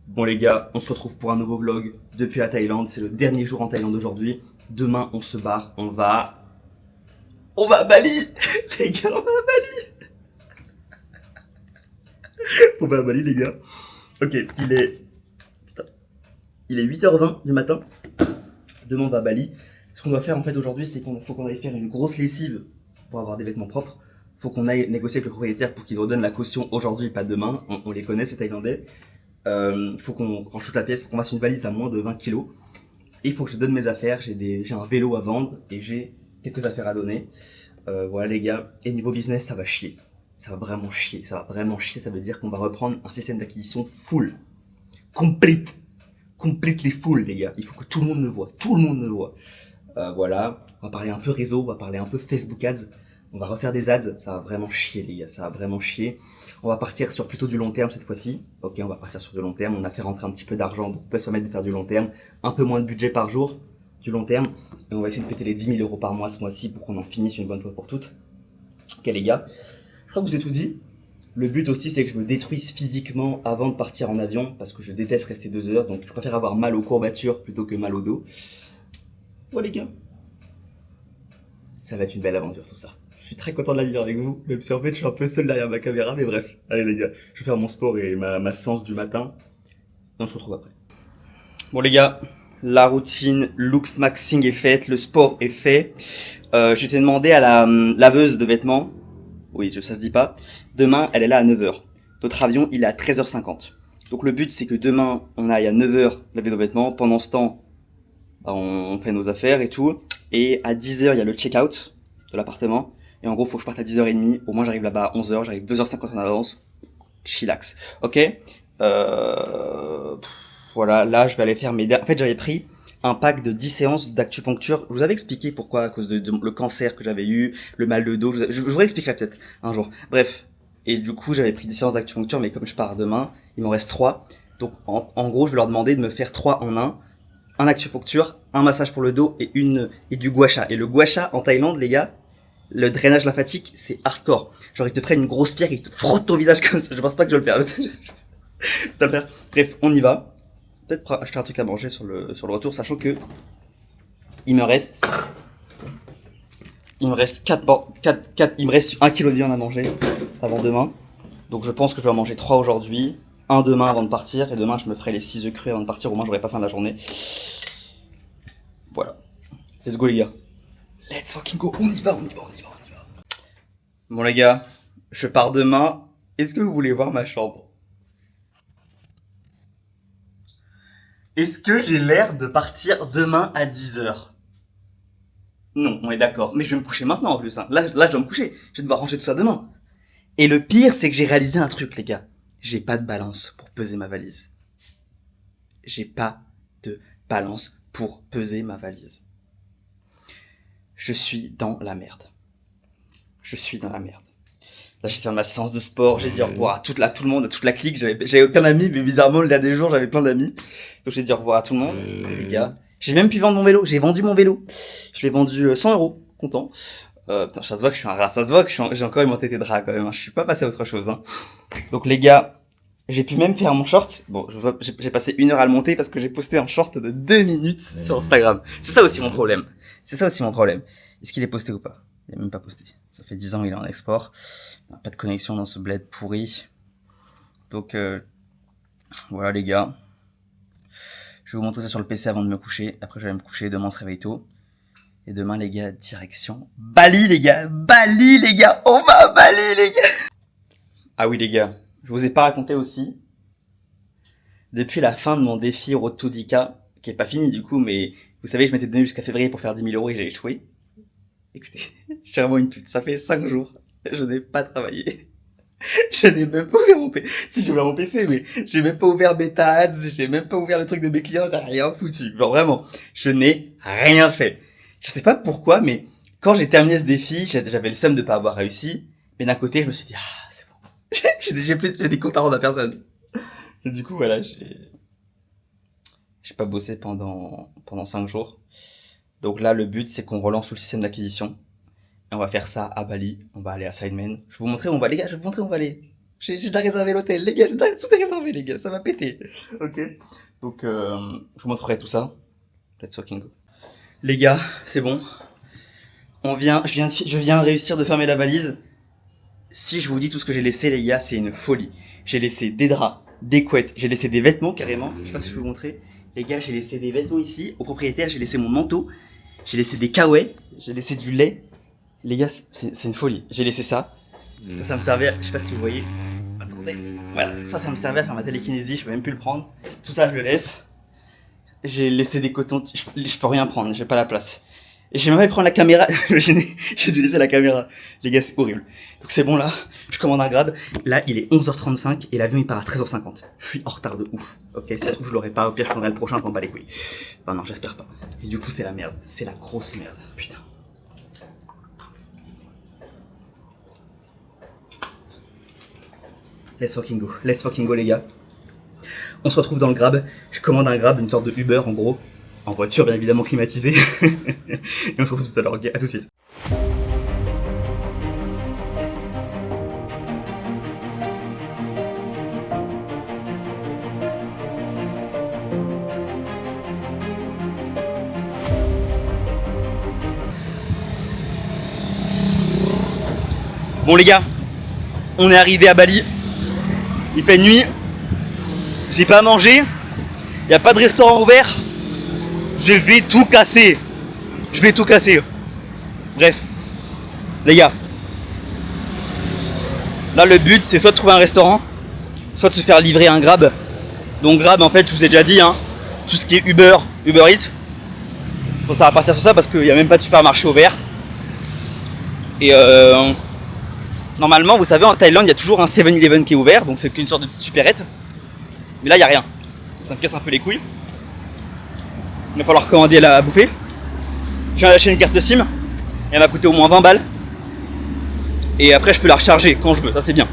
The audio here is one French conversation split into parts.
Bon les gars, on se retrouve pour un nouveau vlog depuis la Thaïlande. C'est le dernier jour en Thaïlande aujourd'hui. Demain, on se barre. On va à Bali. Les gars, on va à Bali. On va à Bali, les gars. Ok, putain, il est 8h20 du matin. Demain, on va à Bali. Ce qu'on doit faire en fait aujourd'hui, c'est qu'il faut qu'on aille faire une grosse lessive pour avoir des vêtements propres. Faut qu'on aille négocier avec le propriétaire pour qu'il nous redonne la caution aujourd'hui, pas demain. On les connaît, ces Thaïlandais. Il faut qu'on shoot la pièce, qu'on fasse une valise à moins de 20 kilos. Et il faut que je donne mes affaires. J'ai un vélo à vendre et j'ai quelques affaires à donner. Voilà les gars. Et niveau business, ça va chier. Ça va vraiment chier. Ça va vraiment chier. Ça veut dire qu'on va reprendre un système d'acquisition full. Complete. Completely full, les gars. Il faut que tout le monde me voit. Tout le monde me voit. Voilà. On va parler un peu réseau. On va parler un peu Facebook Ads. On va refaire des ads. Ça va vraiment chier, les gars. Ça va vraiment chier. On va partir sur plutôt du long terme cette fois-ci. Ok, on va partir sur du long terme. On a fait rentrer un petit peu d'argent. Donc on peut se permettre de faire du long terme. Un peu moins de budget par jour. Du long terme. Et on va essayer de péter les 10 000 euros par mois ce mois-ci pour qu'on en finisse une bonne fois pour toutes. Ok, les gars. Je crois que vous ai tout dit. Le but aussi, c'est que je me détruise physiquement avant de partir en avion, parce que je déteste rester 2 heures, donc je préfère avoir mal aux courbatures plutôt que mal au dos. Bon les gars, ça va être une belle aventure tout ça. Je suis très content de la vivre avec vous, même si en fait je suis un peu seul derrière ma caméra, mais bref. Allez les gars, je vais faire mon sport et ma séance du matin, et on se retrouve après. Bon les gars, la routine looks maxing est faite, le sport est fait. J'étais demandé à la laveuse de vêtements. Oui, ça se dit pas. Demain, elle est là à 9h. Notre avion, il est à 13h50. Donc le but, c'est que demain, on aille à 9h laver nos vêtements. Pendant ce temps, on fait nos affaires et tout. Et à 10h, il y a le check-out de l'appartement. Et en gros, faut que je parte à 10h30. Au moins, j'arrive là-bas à 11h. J'arrive 2h50 en avance. Chillax. Ok. Voilà, là, je vais aller faire mes... En fait, j'avais pris un pack de 10 séances d'acupuncture. Je vous avais expliqué pourquoi, à cause de le cancer que j'avais eu, le mal de dos. Je vous expliquerai peut-être un jour. Bref. Et du coup, j'avais pris 10 séances d'acupuncture, mais comme je pars demain, il m'en reste 3. Donc, en gros, je vais leur demander de me faire 3 en un. Un acupuncture, un massage pour le dos et du gua sha. Et le gua sha, en Thaïlande, les gars, le drainage lymphatique, c'est hardcore. Genre, ils te prennent une grosse pierre et ils te frottent ton visage comme ça. Je pense pas que je vais le faire. Je vais le faire. Bref, on y va. Peut-être acheter un truc à manger sur le retour, sachant que il me reste 4, il me reste 1 kilo de viande à manger avant demain. Donc je pense que je vais en manger 3 aujourd'hui, un demain avant de partir, et demain je me ferai les 6 œufs crus avant de partir, au moins j'aurai pas faim de la journée. Voilà. Let's go les gars. Let's fucking go, on y va. Bon les gars, je pars demain. Est-ce que vous voulez voir ma chambre? Est-ce que j'ai l'air de partir demain à 10h? Non, on est d'accord. Mais je vais me coucher maintenant en plus. Hein. Là, je dois me coucher. Je vais devoir ranger tout ça demain. Et le pire, c'est que j'ai réalisé un truc, les gars. J'ai pas de balance pour peser ma valise. J'ai pas de balance pour peser ma valise. Je suis dans la merde. Là, j'ai fait ma séance de sport, j'ai dit au revoir à tout le monde, à toute la clique. J'avais aucun ami, mais bizarrement, il y a des jours, j'avais plein d'amis. Donc, j'ai dit au revoir à tout le monde, les gars. J'ai même pu vendre mon vélo. J'ai vendu mon vélo. Je l'ai vendu 100 euros. Content. Putain, ça se voit que je suis un rat. Ça se voit que j'ai encore une montée de drap quand même. Hein. Je suis pas passé à autre chose. Hein. Donc, les gars, j'ai pu même faire mon short. Bon, j'ai passé 1 heure à le monter parce que j'ai posté un short de 2 minutes sur Instagram. C'est ça aussi mon problème. Est-ce qu'il est posté ou pas? Il est même pas posté. Ça fait 10 ans qu'il est en export. Pas de connexion dans ce bled pourri. Donc, voilà les gars. Je vais vous montrer ça sur le PC avant de me coucher. Après, je vais me coucher. Demain, on se réveille tôt. Et demain, les gars, direction Bali, les gars. Bali, les gars. On va à Bali, les gars. Ah oui, les gars. Je vous ai pas raconté aussi. Depuis la fin de mon défi Road to 10K, qui est pas fini du coup, mais vous savez, je m'étais donné jusqu'à février pour faire 10 000 euros et j'ai échoué. Écoutez, je suis vraiment une pute. Ça fait 5 jours. Je n'ai pas travaillé. Je n'ai même pas ouvert mon PC. Si j'ai ouvert mon PC, mais j'ai même pas ouvert Beta Ads, j'ai même pas ouvert le truc de mes clients, j'ai rien foutu. Genre vraiment, je n'ai rien fait. Je sais pas pourquoi, mais quand j'ai terminé ce défi, j'avais le seum de pas avoir réussi. Mais d'un côté, je me suis dit, ah, c'est bon. j'ai des comptes à rendre à personne. Et du coup, voilà, j'ai pas bossé pendant 5 jours. Donc là, le but, c'est qu'on relance tout le système d'acquisition. Et on va faire ça à Bali. On va aller à Sidemen. Je vais vous montrer où on va, les gars, je vais vous montrer où on va aller. J'ai déjà réservé l'hôtel, les gars, tout est réservé, les gars, ça va péter. Ok. Donc, je vous montrerai tout ça. Let's fucking go. Les gars, c'est bon. Je viens réussir de fermer la valise. Si je vous dis tout ce que j'ai laissé, les gars, c'est une folie. J'ai laissé des draps, des couettes, j'ai laissé des vêtements carrément. Je sais pas si je peux vous montrer. Les gars, j'ai laissé des vêtements ici. Au propriétaire, j'ai laissé mon manteau. J'ai laissé des kawaii. J'ai laissé du lait. Les gars, c'est une folie. J'ai laissé ça. Ça me servait, je sais pas si vous voyez. Attendez. Voilà, ça me servait à faire ma télékinésie. Je peux même plus le prendre. Tout ça, je le laisse. J'ai laissé des cotons. Je peux rien prendre, j'ai pas la place. Et j'ai même pas prendre la caméra. J'ai dû laisser la caméra. Les gars, c'est horrible. Donc c'est bon là, je commande un Grab. Là, il est 11h35 et l'avion il part à 13h50. Je suis en retard de ouf. Ok, si ça se trouve, je l'aurai pas. Au pire, je prendrai le prochain, t'en bats les couilles. Enfin non, j'espère pas. Et du coup, c'est la merde. C'est la grosse merde. Putain. Let's fucking go. Let's fucking go, les gars. On se retrouve dans le Grab. Je commande un Grab, une sorte de Uber en gros. En voiture, bien évidemment climatisée. Et on se retrouve tout à l'heure. Ok, à tout de suite. Bon les gars, on est arrivé à Bali. Il fait nuit. J'ai pas mangé. Il y a pas de restaurant ouvert. Je vais tout casser. Je vais tout casser. Bref. Les gars. Là le but c'est soit de trouver un restaurant, soit de se faire livrer un Grab. Donc Grab en fait je vous ai déjà dit hein, tout ce qui est Uber Eats. Bon, ça va partir sur ça parce qu'il n'y a même pas de supermarché ouvert. Et normalement vous savez en Thaïlande il y a toujours un 7-Eleven qui est ouvert. Donc c'est qu'une sorte de petite supérette. Mais là il n'y a rien. Ça me casse un peu les couilles. Il va falloir commander à bouffer. Je viens d'acheter une carte SIM. Elle m'a coûté au moins 20 balles. Et après je peux la recharger quand je veux, ça c'est bien.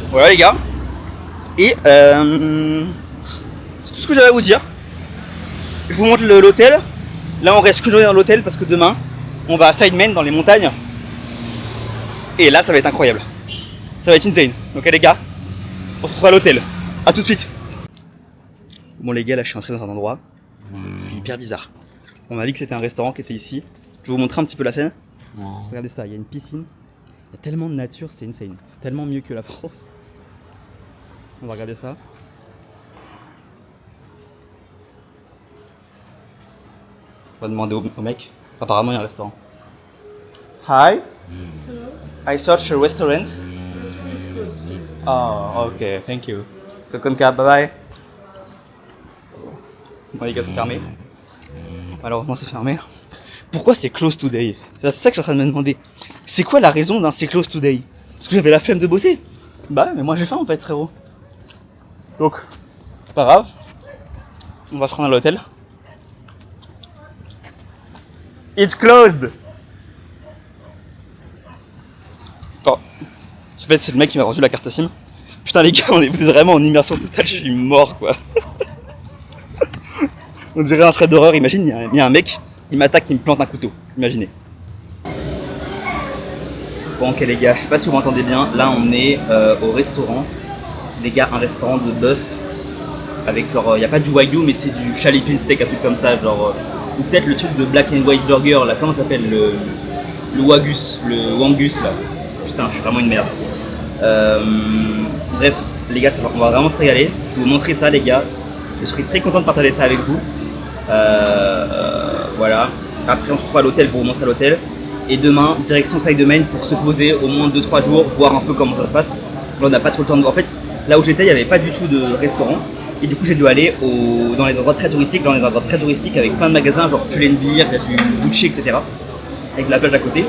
Voilà les gars. Et c'est tout ce que j'avais à vous dire. Je vous montre l'hôtel. Là on reste qu'une journée dans l'hôtel parce que demain on va à Sidemen dans les montagnes. Et là ça va être incroyable. Ça va être insane. Donc les gars, on se retrouve à l'hôtel. A tout de suite. Bon les gars, là je suis entré dans un endroit. C'est hyper bizarre. On m'a dit que c'était un restaurant qui était ici. Je vais vous montrer un petit peu la scène. Regardez ça, il y a une piscine. Il y a tellement de nature, c'est insane. C'est tellement mieux que la France. On va regarder ça. On va demander au mec. Apparemment il y a un restaurant. Hi. Hello. I searched a restaurant. This is closed. Oh, ok, thank you. Kokonka, bye bye. Bon les gars, c'est fermé. Malheureusement c'est fermé. Pourquoi c'est close today? C'est ça que je suis en train de me demander. C'est quoi la raison d'un c'est close today? Parce que j'avais la flemme de bosser. Bah mais moi j'ai faim en fait frérot. Donc, c'est pas grave. On va se rendre à l'hôtel. It's closed. Oh. En fait c'est le mec qui m'a rendu la carte SIM. Putain les gars, vous êtes vraiment en immersion totale, je suis mort quoi. On dirait un thread d'horreur, imagine, il y a un mec, il m'attaque, il me plante un couteau, imaginez. Bon ok les gars, je sais pas si vous m'entendez bien, là on est au restaurant. Les gars, un restaurant de bœuf, avec genre, il n'y a pas du wagyu mais c'est du Charlie steak, un truc comme ça, genre, ou peut-être le truc de Black and White Burger, là, comment ça s'appelle, le Wagus, le Wangus là. Putain, je suis vraiment une merde. Bref, les gars, on va vraiment se régaler, je vais vous montrer ça les gars, je serai très content de partager ça avec vous. Voilà. Après on se retrouve à l'hôtel pour vous montrer l'hôtel. Et demain, direction Sidemen pour se poser au moins 2-3 jours, voir un peu comment ça se passe. Là on n'a pas trop le temps de... En fait, là où j'étais, il n'y avait pas du tout de restaurant. Et du coup j'ai dû aller dans les endroits très touristiques. Là on est dans des endroits très touristiques avec plein de magasins, genre Pull&Bear, il y a du Gucci, etc. Avec la plage à côté.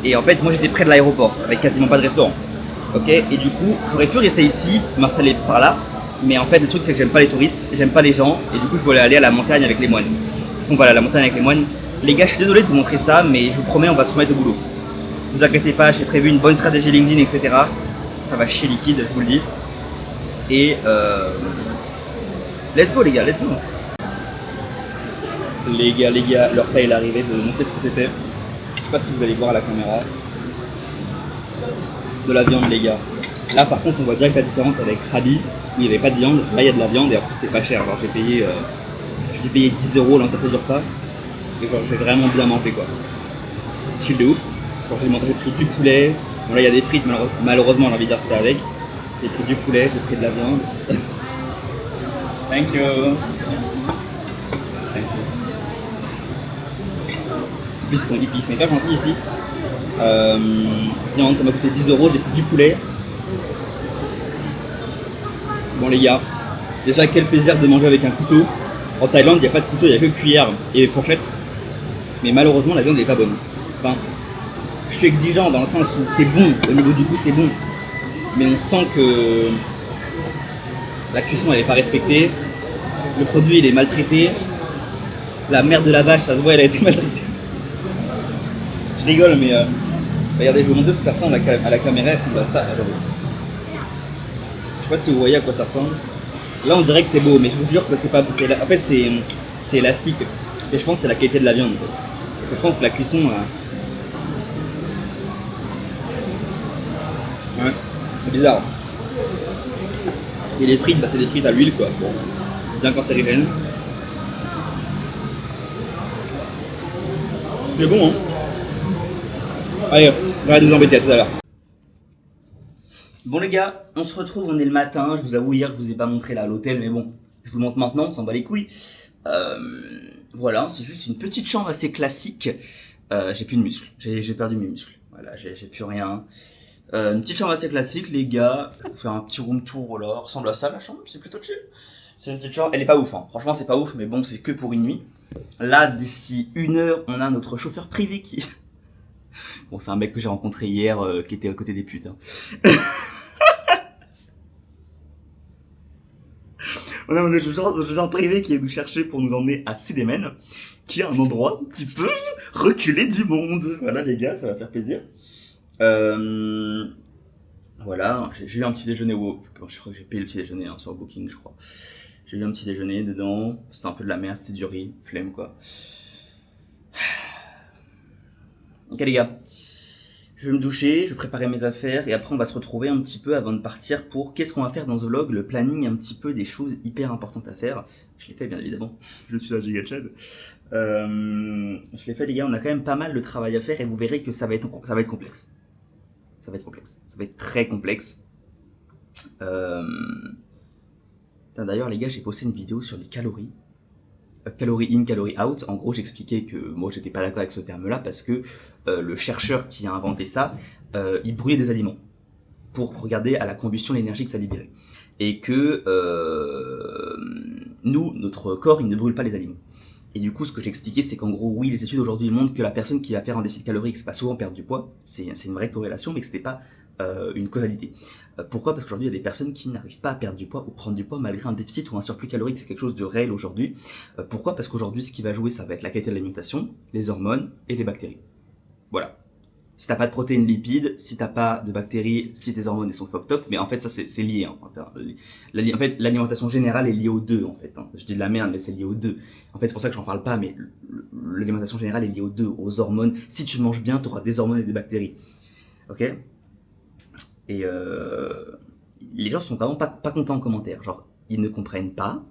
Et en fait moi j'étais près de l'aéroport, avec quasiment pas de restaurant. Ok. Et du coup, j'aurais pu rester ici, m'installer par là. Mais en fait le truc c'est que j'aime pas les touristes, j'aime pas les gens et du coup je voulais aller à la montagne avec les moines. Du coup on va aller à la montagne avec les moines. Les gars je suis désolé de vous montrer ça mais je vous promets on va se remettre au boulot. Ne vous inquiétez pas, j'ai prévu une bonne stratégie LinkedIn etc. Ça va chier liquide, je vous le dis. Et let's go les gars, let's go. Les gars, leur plat est arrivé, je vais vous montrer ce que c'était. Je sais pas si vous allez voir à la caméra. De la viande les gars. Là par contre on voit direct la différence avec Krabi, où il n'y avait pas de viande, là il y a de la viande et en plus c'est pas cher, genre j'ai payé 10 € l'entièreté du repas, et genre j'ai vraiment bien mangé quoi. C'est chill de ouf, genre j'ai pris du poulet, bon là il y a des frites malheureusement j'ai envie de dire c'était avec, j'ai pris du poulet, j'ai pris de la viande. Thank you. En plus ils sont hyper gentils ici. Viande ça m'a coûté 10 €, j'ai pris du poulet. Bon les gars, déjà quel plaisir de manger avec un couteau. En Thaïlande il n'y a pas de couteau, il n'y a que cuillère et fourchette. Mais malheureusement la viande n'est pas bonne. Enfin, je suis exigeant dans le sens où c'est bon, au niveau du goût c'est bon. Mais on sent que la cuisson elle n'est pas respectée. Le produit il est maltraité. La merde de la vache, ça se voit, elle a été maltraitée. Je rigole mais regardez, je vais vous montrer ce que ça ressemble à la caméra, elle ressemble à ça. Regardez. Je sais pas si vous voyez à quoi ça ressemble. Là on dirait que c'est beau, mais je vous jure que c'est pas. En fait c'est élastique. Et je pense que c'est la qualité de la viande. Parce que je pense que la cuisson. Ouais, c'est bizarre. Et les frites, bah c'est des frites à l'huile quoi. Bon, bien cancérigène. C'est bon hein. Allez, j'arrête de vous embêter, à tout à l'heure. Bon les gars, on se retrouve, on est le matin. Je vous avoue hier que je vous ai pas montré là l'hôtel, mais bon, je vous le montre maintenant, on s'en bat les couilles. Voilà, c'est juste une petite chambre assez classique. J'ai plus de muscles, j'ai perdu mes muscles. Voilà, j'ai plus rien. Une petite chambre assez classique, les gars. On fait un petit room tour, voilà. Ressemble à ça la chambre, c'est plutôt chill. C'est une petite chambre, elle est pas ouf, hein. Franchement c'est pas ouf, mais bon, c'est que pour une nuit. Là, d'ici 1 heure, on a notre chauffeur privé qui. Bon, c'est un mec que j'ai rencontré hier qui était à côté des putes. Hein. On a notre chauffeur privé qui est nous chercher pour nous emmener à Sidemen, qui est un endroit un petit peu reculé du monde. Voilà les gars, ça va faire plaisir. Voilà, j'ai eu un petit déjeuner je crois que j'ai payé le petit déjeuner hein, sur Booking, je crois. J'ai eu un petit déjeuner dedans, c'était un peu de la merde, c'était du riz, flemme quoi. Ok les gars, je vais me doucher, je vais préparer mes affaires et après on va se retrouver un petit peu avant de partir pour qu'est-ce qu'on va faire dans ce vlog, le planning un petit peu des choses hyper importantes à faire. Je l'ai fait bien évidemment, je suis à GigaChad. Je l'ai fait les gars, on a quand même pas mal de travail à faire et vous verrez que ça va être complexe. Ça va être complexe, ça va être très complexe. D'ailleurs les gars, j'ai posté une vidéo sur les calories. Calorie in, calorie out. En gros, j'expliquais que moi, j'étais pas d'accord avec ce terme-là parce que le chercheur qui a inventé ça, il brûlait des aliments pour regarder à la combustion l'énergie que ça libérait. Et que nous, notre corps, il ne brûle pas les aliments. Et du coup, ce que j'expliquais, c'est qu'en gros, oui, les études aujourd'hui montrent que la personne qui va faire un déficit calorique, c'est pas souvent perdre du poids, c'est une vraie corrélation, mais que c'était pas une causalité. Pourquoi ? Parce qu'aujourd'hui, il y a des personnes qui n'arrivent pas à perdre du poids ou prendre du poids malgré un déficit ou un surplus calorique. C'est quelque chose de réel aujourd'hui. Pourquoi ? Parce qu'aujourd'hui, ce qui va jouer, ça va être la qualité de l'alimentation, les hormones et les bactéries. Voilà. Si t'as pas de protéines lipides, si t'as pas de bactéries, si tes hormones sont fucked up, mais en fait ça c'est lié. Hein. En fait l'alimentation générale est liée aux deux en fait. Hein. Je dis de la merde mais c'est lié aux deux. En fait c'est pour ça que j'en parle pas, mais l'alimentation générale est liée aux deux, aux hormones. Si tu manges bien, tu auras des hormones et des bactéries. Ok ? Et les gens sont vraiment pas contents en commentaire. Genre ils ne comprennent pas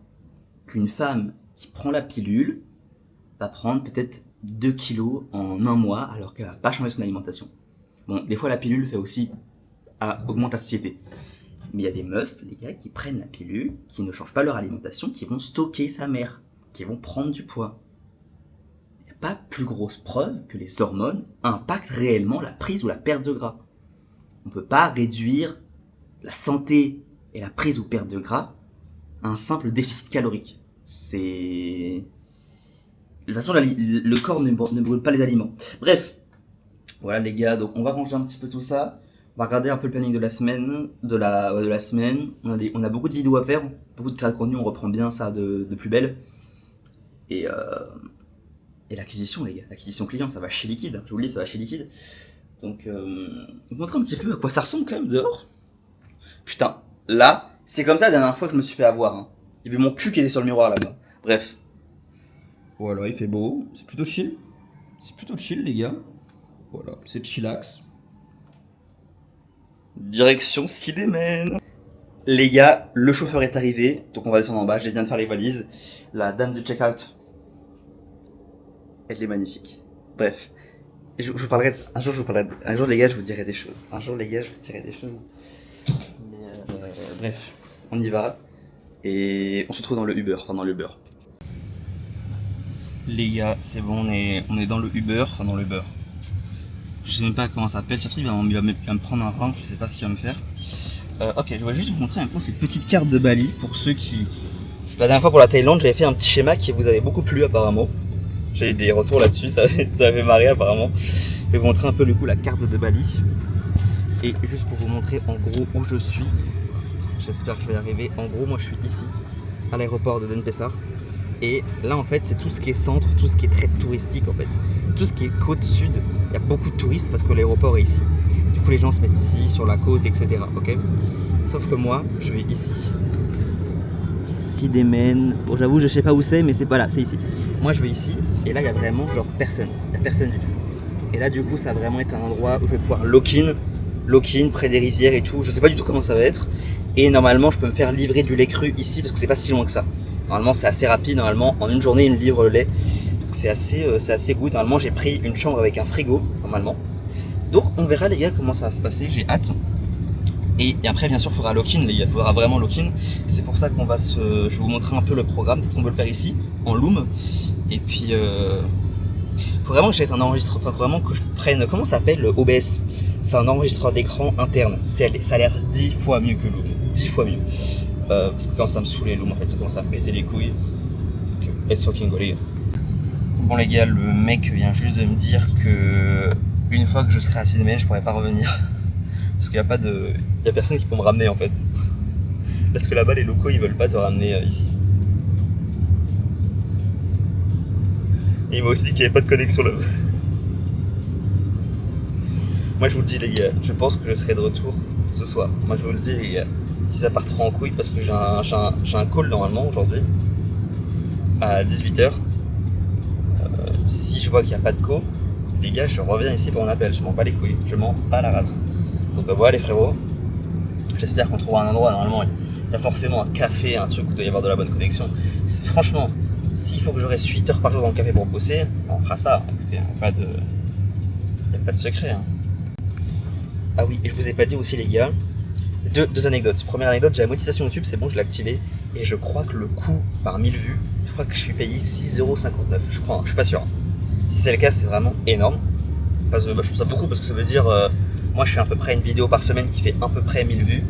qu'une femme qui prend la pilule va prendre peut-être 2 kilos en 1 mois alors qu'elle va pas changer son alimentation. Bon, des fois la pilule fait aussi augmente la satiété. Mais il y a des meufs, les gars, qui prennent la pilule, qui ne changent pas leur alimentation, qui vont stocker sa mère, qui vont prendre du poids. Il n'y a pas plus grosse preuve que les hormones impactent réellement la prise ou la perte de gras. On ne peut pas réduire la santé et la prise ou perte de gras à un simple déficit calorique. C'est... De toute façon, le corps ne brûle pas les aliments. Bref, voilà les gars, donc on va ranger un petit peu tout ça. On va regarder un peu le planning de la semaine. De la semaine. On a beaucoup de vidéos à faire, beaucoup de créa de contenu, on reprend bien ça de plus belle. Et l'acquisition les gars, l'acquisition client, ça va chez liquide, je vous le dis, ça va chez liquide. Donc, vous montrer un petit peu à quoi ça ressemble quand même dehors. Putain, là, c'est comme ça la dernière fois que je me suis fait avoir. Hein. Il y avait mon cul qui était sur le miroir là-bas. Bref. Voilà, il fait beau, c'est plutôt chill. C'est plutôt chill les gars. Voilà, c'est chillax. Direction Cinémen. Les gars, le chauffeur est arrivé, donc on va descendre en bas, je viens de faire les valises. La dame du check-out, elle est magnifique. Bref, je vous parlerai de ça. Un jour les gars, je vous dirai des choses. Mais bref, on y va. Et on se retrouve dans le Uber, Les gars, c'est bon, on est dans le Uber, Je sais même pas comment ça s'appelle, ça se trouve il va me prendre un rang, je sais pas ce qu'il va me faire. Ok, je vais juste vous montrer un peu cette petite carte de Bali pour ceux qui... La dernière fois pour la Thaïlande, j'avais fait un petit schéma qui vous avait beaucoup plu apparemment. J'ai eu des retours là-dessus, ça avait marré apparemment. Je vais vous montrer un peu la carte de Bali. Et juste pour vous montrer en gros où je suis, j'espère que je vais y arriver. En gros, moi je suis ici, à l'aéroport de Denpasar. Et là en fait c'est tout ce qui est centre, tout ce qui est très touristique en fait. Tout ce qui est côte sud, il y a beaucoup de touristes parce que l'aéroport est ici. Du coup les gens se mettent ici, sur la côte, etc. Ok. Sauf que moi, je vais ici. Cinémen. Bon j'avoue je sais pas où c'est mais c'est pas là, c'est ici. Moi je vais ici et là il y a vraiment genre personne. Il y a personne du tout. Et là du coup ça va vraiment être un endroit où je vais pouvoir lock-in près des rizières et tout. Je sais pas du tout comment ça va être. Et normalement je peux me faire livrer du lait cru ici parce que c'est pas si loin que ça. Normalement c'est assez rapide, normalement en une journée ils me livrent le lait. Donc c'est assez good. Normalement j'ai pris une chambre avec un frigo, normalement. Donc on verra les gars comment ça va se passer, j'ai hâte. Et après bien sûr il faudra lock-in les gars, il faudra vraiment lock-in. C'est pour ça qu'on va je vais vous montrer un peu le programme, peut-être qu'on peut le faire ici, en Loom. Et puis faut vraiment que j'aille un enregistreur, enfin vraiment que je prenne, comment ça s'appelle, le OBS. C'est un enregistreur d'écran interne, ça a l'air 10 fois mieux que Loom, 10 fois mieux. Parce que quand ça me saoulait Loom en fait, ça commence à me péter les couilles. Donc, let's fucking go les gars. Bon les gars, le mec vient juste de me dire que une fois que je serai à Cinémen, je pourrai pas revenir. Parce qu'il y a personne qui peut me ramener en fait. Parce que là-bas les locaux ils veulent pas te ramener ici. Et il m'a aussi dit qu'il n'y avait pas de connexion là-bas. Moi je vous le dis les gars, je pense que je serai de retour ce soir. Moi je vous le dis les gars, si ça part trop en couille parce que j'ai un call normalement aujourd'hui à 18h. Si je vois qu'il n'y a pas de co, les gars je reviens ici pour un appel, je m'en bats les couilles, je m'en bats la race. Donc voilà les frérots, j'espère qu'on trouvera un endroit, normalement il y a forcément un café, un truc où il doit y avoir de la bonne connexion. Franchement, s'il faut que je reste 8 heures par jour dans le café pour bosser, on fera ça, écoutez, il n'y a pas de secret. Hein. Ah oui, et je vous ai pas dit aussi les gars, deux anecdotes. Première anecdote, j'ai la monétisation YouTube, c'est bon, je l'ai activé. Et je crois que le coût par 1000 vues, je crois que je suis payé 6,59€. Je crois, je suis pas sûr. Si c'est le cas, c'est vraiment énorme. Parce que je trouve ça beaucoup parce que ça veut dire, moi je fais à peu près une vidéo par semaine qui fait à peu près 1000 vues.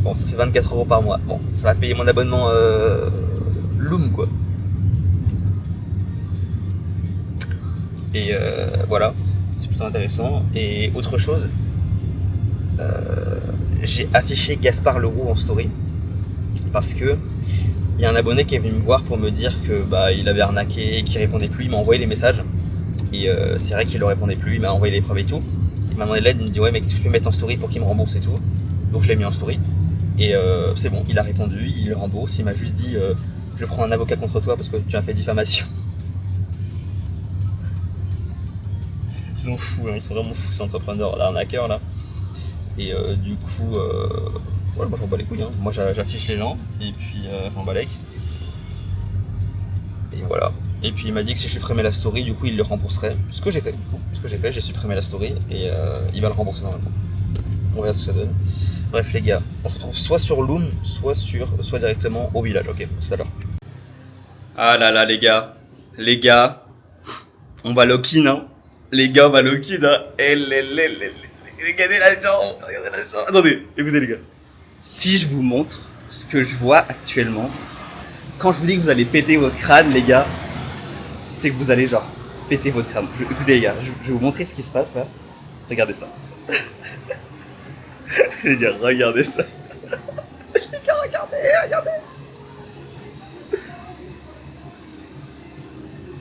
Bon, ça fait 24€ par mois. Bon, ça va payer mon abonnement Loom quoi. Et voilà, c'est plutôt intéressant. Et autre chose, j'ai affiché Gaspard Leroux en story parce que il y a un abonné qui est venu me voir pour me dire que il avait arnaqué, qu'il répondait plus. Il m'a envoyé les messages et c'est vrai qu'il ne répondait plus. Il m'a envoyé les preuves et tout. Il m'a demandé de l'aide. Il me dit ouais mais tu peux mettre en story pour qu'il me rembourse et tout. Donc je l'ai mis en story et c'est bon. Il a répondu, il le rembourse. Il m'a juste dit je prends un avocat contre toi parce que tu as fait diffamation. Ils sont fous, hein, ils sont vraiment fous ces entrepreneurs, l'arnaqueur là. Et du coup, ouais, moi j'en bats les couilles, hein. Moi j'affiche les gens et puis j'en bats les. Et voilà. Et puis il m'a dit que si je supprimais la story, du coup il le rembourserait. Ce que j'ai fait, j'ai supprimé la story et il va le rembourser normalement. On verra ce que ça donne. Bref les gars, on se retrouve soit sur Loom, soit directement au village, ok, tout à l'heure. Ah là là les gars, on va lock-in, hein. Les gars, on va lock-in, hein. Regardez la jambe. Attendez, écoutez les gars. Si je vous montre ce que je vois actuellement, quand je vous dis que vous allez péter votre crâne les gars, c'est que vous allez genre péter votre crâne. Écoutez les gars, je vais vous montrer ce qui se passe là. Regardez ça. Je vais dire, regardez ça. Les gars, regardez.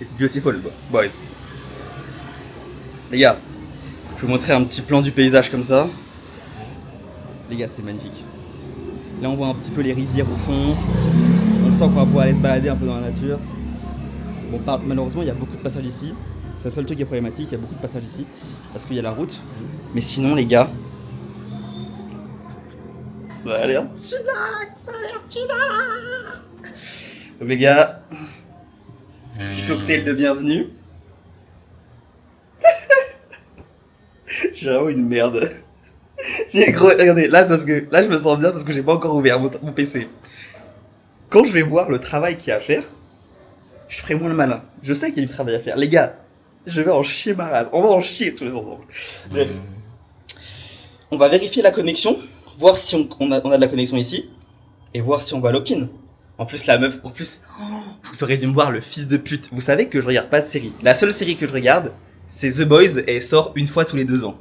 It's beautiful, boy. Les gars, je vais vous montrer un petit plan du paysage comme ça. Les gars, c'est magnifique. Là, on voit un petit peu les rizières au fond. On sent qu'on va pouvoir aller se balader un peu dans la nature. Bon, malheureusement, il y a beaucoup de passages ici. C'est le seul truc qui est problématique, il y a beaucoup de passages ici, parce qu'il y a la route. Mais sinon les gars, ça a l'air chillax, Donc les gars, petit cocktail de bienvenue. Je suis vraiment une merde. Regardez, là, c'est parce que là je me sens bien parce que j'ai pas encore ouvert mon PC. Quand je vais voir le travail qu'il y a à faire, je ferai moins le malin. Je sais qu'il y a du travail à faire. Les gars, je vais en chier ma race. On va en chier tous les ensemble. Bref. On va vérifier la connexion, voir si on a de la connexion ici, et voir si on va lock-in. En plus, la meuf, vous auriez dû me voir, le fils de pute. Vous savez que je regarde pas de série. La seule série que je regarde, c'est The Boys, et elle sort une fois tous les 2 ans.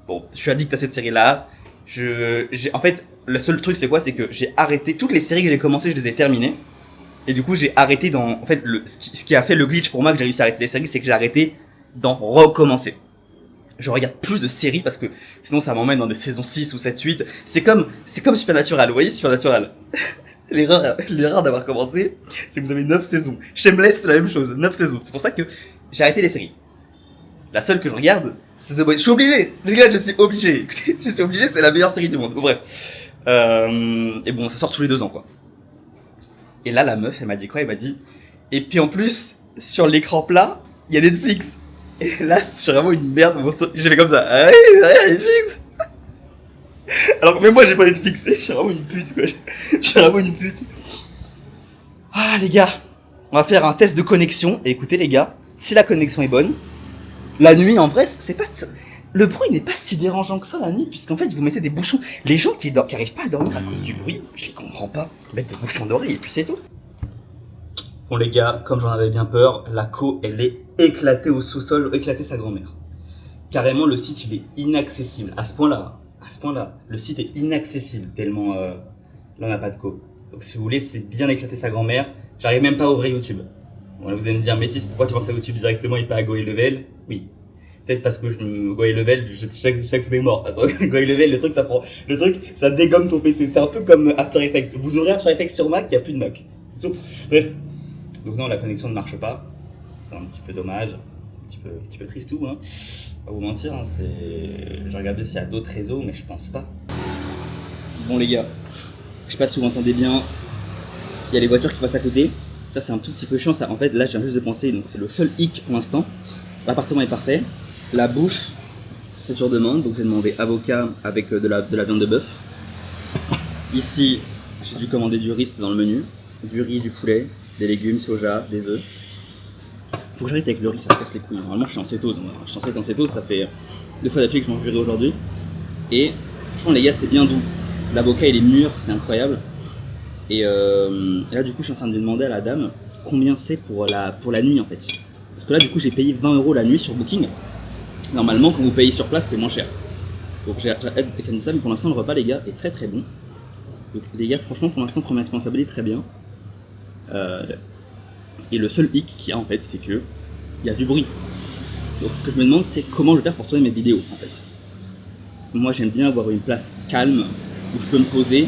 Bon, je suis addict à cette série-là. En fait, le seul truc, c'est quoi? C'est que j'ai arrêté toutes les séries que j'ai commencé, je les ai terminées. Et du coup, j'ai arrêté en fait, ce qui a fait le glitch pour moi que j'ai réussi à arrêter les séries, c'est que j'ai arrêté d'en recommencer. Je regarde plus de séries parce que sinon ça m'emmène dans des saisons 6 ou 7, 8. C'est comme Supernatural, vous voyez Supernatural. L'erreur d'avoir commencé, c'est que vous avez 9 saisons. Shameless, c'est la même chose, 9 saisons. C'est pour ça que j'ai arrêté les séries. La seule que je regarde, c'est The Boys. Je suis obligé, les gars, je suis obligé. Je suis obligé, c'est la meilleure série du monde. Bref. Et bon, ça sort tous les 2 ans, quoi. Et là, la meuf, elle m'a dit quoi? Elle m'a dit, et puis en plus, sur l'écran plat, il y a Netflix. Et là, c'est vraiment une merde. J'ai fait comme ça. Ah oui, il y a Netflix. Alors que même moi, j'ai pas Netflix. Je suis vraiment une pute, quoi. Je suis vraiment une pute. Ah, les gars, on va faire un test de connexion. Et écoutez, les gars, si la connexion est bonne, la nuit, en vrai, c'est pas... Le bruit n'est pas si dérangeant que ça la nuit, puisqu'en fait, vous mettez des bouchons. Les gens qui arrivent pas à dormir à cause du bruit, je les comprends pas. Ils mettent des bouchons d'oreille et puis c'est tout. Bon les gars, comme j'en avais bien peur, la co, elle est éclatée au sous-sol, éclatée sa grand-mère. Carrément, le site, il est inaccessible. À ce point-là, le site est inaccessible, tellement là, on n'a pas de co. Donc si vous voulez, c'est bien éclaté sa grand-mère. J'arrive même pas à ouvrir YouTube. Bon, vous allez me dire, Métis, pourquoi tu penses à YouTube directement et pas à Go et Level? Oui. Peut-être parce que Go et Level, je sais que c'est mort. Go et Level, le truc, ça dégomme ton PC. C'est un peu comme After Effects. Vous ouvrez After Effects sur Mac, il n'y a plus de Mac. C'est sûr. Bref. Donc non, la connexion ne marche pas. C'est un petit peu dommage. Un petit peu tristou, hein. Pas vous mentir, hein. J'ai regardé s'il y a d'autres réseaux, mais je pense pas. Bon les gars, je sais pas si vous entendez bien. Il y a les voitures qui passent à côté. Ça c'est un tout petit peu chiant. Ça, en fait, là, je viens juste de penser. Donc c'est le seul hic pour l'instant. L'appartement est parfait. La bouffe, c'est sur demande, donc j'ai demandé avocat avec de la viande de bœuf. Ici, j'ai dû commander du riz dans le menu, du riz, du poulet, des légumes, soja, des œufs. Faut que j'arrête avec le riz, ça me casse les couilles. Normalement, je suis en cétose. Je suis censé être en cétose, ça fait 2 fois d'affilée que je mange du riz aujourd'hui. Et franchement, les gars, c'est bien doux. L'avocat, il est mûr, c'est incroyable. Et là, du coup, je suis en train de demander à la dame combien c'est pour la nuit en fait. Parce que là, du coup, j'ai payé 20 € la nuit sur Booking. Normalement, quand vous payez sur place, c'est moins cher. Donc j'ai hâte de ça, mais pour l'instant, le repas, les gars, est très très bon. Donc les gars, franchement, pour l'instant, première responsabilité, très bien. Et le seul hic qu'il y a, en fait, c'est que il y a du bruit. Donc ce que je me demande, c'est comment je vais faire pour tourner mes vidéos, en fait. Moi, j'aime bien avoir une place calme, où je peux me poser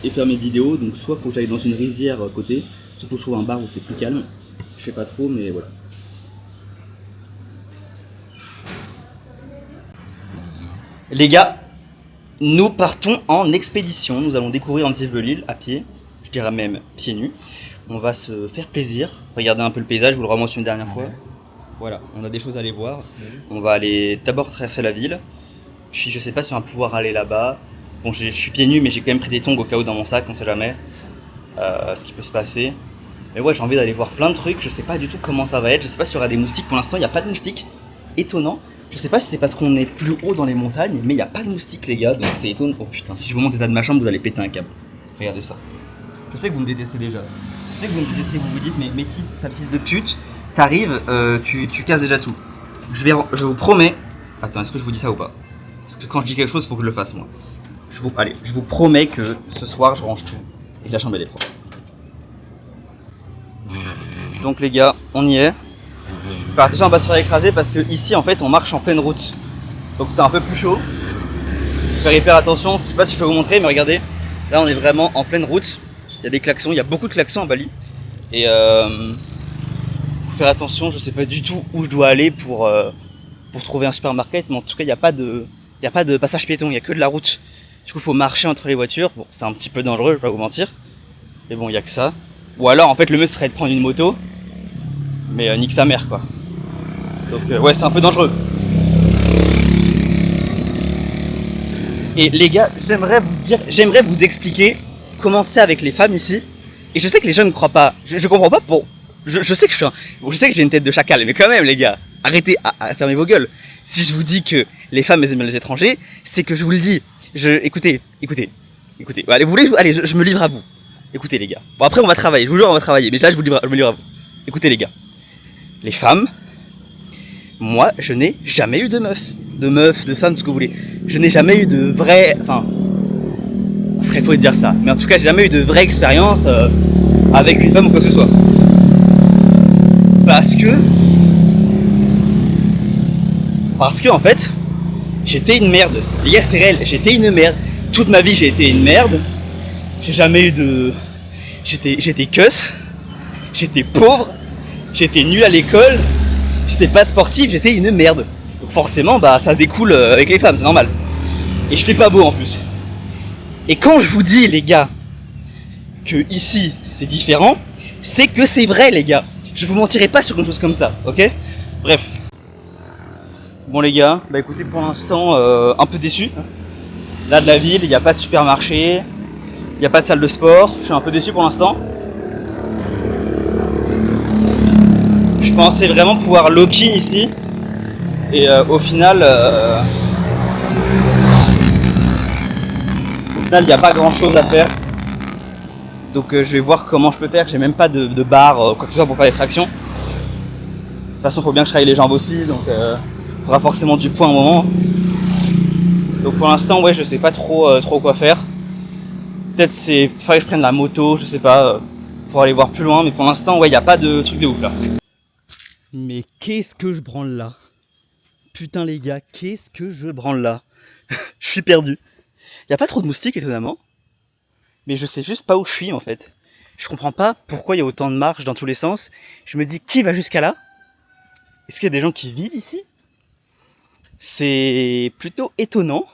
et faire mes vidéos. Donc soit il faut que j'aille dans une rizière à côté, soit il faut que je trouve un bar où c'est plus calme. Je sais pas trop, mais voilà. Les gars, nous partons en expédition. Nous allons découvrir un petit peu l'île à pied, je dirais même pieds nus. On va se faire plaisir, regarder un peu le paysage, je vous le rementionne une dernière fois. Voilà, on a des choses à aller voir. On va aller d'abord traverser la ville, puis je sais pas si on va pouvoir aller là-bas. Bon, je suis pieds nus, mais j'ai quand même pris des tongs au cas où dans mon sac, on sait jamais ce qui peut se passer. Mais ouais, j'ai envie d'aller voir plein de trucs, je sais pas du tout comment ça va être, je sais pas s'il y aura des moustiques. Pour l'instant, il n'y a pas de moustiques, étonnant. Je sais pas si c'est parce qu'on est plus haut dans les montagnes, mais il n'y a pas de moustiques les gars, donc c'est étonnant. Oh putain, si je vous montre l'état de ma chambre, vous allez péter un câble. Regardez ça. Je sais que vous me détestez déjà. Je sais que vous me détestez, vous vous dites, mais Métis, sale fils de pute, t'arrives, tu casses déjà tout. Je vous promets... Attends, est-ce que je vous dis ça ou pas? Parce que quand je dis quelque chose, il faut que je le fasse moi. Allez, je vous promets que ce soir, je range tout. Et que la chambre elle est propre. Donc les gars, on y est. Faire attention à ne pas se faire écraser parce que ici en fait on marche en pleine route. Donc c'est un peu plus chaud. Faire hyper attention, je sais pas si je peux vous montrer mais regardez, là on est vraiment en pleine route. Il y a des klaxons, il y a beaucoup de klaxons à Bali. Et faire attention, je sais pas du tout où je dois aller pour trouver un supermarket, mais en tout cas il n'y a pas de passage piéton, il n'y a que de la route. Du coup il faut marcher entre les voitures, bon c'est un petit peu dangereux, je vais pas vous mentir, mais bon il n'y a que ça. Ou alors en fait le mieux serait de prendre une moto, mais nique sa mère quoi. Donc ouais c'est un peu dangereux. Et les gars, j'aimerais vous expliquer comment c'est avec les femmes ici. Et je sais que les gens ne croient pas. Je comprends pas. Bon, je sais que je sais que j'ai une tête de chacal, mais quand même les gars, arrêtez à fermer vos gueules. Si je vous dis que les femmes aiment les étrangers, c'est que je vous le dis. Écoutez. Allez, vous voulez, allez, je me livre à vous. Écoutez les gars. Bon après on va travailler. Je vous jure on va travailler. Mais là je me livre à vous. Écoutez les gars. Les femmes, moi je n'ai jamais eu de meuf. De femmes, ce que vous voulez. Je n'ai jamais eu de vraie... Enfin... Ce serait faux de dire ça. Mais en tout cas, j'ai jamais eu de vraie expérience avec une femme ou quoi que ce soit. Parce que en fait, j'étais une merde. Les gars, c'est réel. J'étais une merde. Toute ma vie, j'ai été une merde. J'ai jamais eu de... J'étais cuss. J'étais pauvre. J'étais nul à l'école. J'étais pas sportif. J'étais une merde. Donc forcément, bah ça découle avec les femmes, c'est normal. Et j'étais pas beau en plus. Et quand je vous dis, les gars, que ici c'est différent, c'est que c'est vrai, les gars. Je vous mentirai pas sur une chose comme ça, ok? Bref. Bon, les gars, bah écoutez, pour l'instant, un peu déçu. Là, de la ville, il n'y a pas de supermarché, il n'y a pas de salle de sport. Je suis un peu déçu pour l'instant. Je pensais vraiment pouvoir lock-in ici. Et au final, il n'y a pas grand chose à faire. Donc je vais voir comment je peux faire. J'ai même pas de bar, quoi que ce soit pour faire les tractions. De toute façon, il faut bien que je travaille les jambes aussi. Donc il faudra forcément du poids à un moment. Donc pour l'instant, ouais, je sais pas trop quoi faire. Peut-être il faudrait que je prenne la moto, je sais pas, pour aller voir plus loin. Mais pour l'instant, ouais, il n'y a pas de truc de ouf là. Mais qu'est-ce que je branle là? Putain les gars, qu'est-ce que je branle là? Je suis perdu. Y a pas trop de moustiques étonnamment. Mais je sais juste pas où je suis en fait. Je comprends pas pourquoi il y a autant de marches dans tous les sens. Je me dis qui va jusqu'à là? Est-ce qu'il y a des gens qui vivent ici? C'est plutôt étonnant.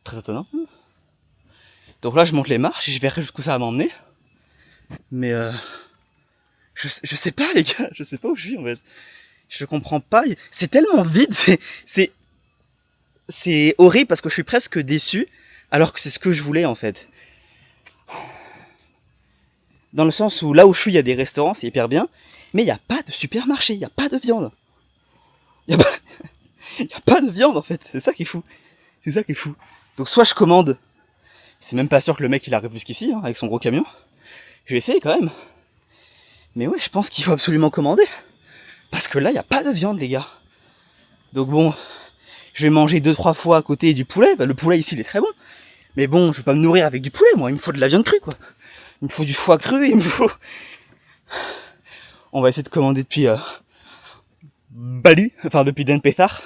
Très étonnant. Donc là je monte les marches et je verrai jusqu'où ça va m'emmener. Mais je sais pas les gars, je sais pas où je suis en fait. Je comprends pas, c'est tellement vide, c'est horrible parce que je suis presque déçu alors que c'est ce que je voulais en fait. Dans le sens où là où je suis il y a des restaurants, c'est hyper bien, mais il n'y a pas de supermarché, il n'y a pas de viande. Il n'y a pas de viande en fait, c'est ça qui est fou. C'est ça qui est fou. Donc soit je commande, c'est même pas sûr que le mec il arrive jusqu'ici hein, avec son gros camion. Je vais essayer quand même. Mais ouais, je pense qu'il faut absolument commander. Parce que là, il n'y a pas de viande, les gars. Donc bon, je vais manger 2-3 fois à côté du poulet. Bah, le poulet ici, il est très bon. Mais bon, je vais pas me nourrir avec du poulet, moi. Il me faut de la viande crue, quoi. Il me faut du foie cru, il me faut... On va essayer de commander depuis Bali, enfin depuis Denpasar.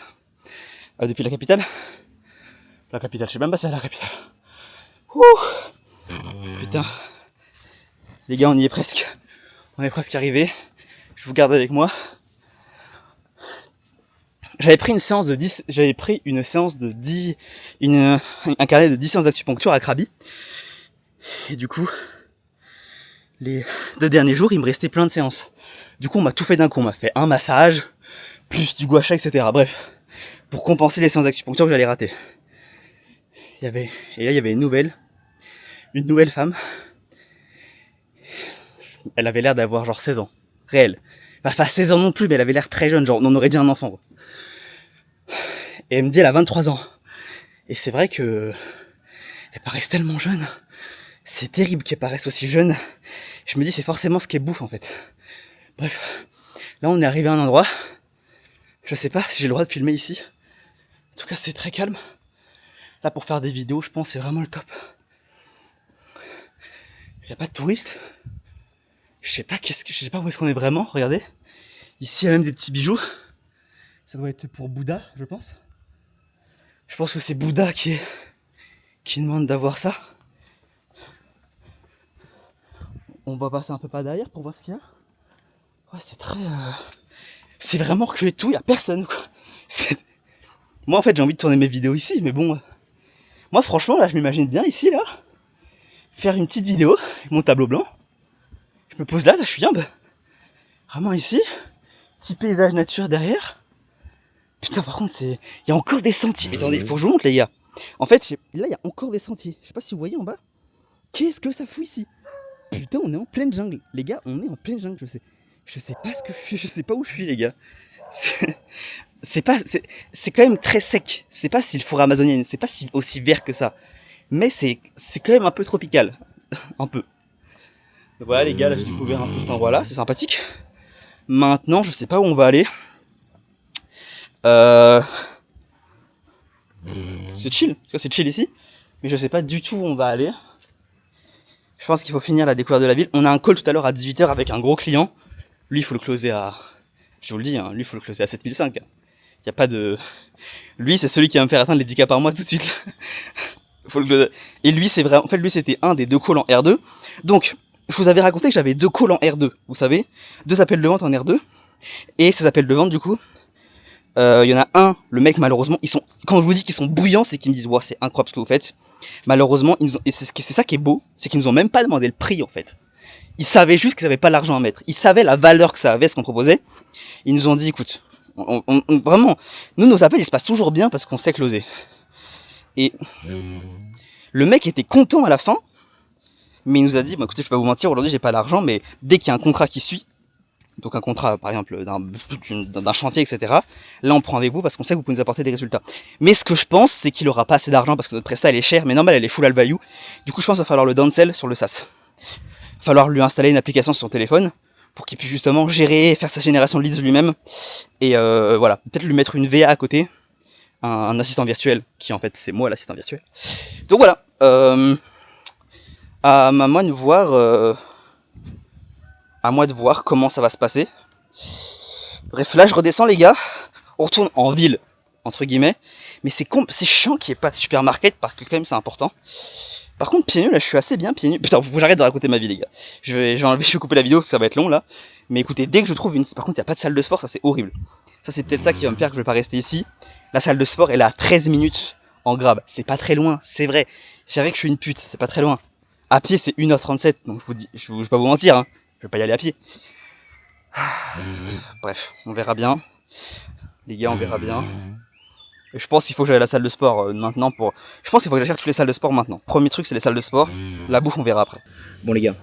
Depuis la capitale. La capitale, je sais même pas si c'est la capitale. Ouh. Putain. Les gars, on y est presque. On est presque arrivé. Je vous garde avec moi. J'avais pris une séance de 10, un carnet de 10 séances d'acupuncture à Krabi. Et du coup, les 2 derniers jours, il me restait plein de séances. Du coup, on m'a tout fait d'un coup. On m'a fait un massage, plus du gua sha, etc. Bref, pour compenser les séances d'acupuncture que j'allais rater. Et là, il y avait une nouvelle femme. Elle avait l'air d'avoir genre 16 ans. Réel. Enfin, pas 16 ans non plus, mais elle avait l'air très jeune, genre on aurait dit un enfant, quoi. Et elle me dit elle a 23 ans. Et c'est vrai que elle paraît tellement jeune. C'est terrible qu'elle paraisse aussi jeune. Je me dis c'est forcément ce qu'elle bouffe en fait. Bref, là on est arrivé à un endroit. Je sais pas si j'ai le droit de filmer ici. En tout cas c'est très calme. Là pour faire des vidéos je pense c'est vraiment le top. Il n'y a pas de touristes. Je sais pas où est-ce qu'on est vraiment, regardez. Ici il y a même des petits bijoux. Ça doit être pour Bouddha, je pense. Je pense que c'est Bouddha qui demande d'avoir ça. On va passer un peu par derrière pour voir ce qu'il y a. Ouais, c'est très... C'est vraiment reculé de tout, y a personne, quoi. Moi, en fait, j'ai envie de tourner mes vidéos ici, mais bon... Moi, franchement, là, je m'imagine bien ici, là, faire une petite vidéo avec mon tableau blanc. Je me pose là, je suis bien, vraiment ici. Petit paysage nature derrière. Putain, par contre, c'est... Il y a encore des sentiers. Mais attendez, faut que je vous montre, les gars. En fait, là, il y a encore des sentiers. Je sais pas si vous voyez en bas. Qu'est-ce que ça fout ici? Putain, on est en pleine jungle. Les gars, on est en pleine jungle, je sais pas ce que je sais pas où je suis, les gars. C'est quand même très sec. C'est pas si le forêt amazonienne, c'est pas si aussi vert que ça. Mais c'est quand même un peu tropical. Un peu. Donc voilà, les gars, là, j'ai découvert un peu cet endroit-là. C'est sympathique. Maintenant, je sais pas où on va aller. C'est chill. C'est chill ici. Mais je sais pas du tout où on va aller. Je pense qu'il faut finir la découverte de la ville. On a un call tout à l'heure à 18h avec un gros client. Lui, il faut le closer à... Je vous le dis, hein, lui, il faut le closer à 7005. Il n'y a pas de... Lui, c'est celui qui va me faire atteindre les 10K par mois tout de suite. Faut le closer. Et lui, c'est vrai. En fait, lui, c'était un des 2 calls en R2. Donc, je vous avais raconté que j'avais 2 calls en R2. Vous savez, 2 appels de vente en R2. Et ces appels de vente, du coup, il y en a un, le mec, malheureusement, ils sont... Quand je vous dis qu'ils sont bouillants, c'est qu'ils me disent, wow, c'est incroyable ce que vous faites. Malheureusement, et c'est ça qui est beau, c'est qu'ils nous ont même pas demandé le prix, en fait. Ils savaient juste qu'ils n'avaient pas l'argent à mettre. Ils savaient la valeur que ça avait, ce qu'on proposait. Ils nous ont dit, écoute, vraiment, nous, nos appels, ils se passent toujours bien parce qu'on sait closer. Et le mec était content à la fin, mais il nous a dit, bah, écoutez, je vais pas vous mentir, aujourd'hui, j'ai pas l'argent, mais dès qu'il y a un contrat qui suit, donc un contrat, par exemple, d'un chantier, etc., là, on prend avec vous parce qu'on sait que vous pouvez nous apporter des résultats. Mais ce que je pense, c'est qu'il aura pas assez d'argent parce que notre presta, elle est chère, mais normal, elle est full all value. Du coup, je pense qu'il va falloir le downsell sur le SaaS. Il va falloir lui installer une application sur son téléphone pour qu'il puisse justement gérer, faire sa génération de leads lui-même. Et voilà, peut-être lui mettre une VA à côté, un assistant virtuel, qui en fait, c'est moi l'assistant virtuel. Donc voilà, à moi de voir... à moi de voir comment ça va se passer. Bref, là je redescends les gars. On retourne en ville, entre guillemets. Mais c'est chiant qu'il n'y ait pas de supermarket parce que quand même c'est important. Par contre, pieds nus, là je suis assez bien pieds nus. Putain, faut que j'arrête de raconter ma vie les gars. Je vais couper la vidéo parce que ça va être long là. Mais écoutez, dès que je trouve une... Par contre, il n'y a pas de salle de sport, ça c'est horrible. Ça c'est peut-être ça qui va me faire que je vais pas rester ici. La salle de sport elle est à 13 minutes en grab. C'est pas très loin, c'est vrai. C'est vrai que je suis une pute, c'est pas très loin. À pied c'est 1h37, donc je vous dis, je vais pas vous mentir, hein. Je vais pas y aller à pied. Bref, on verra bien. Les gars, on verra bien. Et je pense qu'il faut que j'aille à la salle de sport maintenant pour... Je pense qu'il faut que j'aille faire toutes les salles de sport maintenant. Premier truc, c'est les salles de sport. La bouffe, on verra après. Bon les gars,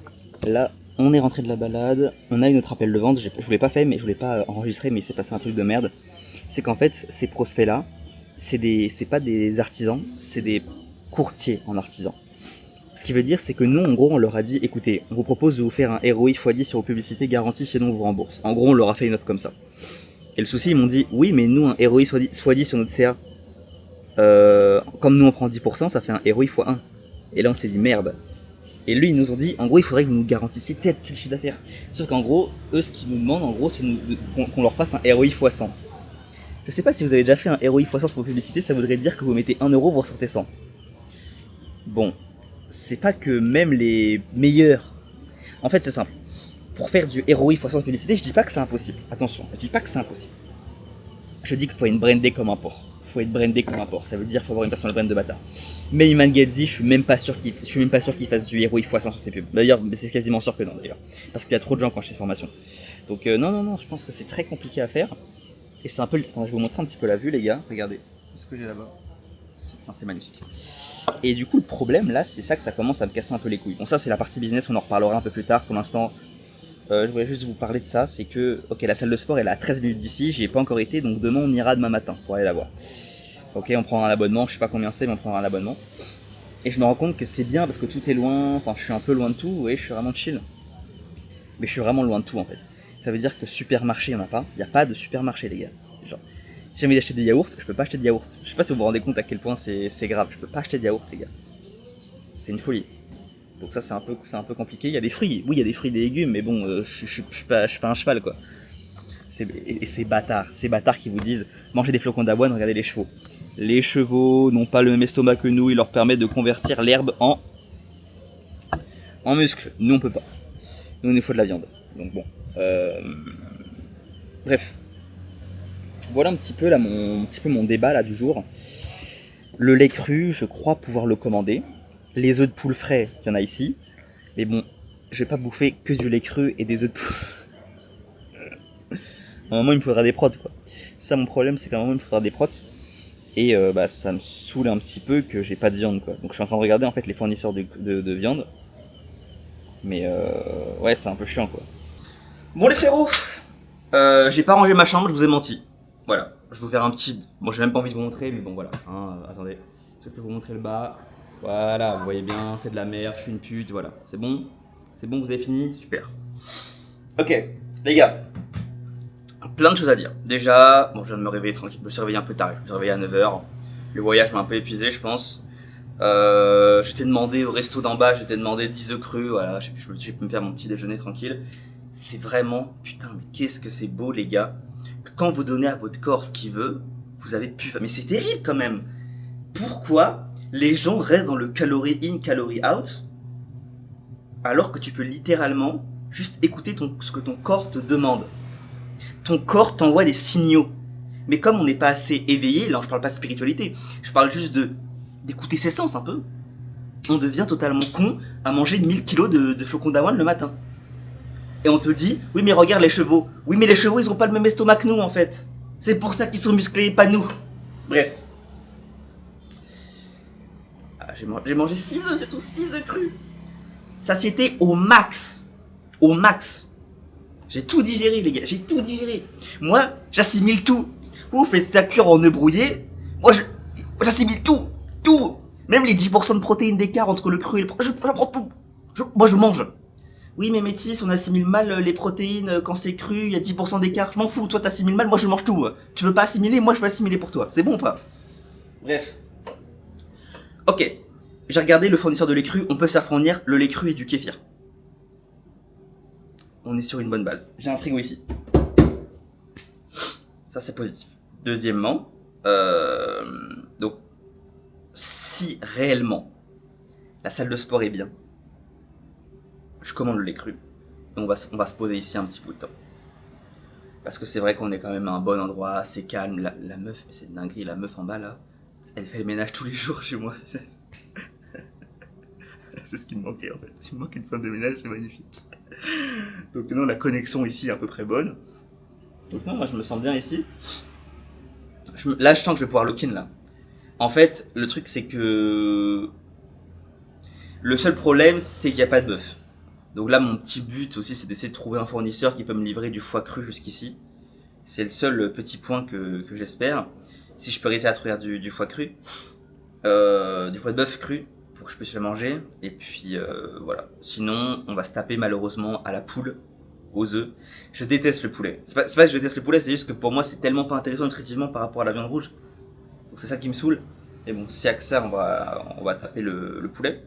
là, on est rentré de la balade. On a eu notre appel de vente. Je vous l'ai pas fait, mais je voulais pas enregistrer, mais il s'est passé un truc de merde. C'est qu'en fait, ces prospects-là, c'est pas des artisans, c'est des courtiers en artisans. Ce qui veut dire, c'est que nous, en gros, on leur a dit, écoutez, on vous propose de vous faire un ROI x10 sur vos publicités garanties, sinon on vous rembourse. En gros, on leur a fait une offre comme ça. Et le souci, ils m'ont dit, oui, mais nous, un ROI x10 sur notre CA, comme nous on prend 10%, ça fait un ROI x1. Et là, on s'est dit, merde. Et lui, ils nous ont dit, en gros, il faudrait que vous nous garantissiez peut-être le chiffre d'affaires. Sauf qu'en gros, eux, ce qu'ils nous demandent, en gros, c'est qu'on leur fasse un ROI x100. Je sais pas si vous avez déjà fait un ROI x100 sur vos publicités, ça voudrait dire que vous mettez 1€, vous ressortez 100. Bon. C'est pas que même les meilleurs... En fait, c'est simple. Pour faire du ROI x100 de publicité, je dis pas que c'est impossible. Attention, je dis pas que c'est impossible. Je dis qu'il faut être brandé comme un porc. Faut être brandé comme un porc. Ça veut dire qu'il faut avoir une personne brand de bâtard. Mais Iman Gadzi, je suis même pas sûr qu'il fasse du ROI x100 sur ses pubs. D'ailleurs, c'est quasiment sûr que non, d'ailleurs. Parce qu'il y a trop de gens qui ont acheté cette formation. Donc non, je pense que c'est très compliqué à faire. Et c'est un peu... Attends, je vais vous montrer un petit peu la vue, les gars. Regardez. Qu'est-ce que j'ai là-bas? C'est magnifique. Et du coup, le problème là, c'est ça que ça commence à me casser un peu les couilles. Bon, ça, c'est la partie business, on en reparlera un peu plus tard. Pour l'instant, je voulais juste vous parler de ça. C'est que, ok, la salle de sport elle est à 13 minutes d'ici, j'y ai pas encore été, donc demain on ira demain matin pour aller la voir. Ok, on prend un abonnement, je sais pas combien c'est, mais on prendra un abonnement. Et je me rends compte que c'est bien parce que tout est loin, enfin, je suis un peu loin de tout, ouais, je suis vraiment chill. Mais je suis vraiment loin de tout en fait. Ça veut dire que supermarché, il n'y en a pas. Il n'y a pas de supermarché, les gars. Genre, si j'ai envie d'acheter des yaourts, je peux pas acheter de yaourts. Je sais pas si vous vous rendez compte à quel point c'est grave. Je peux pas acheter de yaourts, les gars. C'est une folie. Donc ça, c'est un peu compliqué. Il y a des fruits. Oui, il y a des fruits et des légumes, mais bon, je suis pas un cheval, quoi. Et ces bâtards qui vous disent mangez des flocons d'avoine, regardez les chevaux. Les chevaux n'ont pas le même estomac que nous, il leur permet de convertir l'herbe en muscle. Nous, on peut pas. Nous, il nous faut de la viande. Donc bon. Bref. Voilà un petit peu là mon débat là du jour. Le lait cru, je crois pouvoir le commander. Les œufs de poule frais, il y en a ici. Mais bon, je vais pas bouffer que du lait cru et des œufs de poule. À un moment, il me faudra des prods, quoi. Ça, mon problème, c'est qu'à un moment, il me faudra des prods. Et ça me saoule un petit peu que j'ai pas de viande, quoi. Donc, je suis en train de regarder, en fait, les fournisseurs de viande. Mais, ouais, c'est un peu chiant, quoi. Bon, les frérots, j'ai pas rangé ma chambre, je vous ai menti. Voilà, je vais vous faire un petit... Bon, j'ai même pas envie de vous montrer, mais bon, voilà. Hein, attendez, est-ce que je peux vous montrer le bas? Voilà, vous voyez bien, c'est de la merde, je suis une pute, voilà. C'est bon? C'est bon, vous avez fini? Super. Ok, les gars. Plein de choses à dire. Déjà, bon, je viens de me réveiller tranquille. Je me suis réveillé un peu tard. Je me suis réveillé à 9h. Le voyage m'a un peu épuisé, je pense. J'étais demandé au resto d'en bas, j'étais demandé 10 œufs crus. Voilà, je peux me faire mon petit déjeuner tranquille. C'est vraiment, putain, mais qu'est-ce que c'est beau, les gars. Quand vous donnez à votre corps ce qu'il veut, vous avez plus faim. Mais c'est terrible quand même. Pourquoi les gens restent dans le calorie in, calorie out, alors que tu peux littéralement juste écouter ce que ton corps te demande? Ton corps t'envoie des signaux. Mais comme on n'est pas assez éveillé, là je parle pas de spiritualité, je parle juste d'écouter ses sens un peu. On devient totalement con à manger 1000 kilos de flocons d'avoine le matin. Et on te dit, oui mais regarde les chevaux. Oui mais les chevaux ils ont pas le même estomac que nous en fait. C'est pour ça qu'ils sont musclés, pas nous. Bref. Ah, j'ai mangé 6 œufs, c'est tout, 6 œufs crus. Satiété au max. Au max. J'ai tout digéré, les gars, j'ai tout digéré. Moi, j'assimile tout. Vous faites ça cuire en œufs brouillés. Moi, j'assimile tout. Tout. Même les 10% de protéines d'écart entre le cru et le... Je prends tout. Moi, je mange. Oui, mais Métis, on assimile mal les protéines quand c'est cru, il y a 10% d'écart. Je m'en fous, toi t'assimiles mal, moi je mange tout. Tu veux pas assimiler, moi je veux assimiler pour toi. C'est bon ou pas? Bref. Ok. J'ai regardé le fournisseur de lait cru, on peut se faire fournir le lait cru et du kéfir. On est sur une bonne base. J'ai un frigo ici. Ça c'est positif. Deuxièmement, donc si réellement la salle de sport est bien, je commande le lait cru et on va se poser ici un petit bout de temps. Parce que c'est vrai qu'on est quand même à un bon endroit, c'est calme. La meuf, c'est une dinguerie, la meuf en bas là, elle fait le ménage tous les jours chez moi. C'est ce qui me manquait en fait. S'il me manque une femme de ménage, c'est magnifique. Donc non, la connexion ici est à peu près bonne. Donc non, moi je me sens bien ici. Là, je sens que je vais pouvoir lock-in là. En fait, le truc c'est que le seul problème c'est qu'il n'y a pas de bœuf. Donc là, mon petit but aussi, c'est d'essayer de trouver un fournisseur qui peut me livrer du foie cru jusqu'ici. C'est le seul petit point que j'espère. Si je peux réussir à trouver du foie cru, du foie de bœuf cru, pour que je puisse le manger. Et puis voilà. Sinon, on va se taper malheureusement à la poule, aux œufs. Je déteste le poulet. C'est pas que je déteste le poulet, c'est juste que pour moi, c'est tellement pas intéressant nutritivement par rapport à la viande rouge. Donc c'est ça qui me saoule. Et bon, si à que ça, on va taper le poulet.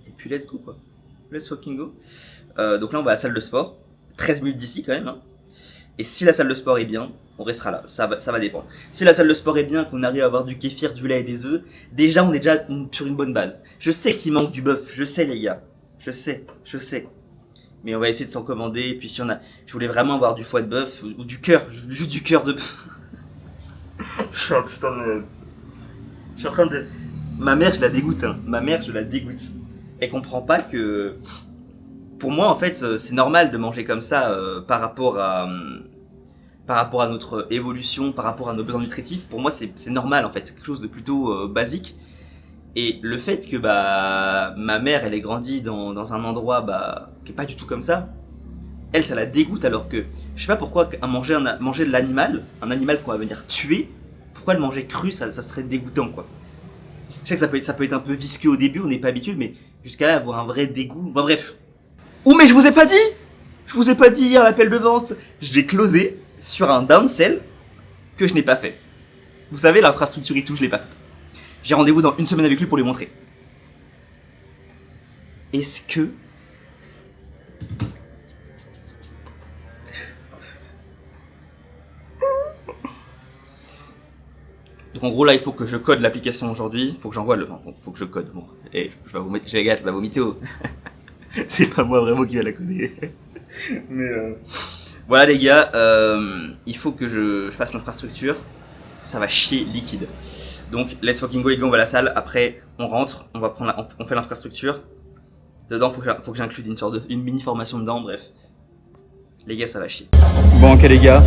Et puis let's go quoi. Let's fucking go. Donc là, on va à la salle de sport. 13 minutes d'ici quand même. Hein. Et si la salle de sport est bien, on restera là. Ça va dépendre. Si la salle de sport est bien, qu'on arrive à avoir du kéfir, du lait et des œufs, déjà, on est déjà sur une bonne base. Je sais qu'il manque du bœuf. Je sais, les gars. Je sais. Mais on va essayer de s'en commander. Et puis si on a... Je voulais vraiment avoir du foie de bœuf ou du cœur. Juste du cœur de... Je suis en train de... Ma mère, je la dégoûte. Hein. Ma mère, je la dégoûte. Elle comprend pas que... Pour moi, en fait, c'est normal de manger comme ça par rapport à notre évolution, par rapport à nos besoins nutritifs. Pour moi, c'est normal, en fait. C'est quelque chose de plutôt basique. Et le fait que ma mère, elle ait grandi dans un endroit qui est pas du tout comme ça, elle, ça la dégoûte, alors que je sais pas pourquoi manger de l'animal, un animal qu'on va venir tuer, pourquoi le manger cru, ça serait dégoûtant, quoi. Je sais que ça peut être un peu visqueux au début, on n'est pas habitué, mais jusqu'à là, avoir un vrai dégoût. Bon, bref. Oh, mais je vous ai pas dit! Je vous ai pas dit hier l'appel de vente. J'ai closé sur un downsell que je n'ai pas fait. Vous savez, l'infrastructure et tout, je l'ai pas faite. J'ai rendez-vous dans une semaine avec lui pour lui montrer. Est-ce que... Donc en gros là, il faut que je code l'application aujourd'hui. Il faut que j'envoie le... Faut que je code. Bon, et je vais vous mettre... Les gars, je vais vous mytho. C'est pas moi vraiment qui va la coder. Mais voilà les gars, il faut que je fasse l'infrastructure. Ça va chier liquide. Donc let's fucking go les gars, on va à la salle. Après on rentre, on va prendre on fait l'infrastructure. Dedans faut que j'inclue une mini formation dedans, bref. Les gars ça va chier. Bon ok les gars,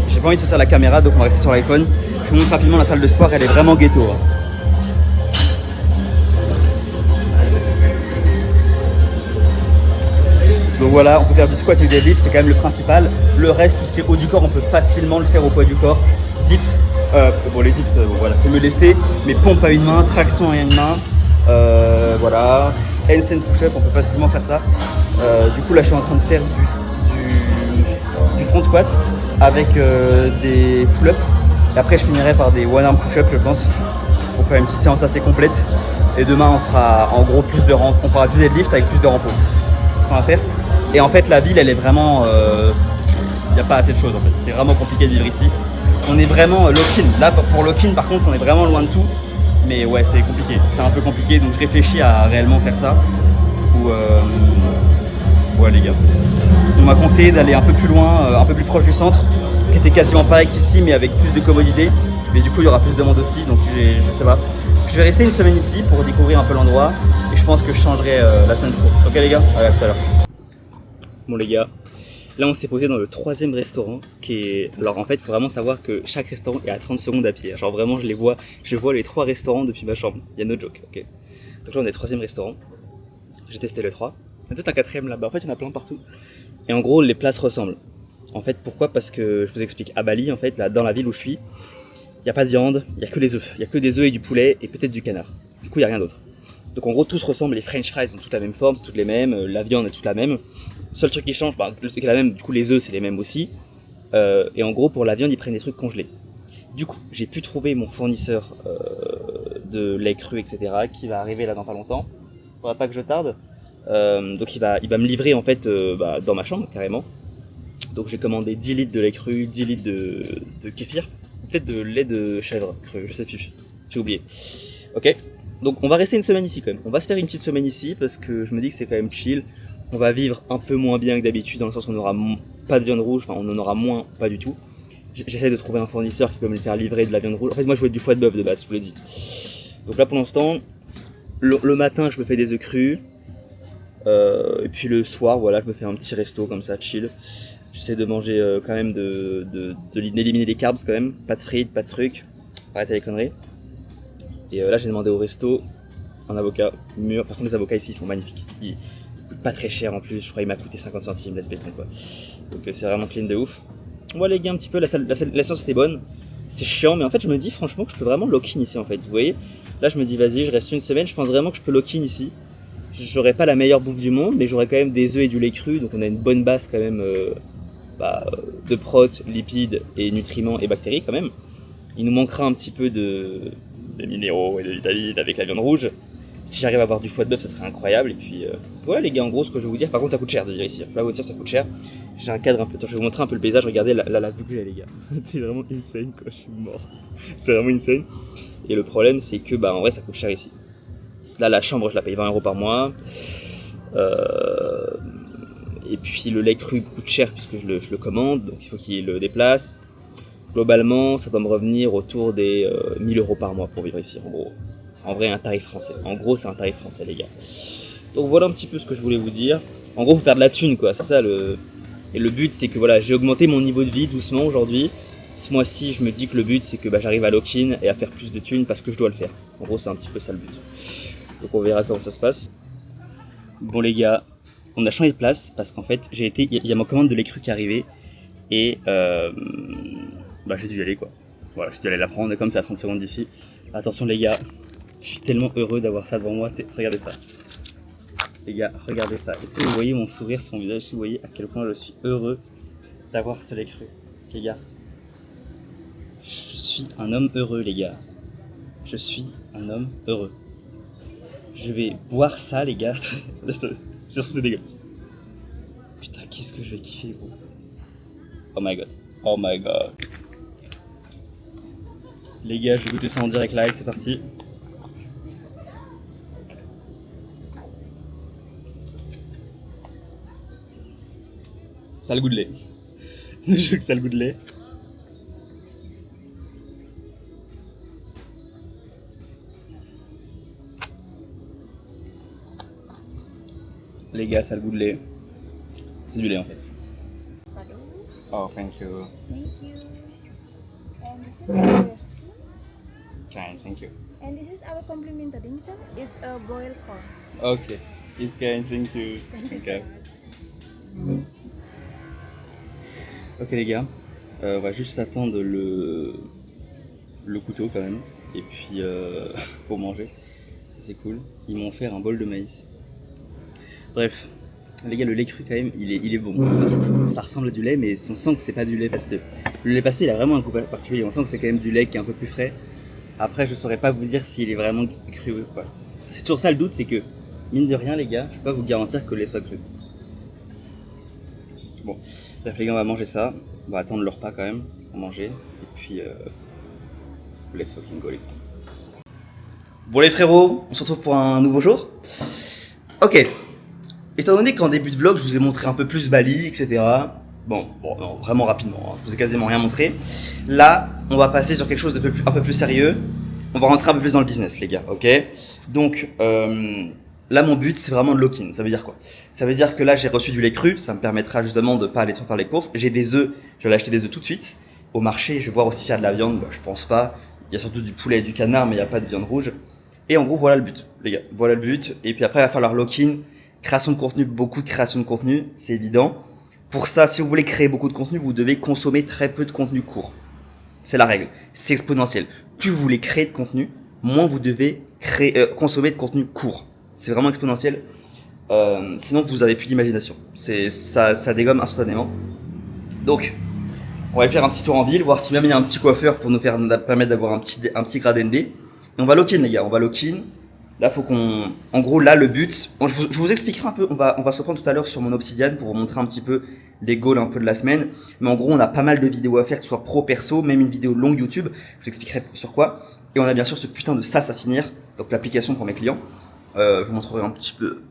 j'ai pas envie de sortir la caméra donc on va rester sur l'iPhone. Je vous montre rapidement la salle de sport, elle est vraiment ghetto. Hein. Donc voilà, on peut faire du squat et du deadlift, c'est quand même le principal. Le reste, tout ce qui est haut du corps, on peut facilement le faire au poids du corps. Dips, bon les dips, voilà, c'est me lester, mais pompe à une main, traction à une main, voilà. Handstand push-up, on peut facilement faire ça. Du coup là, je suis en train de faire du front squat avec des pull-ups. Et après, je finirai par des one arm push-up, je pense, pour faire une petite séance assez complète. Et demain, on fera en gros on fera du deadlift avec plus de renfort. C'est ce qu'on va faire. Et en fait, la ville, elle est vraiment... Il n'y a pas assez de choses en fait. C'est vraiment compliqué de vivre ici. On est vraiment lock-in. Là, pour lock-in, par contre, on est vraiment loin de tout. Mais ouais, c'est compliqué. C'est un peu compliqué. Donc, je réfléchis à réellement faire ça. Ou... Ouais, les gars. On m'a conseillé d'aller un peu plus loin, un peu plus proche du centre, qui était quasiment pareil qu'ici, mais avec plus de commodité. Mais du coup, il y aura plus de monde aussi. Donc, je sais pas. Je vais rester une semaine ici pour découvrir un peu l'endroit. Et je pense que je changerai la semaine pro. Ok, les gars? Allez, à tout à l'heure. Bon les gars, là on s'est posé dans le 3e restaurant qui est... Alors en fait il faut vraiment savoir que chaque restaurant est à 30 secondes à pied. Genre vraiment je vois les 3 restaurants depuis ma chambre, il y a no joke, ok. Donc là on est 3e restaurant, j'ai testé le 3, il y a peut-être un 4e là-bas, en fait il y en a plein partout. Et en gros les plats se ressemblent. En fait pourquoi? Parce que je vous explique, à Bali en fait, là dans la ville où je suis, il n'y a pas de viande, il n'y a que les œufs. Il n'y a que des œufs et du poulet et peut-être du canard. Du coup il n'y a rien d'autre. Donc en gros tout se ressemble, les french fries ont toutes la même forme, c'est toutes les mêmes, la viande est toute la même. Seul truc qui change, c'est la même, du coup les œufs c'est les mêmes aussi. Et en gros pour la viande ils prennent des trucs congelés. Du coup j'ai pu trouver mon fournisseur de lait cru etc. qui va arriver là dans pas longtemps. Faudra pas que je tarde. Donc il va me livrer en fait dans ma chambre carrément. Donc j'ai commandé 10 litres de lait cru, 10 litres de kéfir, peut-être de lait de chèvre cru, je sais plus, j'ai oublié. Ok, donc on va rester une semaine ici quand même. On va se faire une petite semaine ici parce que je me dis que c'est quand même chill. On va vivre un peu moins bien que d'habitude dans le sens où on n'aura pas de viande rouge, enfin on en aura moins, pas du tout. J'essaie de trouver un fournisseur qui peut me faire livrer de la viande rouge. En fait moi je voulais du foie de bœuf de base, je vous l'ai dit. Donc là pour l'instant, le matin je me fais des œufs crus. Et puis le soir voilà je me fais un petit resto comme ça, chill. J'essaie de manger quand même d'éliminer les carbs quand même, pas de frites, pas de trucs, arrêtez les conneries. Et là j'ai demandé au resto un avocat mûr, par contre les avocats ici sont magnifiques. Pas très cher en plus, je crois qu'il m'a coûté 50 centimes, laisse béton quoi. Donc c'est vraiment clean de ouf. Moi les gars un petit peu, la séance était bonne. C'est chiant mais en fait je me dis franchement que je peux vraiment lock-in ici en fait, vous voyez. Là je me dis vas-y je reste une semaine, je pense vraiment que je peux lock-in ici. J'aurai pas la meilleure bouffe du monde mais j'aurai quand même des œufs et du lait cru, donc on a une bonne base quand même de prot, lipides et nutriments et bactéries quand même. Il nous manquera un petit peu de minéraux et de vitamines avec la viande rouge. Si j'arrive à avoir du foie de bœuf, ça serait incroyable. Et puis, ouais, les gars, en gros, ce que je vais vous dire, par contre, ça coûte cher de dire ici. Là, vous dire, ça coûte cher. J'ai un cadre un peu. Attends, je vais vous montrer un peu le paysage. Regardez la vue que j'ai, les gars. C'est vraiment insane, quoi. Je suis mort. C'est vraiment insane. Et le problème, c'est que, en vrai, ça coûte cher ici. Là, la chambre, je la paye 20 € par mois. Et puis, le lait cru coûte cher puisque je le commande. Donc, il faut qu'il le déplace. Globalement, ça doit me revenir autour des 1000 € par mois pour vivre ici, en gros. En vrai, un tarif français. En gros, c'est un tarif français, les gars. Donc voilà un petit peu ce que je voulais vous dire. En gros, faut faire de la thune, quoi. C'est ça le... Et le but, c'est que voilà, j'ai augmenté mon niveau de vie doucement aujourd'hui. Ce mois-ci, je me dis que le but, c'est que j'arrive à lock-in et à faire plus de thunes parce que je dois le faire. En gros, c'est un petit peu ça le but. Donc on verra comment ça se passe. Bon les gars, on a changé de place parce qu'en fait, il y a ma commande de lait cru qui est arrivée. Et j'ai dû y aller, quoi. Voilà, j'ai dû aller la prendre comme ça à 30 secondes d'ici. Attention les gars. Je suis tellement heureux d'avoir ça devant moi, regardez ça. Les gars, regardez ça. Est-ce que vous voyez mon sourire sur mon visage? Est-ce que vous voyez à quel point je suis heureux d'avoir ce lait cru? Les gars, je suis un homme heureux les gars. Je suis un homme heureux. Je vais boire ça les gars. C'est dégueulasse. Putain, qu'est-ce que je vais kiffer gros. Oh my god. Oh my god. Les gars, je vais goûter ça en direct live, c'est parti. Ça a le goût de lait. Je veux que ça a le goût de lait. Les gars, ça a le goût de lait. C'est du lait en fait. Pardon. Oh, thank you. Thank you. And this is your spoon. Kind, thank you. And this is our complimentary mister. It's a boiled corn. Ok. It's kind, thank you. Ok. Ok les gars, on va juste attendre le couteau quand même. Et puis pour manger. C'est cool. Ils m'ont offert un bol de maïs. Bref, les gars, le lait cru quand même, il est bon. Ça ressemble à du lait, mais on sent que c'est pas du lait pasteux. Le lait pasteux, il a vraiment un goût particulier. On sent que c'est quand même du lait qui est un peu plus frais. Après, je saurais pas vous dire s'il est vraiment cru ou pas. C'est toujours ça le doute, c'est que, mine de rien, les gars, je peux pas vous garantir que le lait soit cru. Bon, bref, les gars, on va manger ça. On va attendre le repas quand même pour manger. Et puis, let's fucking go, les gars. Bon, les frérots, on se retrouve pour un nouveau jour. Ok. Étant donné qu'en début de vlog, je vous ai montré un peu plus Bali, etc. Bon, non, vraiment rapidement, hein, je vous ai quasiment rien montré. Là, on va passer sur quelque chose un peu plus sérieux. On va rentrer un peu plus dans le business, les gars, ok? Donc, là, mon but, c'est vraiment de lock-in. Ça veut dire quoi? Ça veut dire que là, j'ai reçu du lait cru. Ça me permettra justement de ne pas aller trop faire les courses. J'ai des œufs. Je vais aller acheter des œufs tout de suite. Au marché, je vais voir aussi s'il y a de la viande. Bah, je pense pas. Il y a surtout du poulet et du canard, mais il n'y a pas de viande rouge. Et en gros, voilà le but, les gars. Voilà le but. Et puis après, il va falloir lock-in. Création de contenu, beaucoup de création de contenu, c'est évident. Pour ça, si vous voulez créer beaucoup de contenu, vous devez consommer très peu de contenu court. C'est la règle. C'est exponentiel. Plus vous voulez créer de contenu, moins vous devez consommer de contenu court. C'est vraiment exponentiel. Sinon, vous avez plus d'imagination. Ça dégomme instantanément. Donc, on va aller faire un petit tour en ville, voir si même il y a un petit coiffeur pour nous permettre d'avoir un petit grade ND. Et on va lock-in, les gars. On va lock-in. Là, faut qu'on. En gros, là, le but. Je vous expliquerai un peu. On va se reprendre tout à l'heure sur mon Obsidian pour vous montrer un petit peu les goals un peu de la semaine. Mais en gros, on a pas mal de vidéos à faire, que ce soit pro, perso, même une vidéo longue YouTube. Je vous expliquerai sur quoi. Et on a bien sûr ce putain de SaaS à finir. Donc, l'application pour mes clients. Je vous montrerai un petit peu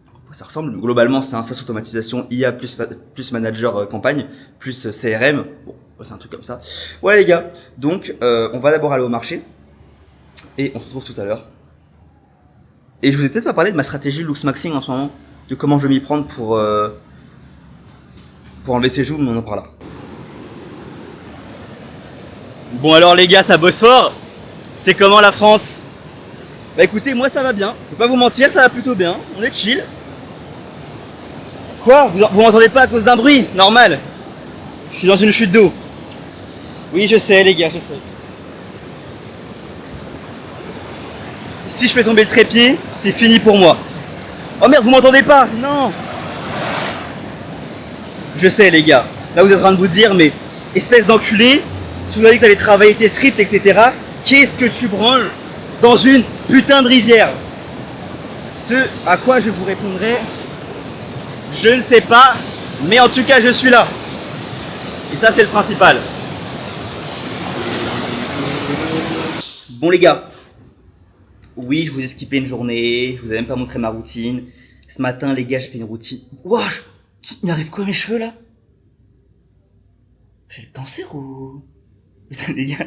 à quoi ça ressemble. Globalement, c'est un SaaS automatisation IA plus manager campagne, plus CRM. Bon, c'est un truc comme ça. Ouais, les gars. Donc, on va d'abord aller au marché. Et on se retrouve tout à l'heure. Et je vous ai peut-être pas parlé de ma stratégie Looks Maxing en ce moment, de comment je vais m'y prendre pour enlever ses joues, mais on en parlera. Bon alors les gars, ça bosse fort. C'est comment la France? Bah écoutez, moi ça va bien. Je peux pas vous mentir, ça va plutôt bien. On est chill. Quoi? Vous m'entendez pas à cause d'un bruit? Normal. Je suis dans une chute d'eau. Oui, je sais les gars, je sais. Si je fais tomber le trépied, c'est fini pour moi. Oh merde, vous m'entendez pas? Non. Je sais les gars, là vous êtes en train de vous dire, mais espèce d'enculé, tu m'as dit que t'allais travailler tes scripts, etc. Qu'est-ce que tu branles dans une putain de rivière? Ce à quoi je vous répondrai, je ne sais pas, mais en tout cas je suis là. Et ça c'est le principal. Bon les gars. Oui, je vous ai skippé une journée, je vous ai même pas montré ma routine. Ce matin, les gars, j'ai fait une routine. Wouah, il m'arrive quoi à mes cheveux là? J'ai le cancer ou... Putain, les gars,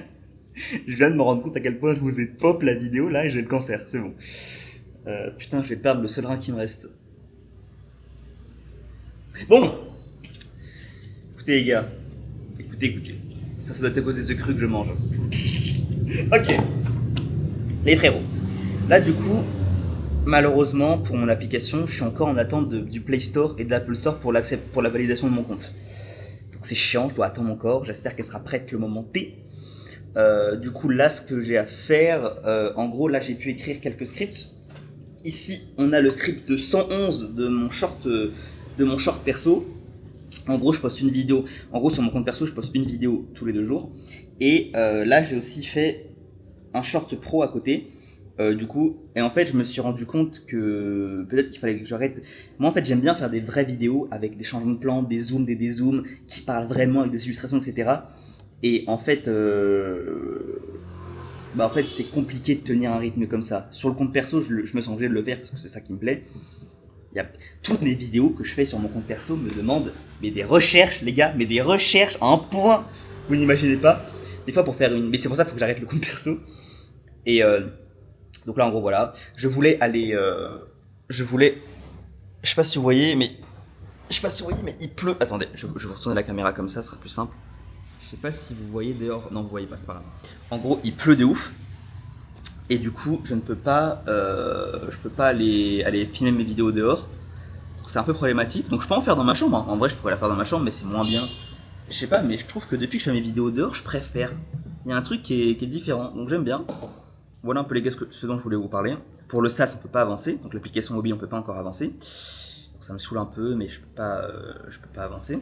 je viens de me rendre compte à quel point je vous ai pop la vidéo là et j'ai le cancer, c'est bon. Putain, je vais perdre le seul rein qui me reste. Bon, écoutez les gars, écoutez. Ça doit être à cause des œufs crus que je mange. Ok, les frérots. Là, du coup, malheureusement, pour mon application, je suis encore en attente du Play Store et de l'Apple Store pour la validation de mon compte. Donc c'est chiant, je dois attendre encore. J'espère qu'elle sera prête le moment T. Du coup, là, ce que j'ai à faire, en gros, là, j'ai pu écrire quelques scripts. Ici, on a le script de 111 de mon short perso. En gros, je poste une vidéo. En gros, sur mon compte perso, je poste une vidéo tous les 2 jours. Et là, j'ai aussi fait un short pro à côté. Du coup, et en fait, je me suis rendu compte que peut-être qu'il fallait que j'arrête. Moi, en fait, j'aime bien faire des vraies vidéos avec des changements de plan, des zooms, des dézooms, qui parlent vraiment avec des illustrations, etc. Et en fait, c'est compliqué de tenir un rythme comme ça. Sur le compte perso, je me sens obligé de le faire parce que c'est ça qui me plaît. Toutes mes vidéos que je fais sur mon compte perso me demandent mais des recherches, les gars, mais des recherches à un point. Vous n'imaginez pas. Des fois pour faire une... Mais c'est pour ça qu'il faut que j'arrête le compte perso. Et donc là, en gros, voilà. Je voulais aller... Je sais pas si vous voyez, mais... il pleut. Attendez, je vais vous retourner la caméra comme ça, ce sera plus simple. Je sais pas si vous voyez dehors. Non, vous voyez pas, c'est pas grave. En gros, il pleut de ouf. Et du coup, je peux pas aller filmer mes vidéos dehors. C'est un peu problématique. Donc je peux en faire dans ma chambre. Hein. En vrai, je pourrais la faire dans ma chambre, mais c'est moins bien. Je sais pas, mais je trouve que depuis que je fais mes vidéos dehors, je préfère. Il y a un truc qui est différent. Donc j'aime bien. Voilà un peu les gars ce dont je voulais vous parler. Pour le SaaS, on peut pas avancer. Donc l'application mobile, on peut pas encore avancer. Donc ça me saoule un peu, mais je peux pas avancer.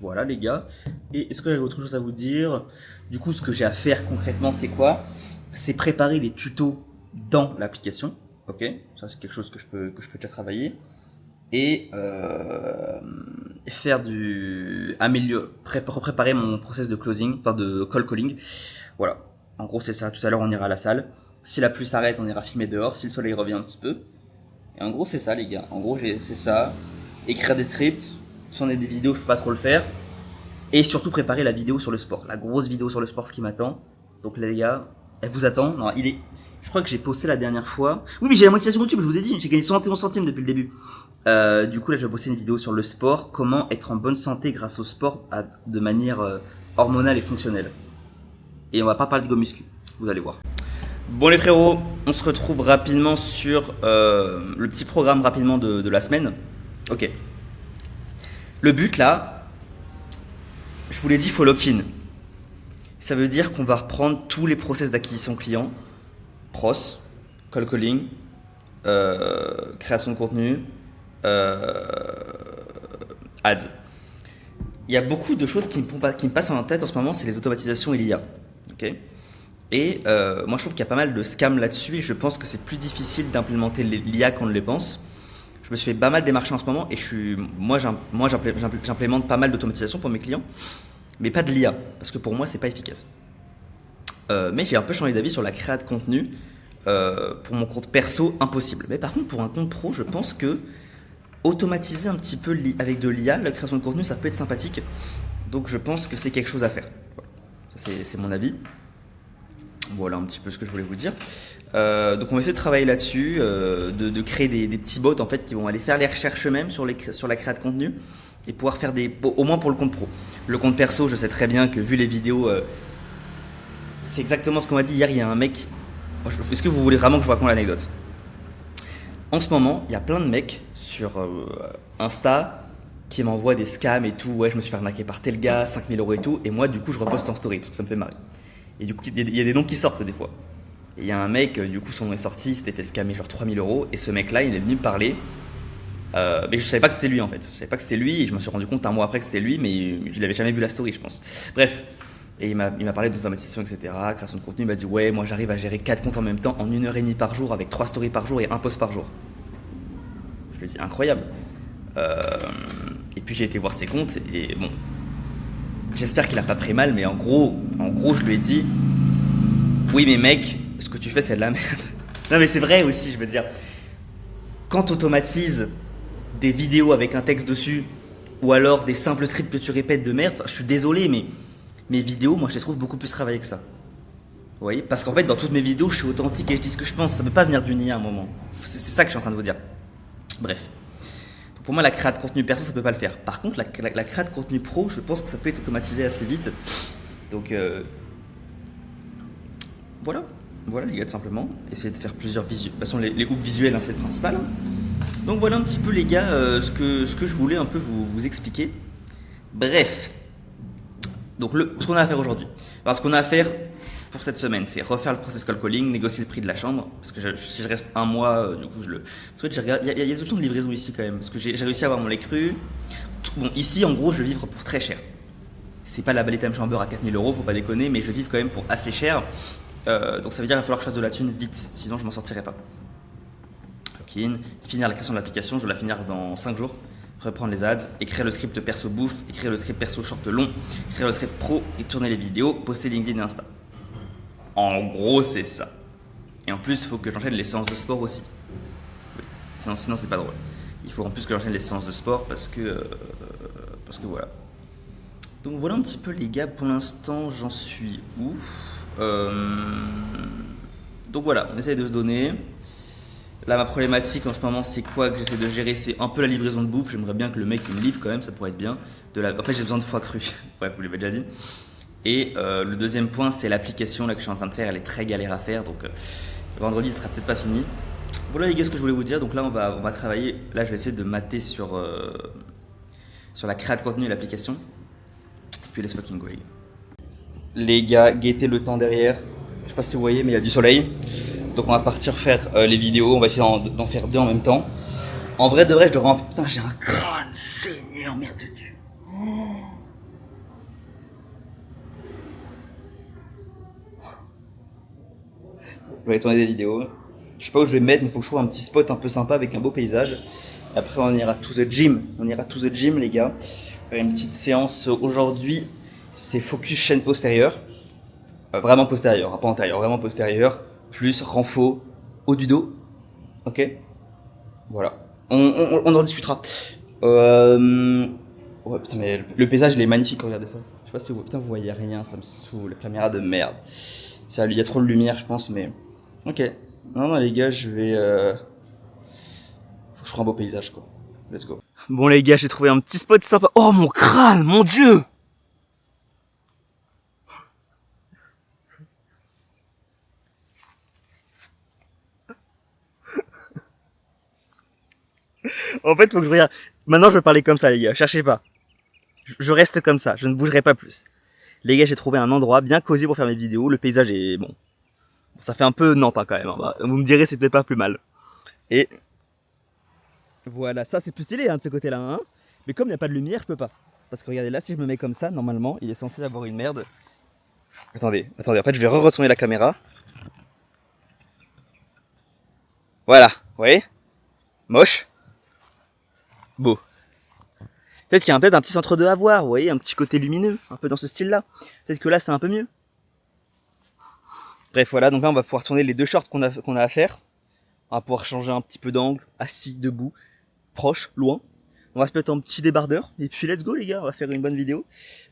Voilà les gars. Et est-ce que j'avais autre chose à vous dire? Du coup, ce que j'ai à faire concrètement, c'est quoi? C'est préparer les tutos dans l'application. Ok, ça c'est quelque chose que je peux déjà travailler. Et préparer mon process de closing, enfin de call calling. Voilà. En gros, c'est ça. Tout à l'heure, on ira à la salle. Si la pluie s'arrête, on ira filmer dehors. Si le soleil revient un petit peu. Et en gros, c'est ça, les gars. En gros, c'est ça. Écrire des scripts. Tourner des vidéos, je peux pas trop le faire. Et surtout préparer la vidéo sur le sport. La grosse vidéo sur le sport, ce qui m'attend. Donc, les gars, elle vous attend. Non, je crois que j'ai posté la dernière fois. Oui, mais j'ai la monétisation YouTube, je vous ai dit. J'ai gagné 71 centimes depuis le début. Du coup, là, je vais poster une vidéo sur le sport. Comment être en bonne santé grâce au sport de manière hormonale et fonctionnelle. Et on va pas parler de go muscu. Vous allez voir. Bon les frérots, on se retrouve rapidement sur le petit programme rapidement de la semaine. Ok. Le but là, je vous l'ai dit, faut lock-in. Ça veut dire qu'on va reprendre tous les process d'acquisition client, pros, call calling, création de contenu, ads. Il y a beaucoup de choses qui me passent en tête en ce moment, c'est les automatisations et l'IA. Okay. Et moi je trouve qu'il y a pas mal de scams là-dessus et je pense que c'est plus difficile d'implémenter l'IA qu'on ne le pense. Je me suis fait pas mal démarcher en ce moment et moi j'implémente pas mal d'automatisation pour mes clients, mais pas de l'IA parce que pour moi c'est pas efficace. Mais j'ai un peu changé d'avis sur la création de contenu. Pour mon compte perso, impossible. Mais par contre pour un compte pro, je pense que automatiser un petit peu avec de l'IA la création de contenu, ça peut être sympathique. Donc je pense que c'est quelque chose à faire. Voilà. Ça, c'est mon avis. Voilà un petit peu ce que je voulais vous dire. Donc on va essayer de travailler là-dessus, de créer des petits bots en fait qui vont aller faire les recherches eux-mêmes sur la création de contenu et pouvoir faire au moins pour le compte pro. Le compte perso, je sais très bien que vu les vidéos, c'est exactement ce qu'on m'a dit hier. Il y a un mec. Est-ce que vous voulez vraiment que je vous raconte l'anecdote? En ce moment, il y a plein de mecs sur Insta qui m'envoient des scams et tout. Ouais, je me suis fait arnaquer par tel gars, 5000 € et tout. Et moi, du coup, je reposte en story parce que ça me fait marrer. Et du coup, il y a des noms qui sortent des fois. Et il y a un mec, du coup, son nom est sorti, il s'était fait scammer genre 3000 €. Et ce mec-là, il est venu me parler. Mais je savais pas que c'était lui en fait. Je savais pas que c'était lui et je me suis rendu compte un mois après que c'était lui, mais je l'avais jamais vu la story, je pense. Bref. Et il m'a parlé d'automatisation, etc., création de contenu. Il m'a dit ouais, moi j'arrive à gérer 4 comptes en même temps en 1h30 par jour avec 3 stories par jour et 1 post par jour. Je lui ai dit incroyable. Et puis j'ai été voir ses comptes et bon, j'espère qu'il a pas pris mal, mais en gros je lui ai dit oui mais mec, ce que tu fais c'est de la merde. Non mais c'est vrai aussi, je veux dire, quand tu automatises des vidéos avec un texte dessus ou alors des simples scripts que tu répètes de merde, je suis désolé mais mes vidéos, moi je les trouve beaucoup plus travaillées que ça. Vous voyez? Parce qu'en fait dans toutes mes vidéos je suis authentique et je dis ce que je pense, ça ne peut pas venir d'une IA à un moment. C'est ça que je suis en train de vous dire. Bref. Pour moi, la création de contenu perso, ça peut pas le faire. Par contre, la création de contenu pro, je pense que ça peut être automatisé assez vite. Donc, voilà les gars, tout simplement. Essayez de faire plusieurs visuels. De toute façon, les hooks visuels, hein, c'est le principal. Hein. Donc voilà un petit peu, les gars, ce que je voulais un peu vous expliquer. Bref. Donc, ce qu'on a à faire aujourd'hui. Alors, ce qu'on a à faire pour cette semaine, c'est refaire le process call calling, négocier le prix de la chambre, parce que si je reste un mois, du coup parce que il y a des options de livraison ici quand même, parce que j'ai réussi à avoir mon lait cru. Bon, ici en gros je vais vivre pour très cher. C'est pas la Ballet Time Chamber à 4000 €, faut pas déconner, mais je vais vivre quand même pour assez cher. Donc ça veut dire qu'il va falloir que je fasse de la thune vite, sinon je m'en sortirai pas. Login, finir la création de l'application, je vais la finir dans 5 jours. Reprendre les ads, écrire le script perso bouffe, écrire le script perso short long, écrire le script pro et tourner les vidéos, poster LinkedIn et Insta. En gros, c'est ça. Et en plus, il faut que j'enchaîne les séances de sport aussi. Oui. Sinon c'est pas drôle. Il faut en plus que j'enchaîne les séances de sport parce que voilà. Donc voilà un petit peu les gars, pour l'instant j'en suis où. Donc voilà, on essaye de se donner. Là ma problématique en ce moment c'est quoi que j'essaie de gérer, c'est un peu la livraison de bouffe. J'aimerais bien que le mec il me livre quand même, ça pourrait être bien. En fait j'ai besoin de foie cru, ouais vous l'avez déjà dit. Et le deuxième point c'est l'application là que je suis en train de faire, elle est très galère à faire, donc vendredi ce sera peut-être pas fini. Voilà les gars ce que je voulais vous dire, donc là on va travailler, là je vais essayer de mater sur la créa de contenu et l'application. Puis let's fucking go. Les gars, guettez le temps derrière. Je sais pas si vous voyez, mais il y a du soleil. Donc on va partir faire les vidéos. On va essayer d'en faire 2 en même temps. En vrai de vrai, je devrais en... Putain, j'ai un crâne, Seigneur, merde de Dieu. Je vais tourner des vidéos. Je sais pas où je vais me mettre, mais il faut que je trouve un petit spot un peu sympa avec un beau paysage. Et après, on ira to the gym. On ira to the gym, les gars. Faire une petite séance aujourd'hui. C'est focus chaîne postérieure. Vraiment postérieure, hein, pas antérieure, vraiment postérieure. Plus renfo haut du dos. Ok. Voilà. On en discutera. Ouais, putain, mais le paysage il est magnifique, regardez ça. Je sais pas si vous, putain, vous voyez rien, ça me saoule. La caméra de merde. Il y a trop de lumière, je pense, mais. Ok. Non, les gars, je vais. Faut que je trouve un beau paysage, quoi. Let's go. Bon, les gars, j'ai trouvé un petit spot sympa. Oh, mon crâne, mon dieu! En fait, faut que je regarde. Maintenant, je vais parler comme ça, les gars. Cherchez pas. Je reste comme ça. Je ne bougerai pas plus. Les gars, j'ai trouvé un endroit bien cosy pour faire mes vidéos. Le paysage est bon. Ça fait un peu Nantes quand même. Hein. Vous me direz, c'est peut-être pas plus mal. Et voilà, ça c'est plus stylé hein, de ce côté-là. Hein. Mais comme il n'y a pas de lumière, je peux pas. Parce que regardez, là, si je me mets comme ça, normalement, il est censé avoir une merde. Attendez. En fait, je vais retourner la caméra. Voilà, vous voyez? Moche. Beau. Peut-être qu'il y a peut-être un petit centre de à voir, vous voyez, un petit côté lumineux, un peu dans ce style-là. Peut-être que là, c'est un peu mieux. Bref, voilà, donc là, on va pouvoir tourner les 2 shorts qu'on a à faire. On va pouvoir changer un petit peu d'angle, assis, debout, proche, loin. On va se mettre en petit débardeur, et puis let's go les gars, on va faire une bonne vidéo.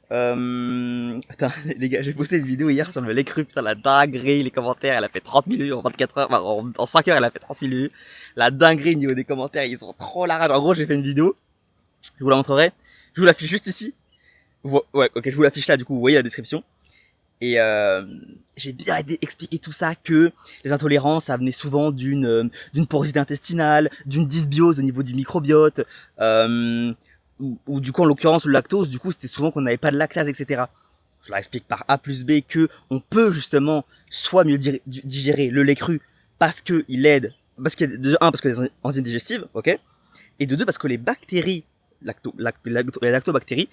Putain, les gars, j'ai posté une vidéo hier sur le l'écru, putain, la dinguerie, les commentaires, elle a fait 30 000 vues en 24 heures, enfin, en 5 heures, elle a fait 30 000 vues. La dinguerie au niveau des commentaires, ils sont trop la rage. En gros, j'ai fait une vidéo, je vous la montrerai, je vous l'affiche juste ici. Ouais, ok, je vous l'affiche là, du coup, vous voyez la description. Et j'ai bien expliqué tout ça, que les intolérances, ça venait souvent d'une porosité intestinale, d'une dysbiose au niveau du microbiote, ou du coup en l'occurrence le lactose, du coup c'était souvent qu'on n'avait pas de lactase, etc. Je leur explique par A plus B que on peut justement soit mieux digérer le lait cru parce qu'il aide, parce qu'il y a parce que les enzymes digestives, ok, et de 2 parce que les bactéries, les lactobactéries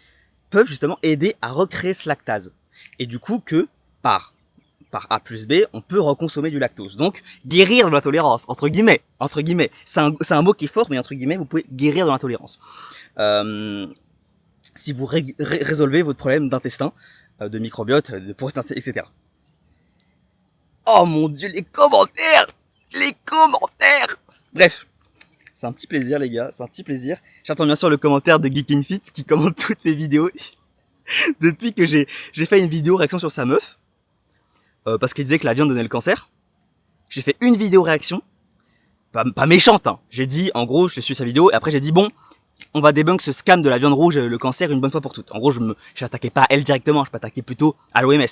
peuvent justement aider à recréer ce lactase. Et du coup que par A plus B, on peut reconsommer du lactose. Donc, guérir de l'intolérance, entre guillemets. C'est un mot qui est fort, mais entre guillemets, vous pouvez guérir de l'intolérance. Si vous résolvez votre problème d'intestin, de microbiote, de porosité, etc. Oh mon dieu, les commentaires! Bref. C'est un petit plaisir, les gars. C'est un petit plaisir. J'attends bien sûr le commentaire de Geek in Fit qui commente toutes mes vidéos. Depuis que j'ai fait une vidéo réaction sur sa meuf, parce qu'il disait que la viande donnait le cancer, j'ai fait une vidéo réaction, pas méchante, hein. J'ai dit, en gros, je suis sa vidéo, et après j'ai dit, bon, on va débunk ce scam de la viande rouge, le cancer, une bonne fois pour toutes. En gros, je n'attaquais pas à elle directement, je m'attaquais plutôt à l'OMS.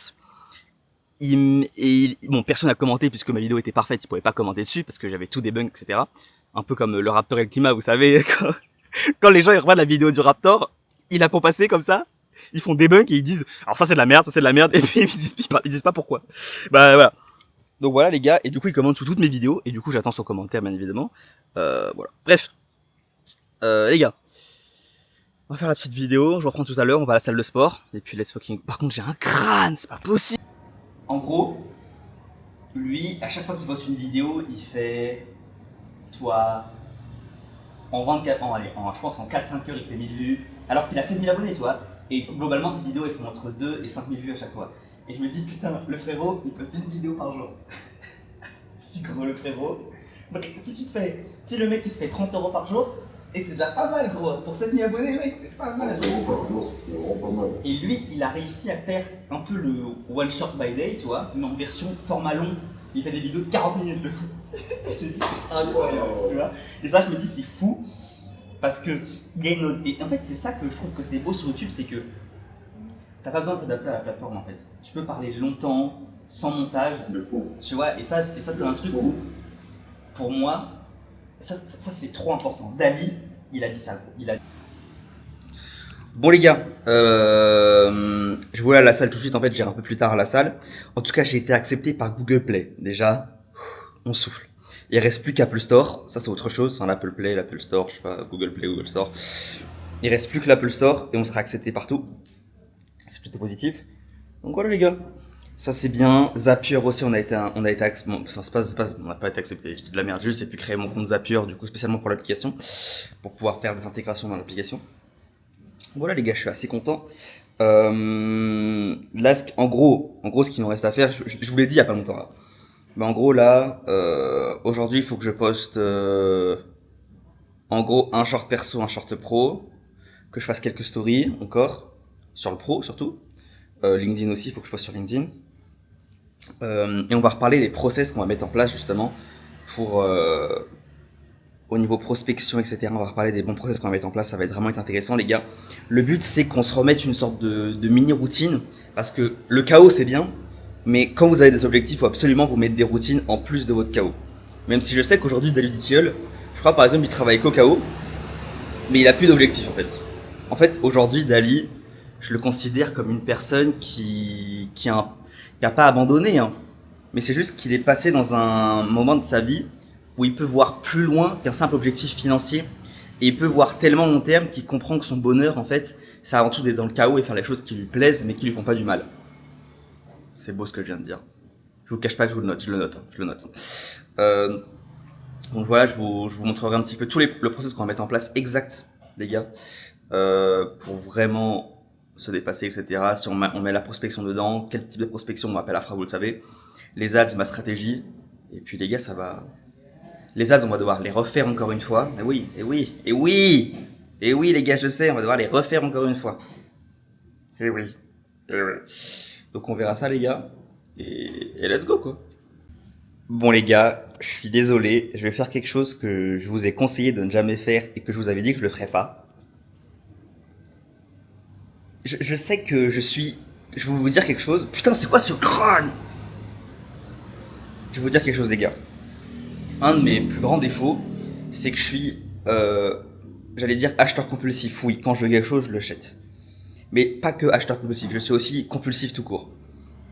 Bon, personne n'a commenté puisque ma vidéo était parfaite, il pouvait pas commenter dessus, parce que j'avais tout débunk, etc. Un peu comme le Raptor et le climat, vous savez, quand les gens ils regardent la vidéo du Raptor, ils la font passer comme ça, ils font debunk et ils disent alors ça c'est de la merde, et puis ils disent pas pourquoi. Bah voilà. Donc voilà les gars, et du coup ils commentent sous toutes mes vidéos, et du coup j'attends son commentaire bien évidemment. Voilà. Bref. Les gars. On va faire la petite vidéo, je vous reprends tout à l'heure, on va à la salle de sport, et puis let's fucking... Par contre j'ai un crâne, c'est pas possible. En gros, lui, à chaque fois qu'il poste une vidéo, il fait... Toi... En 24 ans, allez, je pense en 4-5 heures il fait 1000 vues, alors qu'il a 7000 abonnés, tu vois. Et globalement, ces vidéos, elles font entre 2 et 5000 vues à chaque fois. Et je me dis, putain, le frérot, il poste une vidéo par jour. Si gros, le frérot, Donc, si le mec il se fait 30 € par jour, et c'est déjà pas mal gros, pour 7000 abonnés mec, c'est pas mal. Et lui, il a réussi à faire un peu le one shot by day, tu vois, mais en version format long. Il fait des vidéos de 40 minutes le fou. Je te dis, c'est incroyable, tu vois. Et ça, je me dis, c'est fou, parce que il y a une autre... Et en fait, c'est ça que je trouve que c'est beau sur YouTube, c'est que t'as pas besoin de t'adapter à la plateforme en fait. Tu peux parler longtemps, sans montage, tu vois, et ça c'est un truc où, pour moi, ça c'est trop important. Dali, il a dit ça. Bon les gars, je voulais à la salle tout de suite, en fait j'irai un peu plus tard à la salle. En tout cas j'ai été accepté par Google Play, déjà, on souffle. Il reste plus qu'Apple Store, ça c'est autre chose, hein, l'Apple Play, l'Apple Store, je sais pas, Google Play, Google Store. Il reste plus que l'Apple Store et on sera accepté partout. C'est plutôt positif. Donc voilà les gars. Ça c'est bien. Zapier aussi, on a été accepté. Bon, on n'a pas été accepté. Je dis de la merde. Juste, j'ai pu créer mon compte Zapier, du coup, spécialement pour l'application, pour pouvoir faire des intégrations dans l'application. Voilà les gars, je suis assez content. Là, en gros, ce qu'il nous reste à faire, je vous l'ai dit il y a pas longtemps là. Mais en gros là, aujourd'hui, il faut que je poste, en gros, un short perso, un short pro, que je fasse quelques stories encore sur le pro surtout. LinkedIn aussi, il faut que je poste sur LinkedIn. Et on va reparler des process qu'on va mettre en place justement pour au niveau prospection, etc. On va reparler des bons process qu'on va mettre en place, ça va vraiment être intéressant les gars. Le but c'est qu'on se remette une sorte de mini routine, parce que le chaos c'est bien, mais quand vous avez des objectifs, il faut absolument vous mettre des routines en plus de votre chaos. Même si je sais qu'aujourd'hui Dali Tilleul, je crois par exemple il travaille qu'au chaos, mais il a plus d'objectifs en fait. En fait aujourd'hui Dali, je le considère comme une personne qui a pas abandonné, hein. Mais c'est juste qu'il est passé dans un moment de sa vie où il peut voir plus loin qu'un simple objectif financier. Et il peut voir tellement long terme qu'il comprend que son bonheur, en fait, c'est avant tout d'être dans le chaos et faire les choses qui lui plaisent, mais qui lui font pas du mal. C'est beau ce que je viens de dire. Je vous cache pas que je le note. Donc voilà, je vous montrerai un petit peu le process qu'on va mettre en place exact, les gars, pour vraiment se dépasser, etc. Si on met la prospection dedans, quel type de prospection on appelle Afra, vous le savez. Les ads, ma stratégie. Et puis les gars, ça va... Les ads, on va devoir les refaire encore une fois. Et oui, les gars, je sais, on va devoir les refaire encore une fois. Et oui. Donc on verra ça, les gars. Et let's go, quoi. Bon, les gars, je suis désolé. Je vais faire quelque chose que je vous ai conseillé de ne jamais faire et que je vous avais dit que je le ferais pas. Je sais que je vais vous dire quelque chose. Putain, c'est quoi ce crâne? Je vais vous dire quelque chose, les gars. Un de mes plus grands défauts, c'est que je suis, j'allais dire acheteur compulsif. Oui, quand je veux quelque chose, je le jette. Mais pas que acheteur compulsif, je suis aussi compulsif tout court.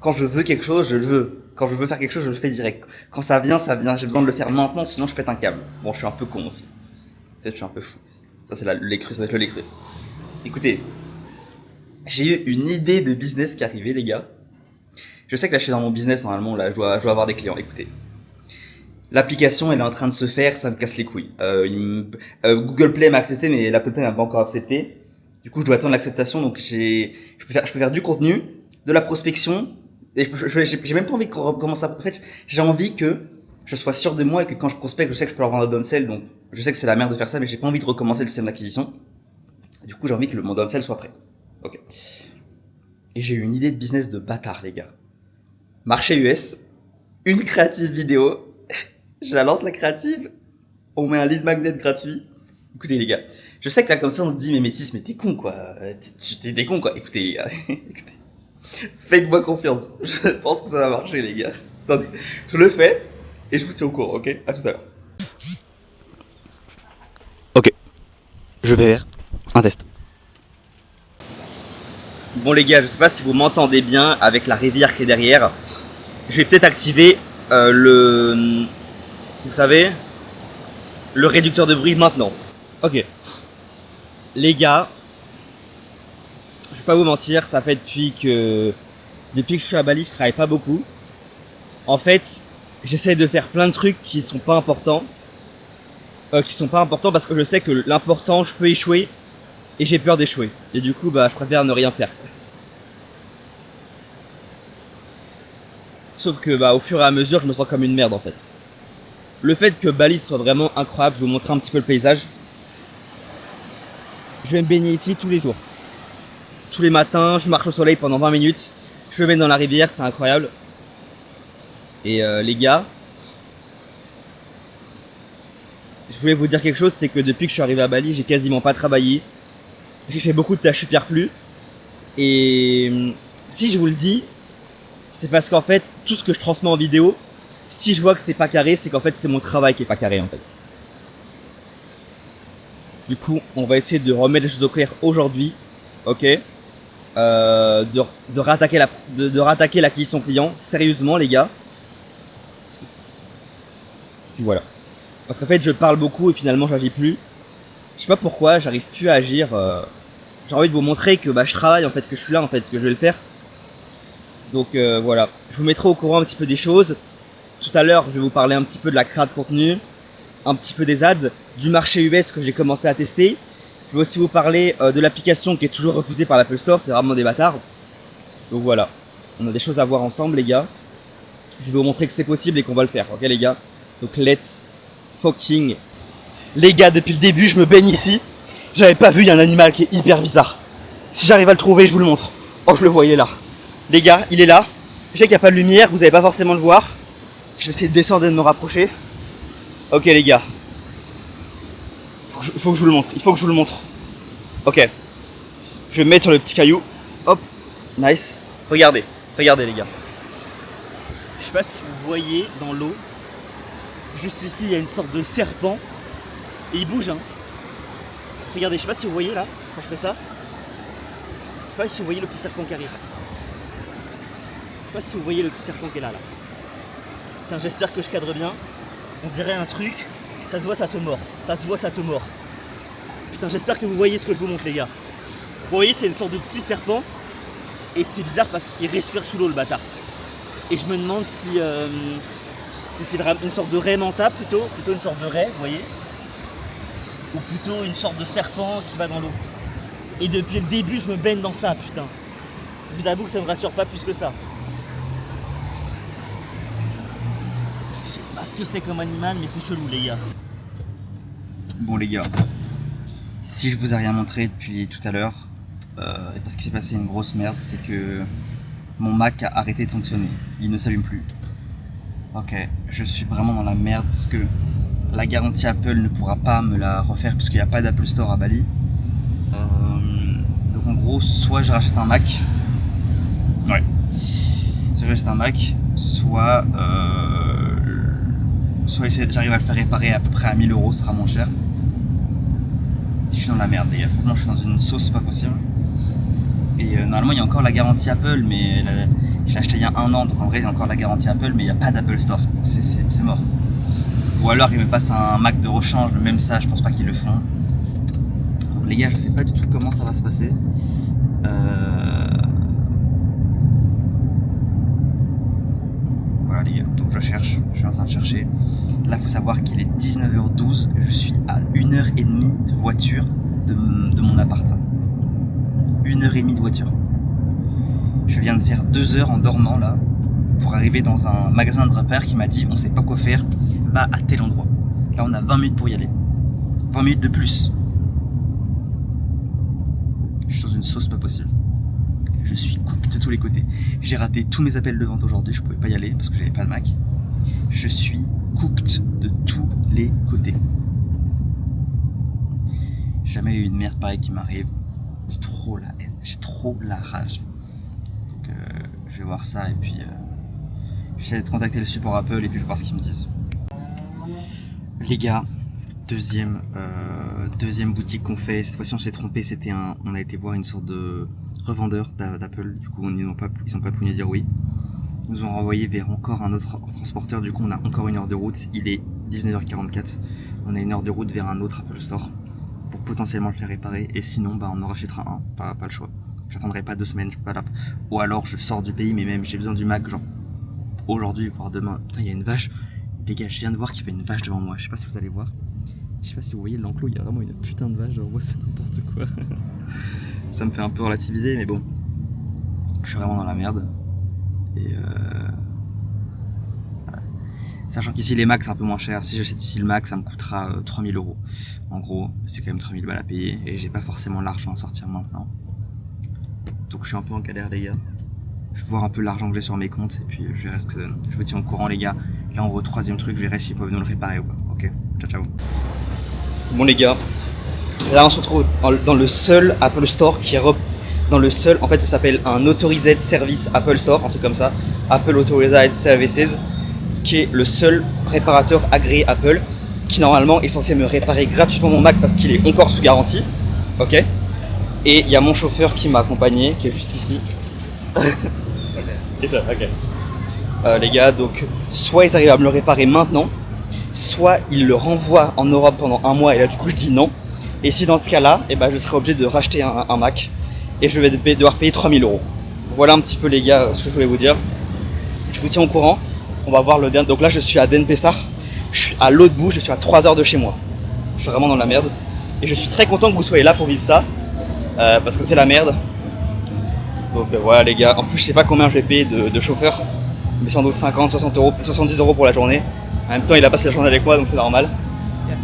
Quand je veux quelque chose, je le veux. Quand je veux faire quelque chose, je le fais direct. Quand ça vient, ça vient. J'ai besoin de le faire maintenant, sinon je pète un câble. Bon, je suis un peu con aussi. Peut-être je suis un peu fou aussi. Ça, c'est l'écru, ça va être le l'écru. Écoutez, j'ai eu une idée de business qui est arrivée, les gars. Je sais que là, je suis dans mon business, normalement, là, je dois avoir des clients. Écoutez. L'application, elle est en train de se faire, ça me casse les couilles. Google Play m'a accepté, mais l'Apple Play m'a pas encore accepté. Du coup, je dois attendre l'acceptation, donc je peux faire du contenu, de la prospection, et j'ai même pas envie de commencer à... En fait, j'ai envie que je sois sûr de moi et que quand je prospecte, je sais que je peux leur vendre un downsell, donc je sais que c'est la merde de faire ça, mais j'ai pas envie de recommencer le système d'acquisition. Du coup, j'ai envie que mon downsell soit prêt. Ok. Et j'ai eu une idée de business de bâtard, les gars. Marché US, une créative vidéo, je la lance la créative, on met un lead magnet gratuit. Écoutez les gars, je sais que là comme ça on se dit mais Métis, mais t'es con quoi, t'es con quoi. Écoutez les gars, écoutez, faites-moi confiance, je pense que ça va marcher les gars. Attendez, je le fais et je vous tiens au courant, ok? À tout à l'heure. Ok, je vais faire un test. Bon les gars, je sais pas si vous m'entendez bien avec la rivière qui est derrière. Je vais peut-être activer vous savez, le réducteur de bruit maintenant. Ok. Les gars, je vais pas vous mentir, ça fait depuis que je suis à Bali, je travaille pas beaucoup. En fait, j'essaie de faire plein de trucs qui sont pas importants. Parce que je sais que l'important, je peux échouer et j'ai peur d'échouer. Et du coup, je préfère ne rien faire. Sauf que au fur et à mesure, je me sens comme une merde en fait. le fait que Bali soit vraiment incroyable, je vais vous montrer un petit peu le paysage. Je vais me baigner ici tous les jours. Tous les matins, je marche au soleil pendant 20 minutes. Je me baigne dans la rivière, c'est incroyable. Et les gars, je voulais vous dire quelque chose, c'est que depuis que je suis arrivé à Bali, j'ai quasiment pas travaillé. J'ai fait beaucoup de tâches superflues. Et si je vous le dis, c'est parce qu'en fait, tout ce que je transmets en vidéo, si je vois que c'est pas carré, c'est qu'en fait c'est mon travail qui est pas carré en fait. Du coup, on va essayer de remettre les choses au clair aujourd'hui, ok, de rattaquer l'acquisition client, sérieusement les gars. Puis voilà. Parce qu'en fait, je parle beaucoup et finalement j'agis plus. Je sais pas pourquoi, j'arrive plus à agir. J'ai envie de vous montrer que je travaille en fait, que je suis là en fait, que je vais le faire. Donc voilà, je vous mettrai au courant un petit peu des choses. Tout à l'heure, je vais vous parler un petit peu de la création de contenu, un petit peu des ads, du marché US que j'ai commencé à tester. Je vais aussi vous parler de l'application qui est toujours refusée par l'Apple Store, c'est vraiment des bâtards. Donc voilà, on a des choses à voir ensemble les gars. Je vais vous montrer que c'est possible et qu'on va le faire, ok les gars. Donc let's fucking... Les gars, depuis le début, je me baigne ici. J'avais pas vu, il y a un animal qui est hyper bizarre. Si j'arrive à le trouver, je vous le montre. Oh, je le voyais là. Les gars, il est là. Je sais qu'il n'y a pas de lumière, vous n'allez pas forcément le voir. Je vais essayer de descendre et de me rapprocher. Ok les gars. Faut que je vous le montre. Il faut que je vous le montre. Ok. Je vais me mettre sur le petit caillou. Hop. Nice. Regardez. Regardez les gars. Je sais pas si vous voyez dans l'eau. Juste ici, il y a une sorte de serpent. Et il bouge hein. Regardez, je sais pas si vous voyez là, quand je fais ça. Je sais pas si vous voyez le petit serpent qui arrive. Je sais pas si vous voyez le petit serpent qui est là. Putain, j'espère que je cadre bien. On dirait un truc, ça se voit, ça te mord. Ça se voit, ça te mord. Putain, j'espère que vous voyez ce que je vous montre les gars. Vous voyez, c'est une sorte de petit serpent. Et c'est bizarre parce qu'il respire sous l'eau le bâtard. Et je me demande si c'est une sorte de raie manta plutôt une sorte de raie, vous voyez. Ou plutôt une sorte de serpent qui va dans l'eau. Et depuis le début, je me baigne dans ça, putain. Je vous avoue que ça me rassure pas plus que ça. Je sais pas ce que c'est comme animal, mais c'est chelou, les gars. Bon, les gars, si je vous ai rien montré depuis tout à l'heure, parce qu'il s'est passé une grosse merde, c'est que mon Mac a arrêté de fonctionner. Il ne s'allume plus. Ok, je suis vraiment dans la merde parce que la garantie Apple ne pourra pas me la refaire parce qu'il n'y a pas d'Apple Store à Bali. Donc en gros, soit je rachète un Mac. Ouais. Soit j'achète un Mac, soit j'arrive à le faire réparer à peu près à 1000 €, ce sera moins cher. Je suis dans la merde, les gars. Franchement, je suis dans une sauce pas possible. Et normalement, il y a encore la garantie Apple, mais je l'ai acheté il y a 1 an, donc en vrai, il y a encore la garantie Apple, mais il n'y a pas d'Apple Store. C'est mort. Ou alors ils me passent un Mac de rechange, mais même ça je pense pas qu'ils le feront. Donc les gars, je sais pas du tout comment ça va se passer. Voilà les gars, donc je cherche, je suis en train de chercher. Là faut savoir qu'il est 19h12, je suis à 1h30 de voiture de mon appart. 1h30 de voiture. Je viens de faire 2 heures en dormant là, pour arriver dans un magasin de repères qui m'a dit on sait pas quoi faire, va à tel endroit. Là on a 20 minutes pour y aller. 20 minutes de plus. Je suis dans une sauce pas possible. Je suis coupé de tous les côtés. J'ai raté tous mes appels de vente aujourd'hui, je pouvais pas y aller parce que j'avais pas de Mac. Je suis cooked de tous les côtés. Jamais eu une merde pareille qui m'arrive. J'ai trop la haine, j'ai trop la rage. Donc je vais voir ça et puis j'essaie de contacter le support Apple et puis je vais voir ce qu'ils me disent. Les gars, deuxième boutique qu'on fait. Cette fois-ci on s'est trompé, on a été voir une sorte de revendeur d'Apple. Du coup ils ont pas pu nous dire oui. Ils nous ont renvoyé vers encore un autre transporteur. Du coup on a encore 1 heure de route. Il est 19h44. On a 1 heure de route vers un autre Apple Store pour potentiellement le faire réparer. Et sinon on en rachètera un. Pas le choix. J'attendrai pas 2 semaines. Je peux pas ou alors je sors du pays, mais même j'ai besoin du Mac genre aujourd'hui voire demain. Putain, il y a une vache. Les gars, je viens de voir qu'il y avait une vache devant moi. Je sais pas si vous allez voir. Je sais pas si vous voyez l'enclos, il y a vraiment une putain de vache. Genre, moi, c'est n'importe quoi. Ça me fait un peu relativiser, mais bon. Je suis vraiment dans la merde. Et Sachant qu'ici les Macs c'est un peu moins cher, si j'achète ici le Mac ça me coûtera 3000 euros. En gros c'est quand même 3000 balles à payer et j'ai pas forcément l'argent à sortir maintenant. Donc je suis un peu en galère les gars. Je vais voir un peu l'argent que j'ai sur mes comptes et puis je verrai ce que ça donne. Je vous tiens au courant les gars. Là en gros troisième truc, je verrai s'ils peuvent nous le réparer ou pas. Ok, ciao ciao. Bon les gars, là on se retrouve dans le seul Apple Store qui est dans le seul, en fait ça s'appelle un Authorized Service Apple Store, un truc comme ça. Apple Authorized Services, qui est le seul réparateur agréé Apple, qui normalement est censé me réparer gratuitement mon Mac parce qu'il est encore sous garantie. Ok. Et il y a mon chauffeur qui m'a accompagné, qui est juste ici. Ok. Les gars, donc soit ils arrivent à me le réparer maintenant, soit ils le renvoient en Europe pendant un mois et là du coup je dis non. Et si dans ce cas-là, eh ben, je serai obligé de racheter un Mac et je vais devoir payer 3000 euros. Voilà un petit peu les gars ce que je voulais vous dire. Je vous tiens au courant. On va voir le dernier. Donc là je suis à Denpasar. Je suis à l'autre bout, je suis à 3 heures de chez moi. Je suis vraiment dans la merde. Et je suis très content que vous soyez là pour vivre ça. Parce que c'est la merde. Donc voilà les gars. En plus je sais pas combien je vais payer de chauffeur. Mais sans doute 50, 60 euros, 70 euros pour la journée. En même temps il a passé la journée avec moi donc c'est normal. Yeah.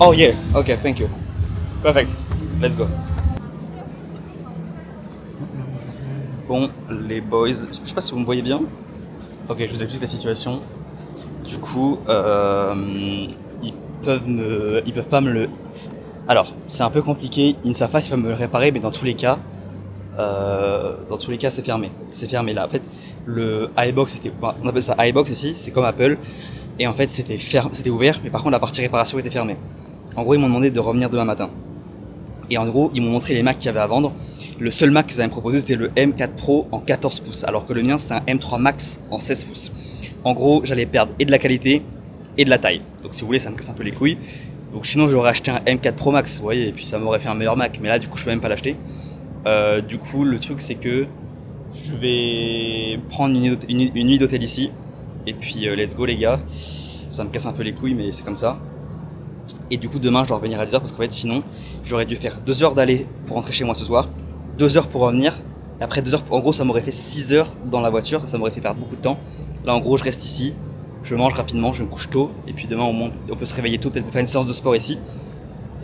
Oh yeah, ok, thank you. Perfect, let's go. Bon les boys, je sais pas si vous me voyez bien. Ok, je vous explique la situation. Du coup, ils peuvent pas me le... Alors, c'est un peu compliqué, ils ne savent pas s'ils peuvent me le réparer, mais dans tous les cas, c'est fermé. C'est fermé là. En fait, le iBox, on appelle ça iBox ici, c'est comme Apple. Et en fait, c'était ouvert, mais par contre, la partie réparation était fermée. En gros, ils m'ont demandé de revenir demain matin. Et en gros, ils m'ont montré les Macs qu'il y avait à vendre. Le seul Mac qu'ils avaient proposé, c'était le M4 Pro en 14 pouces, alors que le mien, c'est un M3 Max en 16 pouces. En gros, j'allais perdre et de la qualité et de la taille. Donc si vous voulez, ça me casse un peu les couilles. Donc sinon, j'aurais acheté un M4 Pro Max, vous voyez, et puis ça m'aurait fait un meilleur Mac. Mais là, du coup, je peux même pas l'acheter. Du coup, le truc, c'est que je vais prendre une nuit d'hôtel ici. Et puis, let's go, les gars. Ça me casse un peu les couilles, mais c'est comme ça. Et du coup, demain, je dois revenir à 10h parce qu'en fait, sinon, j'aurais dû faire 2 heures d'aller pour rentrer chez moi ce soir, 2 heures pour revenir. Et après 2 heures, en gros, ça m'aurait fait 6 heures dans la voiture. Ça m'aurait fait perdre beaucoup de temps. Là, en gros, je reste ici. Je mange rapidement, je me couche tôt. Et puis demain, on peut se réveiller tôt, peut-être pour faire une séance de sport ici.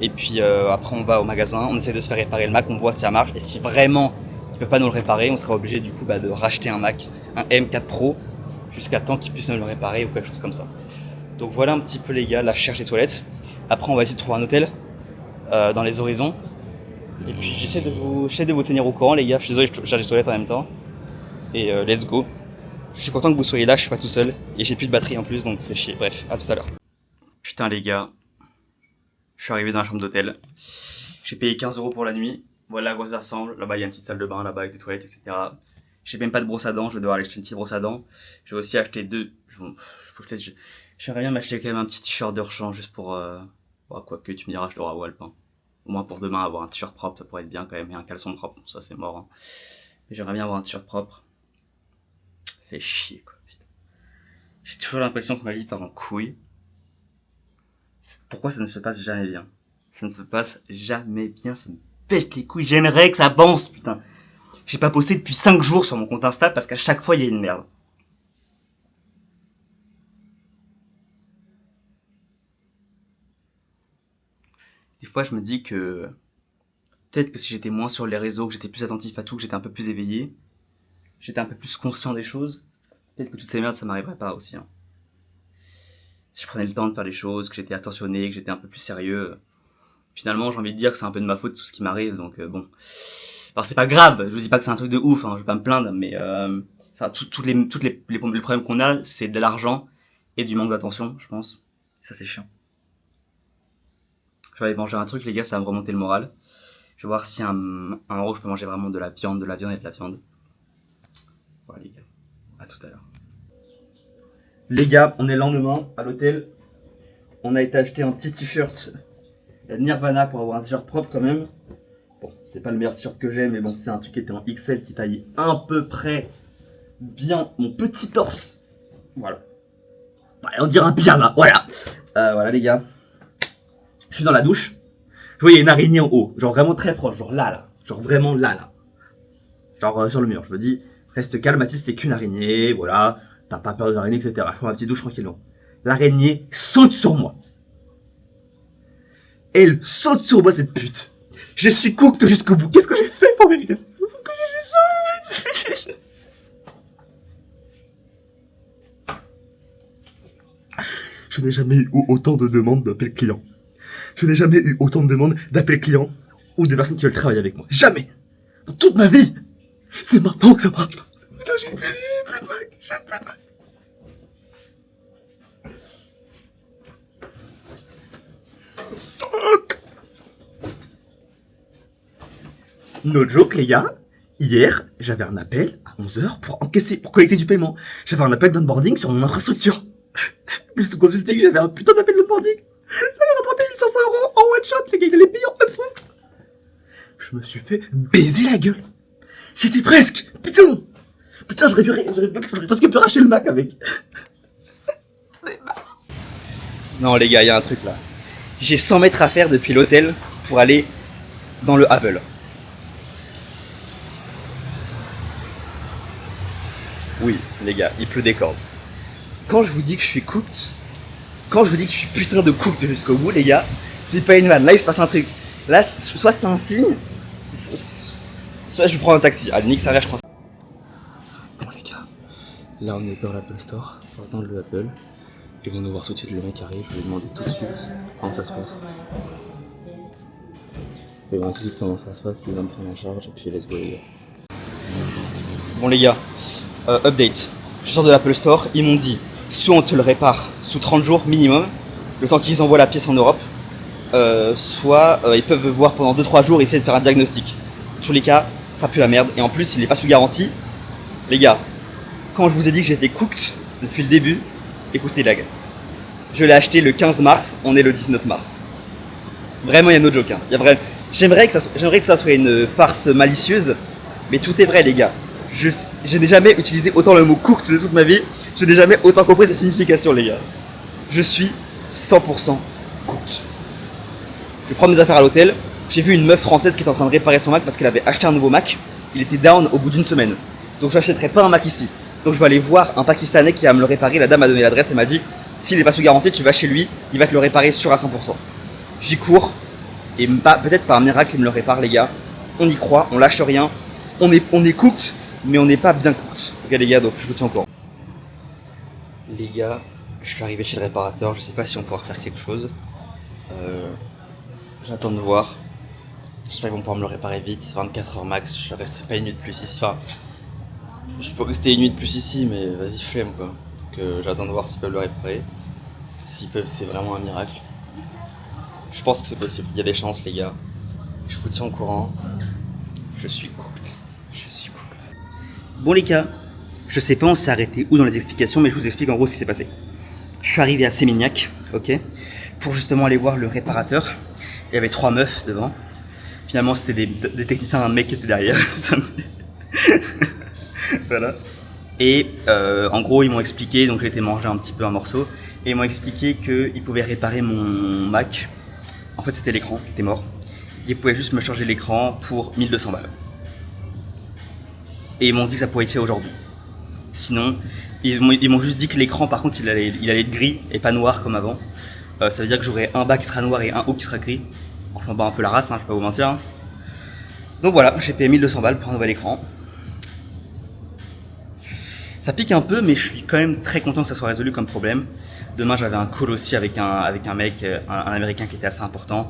Et puis après, on va au magasin. On essaie de se faire réparer le Mac. On voit si ça marche. Et si vraiment, ils ne peuvent pas nous le réparer, on sera obligé du coup de racheter un Mac, un M4 Pro, jusqu'à temps qu'ils puissent nous le réparer ou quelque chose comme ça. Donc voilà un petit peu les gars, la recherche des toilettes. Après on va essayer de trouver un hôtel dans les horizons. Et puis j'essaie de vous tenir au courant les gars. Je suis désolé, je cherche les toilettes en même temps. Et let's go. Je suis content que vous soyez là, je suis pas tout seul. Et j'ai plus de batterie en plus donc fait chier. Bref, à tout à l'heure. Putain les gars. Je suis arrivé dans la chambre d'hôtel. J'ai payé 15 euros pour la nuit. Voilà à quoi ça ressemble. Là-bas il y a une petite salle de bain là-bas avec des toilettes etc. J'ai même pas de brosse à dents, je vais devoir aller acheter une petite brosse à dents. Je vais aussi acheter j'aimerais bien m'acheter quand même un petit t-shirt de rechange juste pour... quoique tu me diras, je l'aurai à Walpin. Au moins pour demain, avoir un t-shirt propre, ça pourrait être bien quand même. Et un caleçon propre, ça c'est mort. Hein. Mais j'aimerais bien avoir un t-shirt propre. Fait chier quoi, putain. J'ai toujours l'impression que ma vie part en couille. Pourquoi ça ne se passe jamais bien? Ça ne se passe jamais bien, ça me pète les couilles. J'aimerais que ça avance, putain. J'ai pas posté depuis 5 jours sur mon compte Insta parce qu'à chaque fois il y a une merde. Des fois, je me dis que peut-être que si j'étais moins sur les réseaux, que j'étais plus attentif à tout, que j'étais un peu plus éveillé, j'étais un peu plus conscient des choses, peut-être que toutes ces merdes, ça m'arriverait pas aussi. Hein. Si je prenais le temps de faire les choses, que j'étais attentionné, que j'étais un peu plus sérieux, finalement, j'ai envie de dire que c'est un peu de ma faute tout ce qui m'arrive, donc bon. Alors c'est pas grave, je vous dis pas que c'est un truc de ouf, hein, je vais pas me plaindre, mais tous les problèmes qu'on a, c'est de l'argent et du manque d'attention, je pense. Ça c'est chiant. Je vais aller manger un truc les gars, ça va me remonter le moral. Je vais voir si un euro je peux manger vraiment de la viande et de la viande. Voilà les gars, à tout à l'heure. Les gars, on est le lendemain à l'hôtel. On a été acheter un petit t-shirt Nirvana pour avoir un t-shirt propre quand même. Bon, c'est pas le meilleur t-shirt que j'ai, mais bon, c'est un truc qui était en XL qui taillait à peu près bien mon petit torse. Voilà. Ouais, on dirait un pyjama, voilà. Voilà les gars. Je suis dans la douche. Je vois, il y a une araignée en haut. Genre vraiment très proche. Genre là. Genre vraiment là. Genre sur le mur. Je me dis, reste calme Mathis, c'est qu'une araignée. Voilà. T'as pas peur des araignées, etc. Je prends un petit douche tranquillement. l'araignée saute sur moi. Elle saute sur moi, cette pute. Je suis cooked jusqu'au bout. Qu'est-ce que j'ai fait en vérité? Pourquoi j'ai fait ça? Je n'ai jamais eu autant de demandes d'appel client. Je n'ai jamais eu autant de demandes d'appel client ou de personnes qui veulent travailler avec moi. Jamais. Dans toute ma vie. C'est maintenant que ça marche. Putain, j'ai plus de Mac. J'ai plus de Mac. No joke, les gars. Hier, j'avais un appel à 11h pour encaisser, pour collecter du paiement. J'avais un appel d'onboarding sur mon infrastructure. Plus de consulting, j'avais un putain d'appel d'onboarding. Ça leur a pas payé 500 € en one shot, les gars, il allait payer en upfront. Je me suis fait baiser la gueule. J'étais presque. Putain, j'aurais presque pu racheter le Mac avec. Non, les gars, il y a un truc là. J'ai 100 mètres à faire depuis l'hôtel pour aller dans le Apple. Oui, les gars, il pleut des cordes. Quand je vous dis que je suis cooked, quand je vous dis que je suis putain de cooked jusqu'au bout, les gars, c'est pas une vanne. Là, il se passe un truc. Là, soit c'est un signe, soit je prends un taxi. Allez, nique ça, je prends. Bon, les gars, là, on est dans l'Apple Store. On va attendre le Apple. Ils vont nous voir tout de suite. Le mec arrive, je vais lui demander tout de suite comment ça se passe. Je vais voir tout de suite comment ça se passe, il va me prendre en charge, et puis let's go, les gars. Bon, les gars. Update, je sors de l'Apple Store, ils m'ont dit soit on te le répare sous 30 jours minimum, le temps qu'ils envoient la pièce en Europe, soit ils peuvent voir pendant 2-3 jours et essayer de faire un diagnostic. En tous les cas, ça pue la merde, et en plus il n'est pas sous garantie. Les gars, quand je vous ai dit que j'étais cooked depuis le début, écoutez la gars, je l'ai acheté le 15 mars, on est le 19 mars. Vraiment, il y a no joke, hein. J'aimerais que ça soit une farce malicieuse, mais tout est vrai, les gars. Je n'ai jamais utilisé autant le mot cooked de toute ma vie. Je n'ai jamais autant compris sa signification, les gars. Je suis 100% cooked. Je prends mes affaires à l'hôtel. J'ai vu une meuf française qui était en train de réparer son Mac parce qu'elle avait acheté un nouveau Mac. Il était down au bout d'une semaine. Donc j'achèterai pas un Mac ici. Donc je vais aller voir un Pakistanais qui va me le réparer. La dame m'a donné l'adresse et m'a dit s'il n'est pas sous garantie, tu vas chez lui, il va te le réparer sûr à 100%. J'y cours. Et peut-être par un miracle, il me le répare, les gars. On y croit, on lâche rien. On est cooked. Mais on n'est pas bien cooked. Ok les gars, donc je vous tiens au courant. Les gars, je suis arrivé chez le réparateur, je sais pas si on pourra faire quelque chose. J'attends de voir. J'espère qu'ils vont pouvoir me le réparer vite, 24 heures max, je resterai pas une nuit de plus ici. Enfin, je peux rester une nuit de plus ici, mais vas-y flemme quoi. Donc j'attends de voir s'ils peuvent le réparer. S'ils peuvent, c'est vraiment un miracle. Je pense que c'est possible, il y a des chances les gars. Je vous tiens au courant. Je suis cooked. Je suis cooked. Bon les gars, je sais pas on s'est arrêté où dans les explications, mais je vous explique en gros ce qui s'est passé. Je suis arrivé à Sémignac, ok, pour justement aller voir le réparateur. Il y avait 3 meufs devant. Finalement c'était des techniciens, un mec qui était derrière. Voilà. Et en gros ils m'ont expliqué, donc j'ai été manger un petit peu un morceau, et ils m'ont expliqué qu'ils pouvaient réparer mon Mac. En fait c'était l'écran qui était mort. Ils pouvaient juste me changer l'écran pour 1200 balles. Et ils m'ont dit que ça pourrait être fait aujourd'hui. Sinon, ils m'ont juste dit que l'écran par contre il allait être gris et pas noir comme avant. Ça veut dire que j'aurai un bas qui sera noir et un haut qui sera gris. Enfin bah un peu la race, hein, je vais pas vous mentir. Hein. Donc voilà, j'ai payé 1200 balles pour un nouvel écran. Ça pique un peu mais je suis quand même très content que ça soit résolu comme problème. Demain j'avais un call aussi avec un mec, un américain qui était assez important.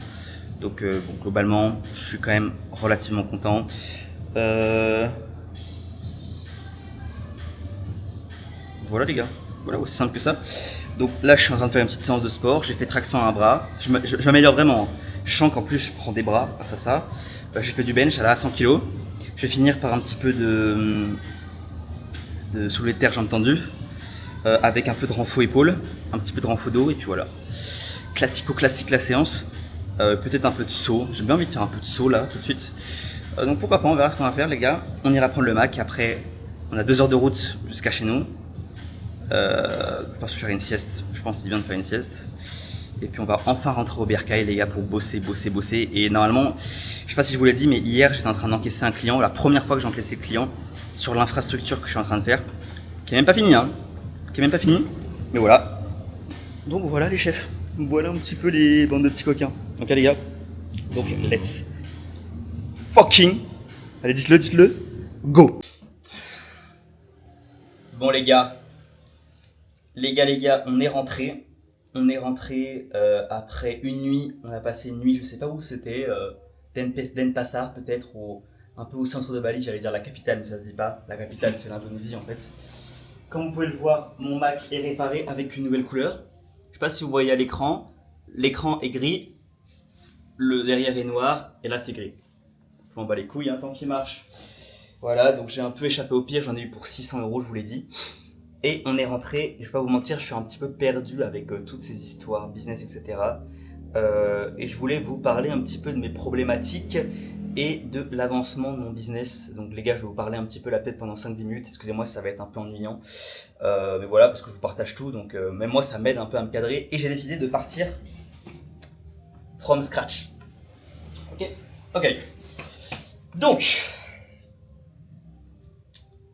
Donc bon, globalement je suis quand même relativement content. Voilà les gars, voilà aussi simple que ça. Donc là je suis en train de faire une petite séance de sport, j'ai fait traction à un bras, je m'améliore vraiment. Je sens qu'en plus je prends des bras grâce à ça. J'ai fait du bench à 100 kg. Je vais finir par un petit peu de soulevé de terre jambes tendues, avec un peu de renfort épaule, un petit peu de renfort dos et puis voilà. Classique la séance. Peut-être un peu de saut, j'ai bien envie de faire un peu de saut là tout de suite. Donc pourquoi pas, on verra ce qu'on va faire les gars. On ira prendre le Mac, après on a 2 heures de route jusqu'à chez nous. Parce que je vais faire une sieste, je pense qu'il vient de faire une sieste. Et puis on va enfin rentrer au Bercail les gars pour bosser. Et normalement, je sais pas si je vous l'ai dit, mais hier j'étais en train d'encaisser un client, la première fois que j'ai encaissé le client sur l'infrastructure que je suis en train de faire, qui est même pas fini hein, mais voilà. Donc voilà les chefs, voilà un petit peu les bandes de petits coquins. Donc les gars, donc let's fucking, allez dites-le, go. Bon les gars, on est rentré. Après une nuit, on a passé une nuit, je sais pas où c'était, Denpasar peut-être, un peu au centre de Bali, j'allais dire la capitale, mais ça se dit pas. La capitale c'est l'Indonésie en fait. Comme vous pouvez le voir, mon Mac est réparé avec une nouvelle couleur. Je sais pas si vous voyez à l'écran, l'écran est gris, le derrière est noir, et là c'est gris. Je m'en bats les couilles, tant qu'il marche. Voilà, donc j'ai un peu échappé au pire, j'en ai eu pour 600 €, je vous l'ai dit. Et on est rentré, je vais pas vous mentir, je suis un petit peu perdu avec toutes ces histoires, business, etc. Et je voulais vous parler un petit peu de mes problématiques et de l'avancement de mon business. Donc les gars, je vais vous parler un petit peu là peut-être pendant 5-10 minutes, excusez-moi ça va être un peu ennuyant. Mais voilà, parce que je vous partage tout, donc même moi ça m'aide un peu à me cadrer. Et j'ai décidé de partir from scratch. Ok. Donc,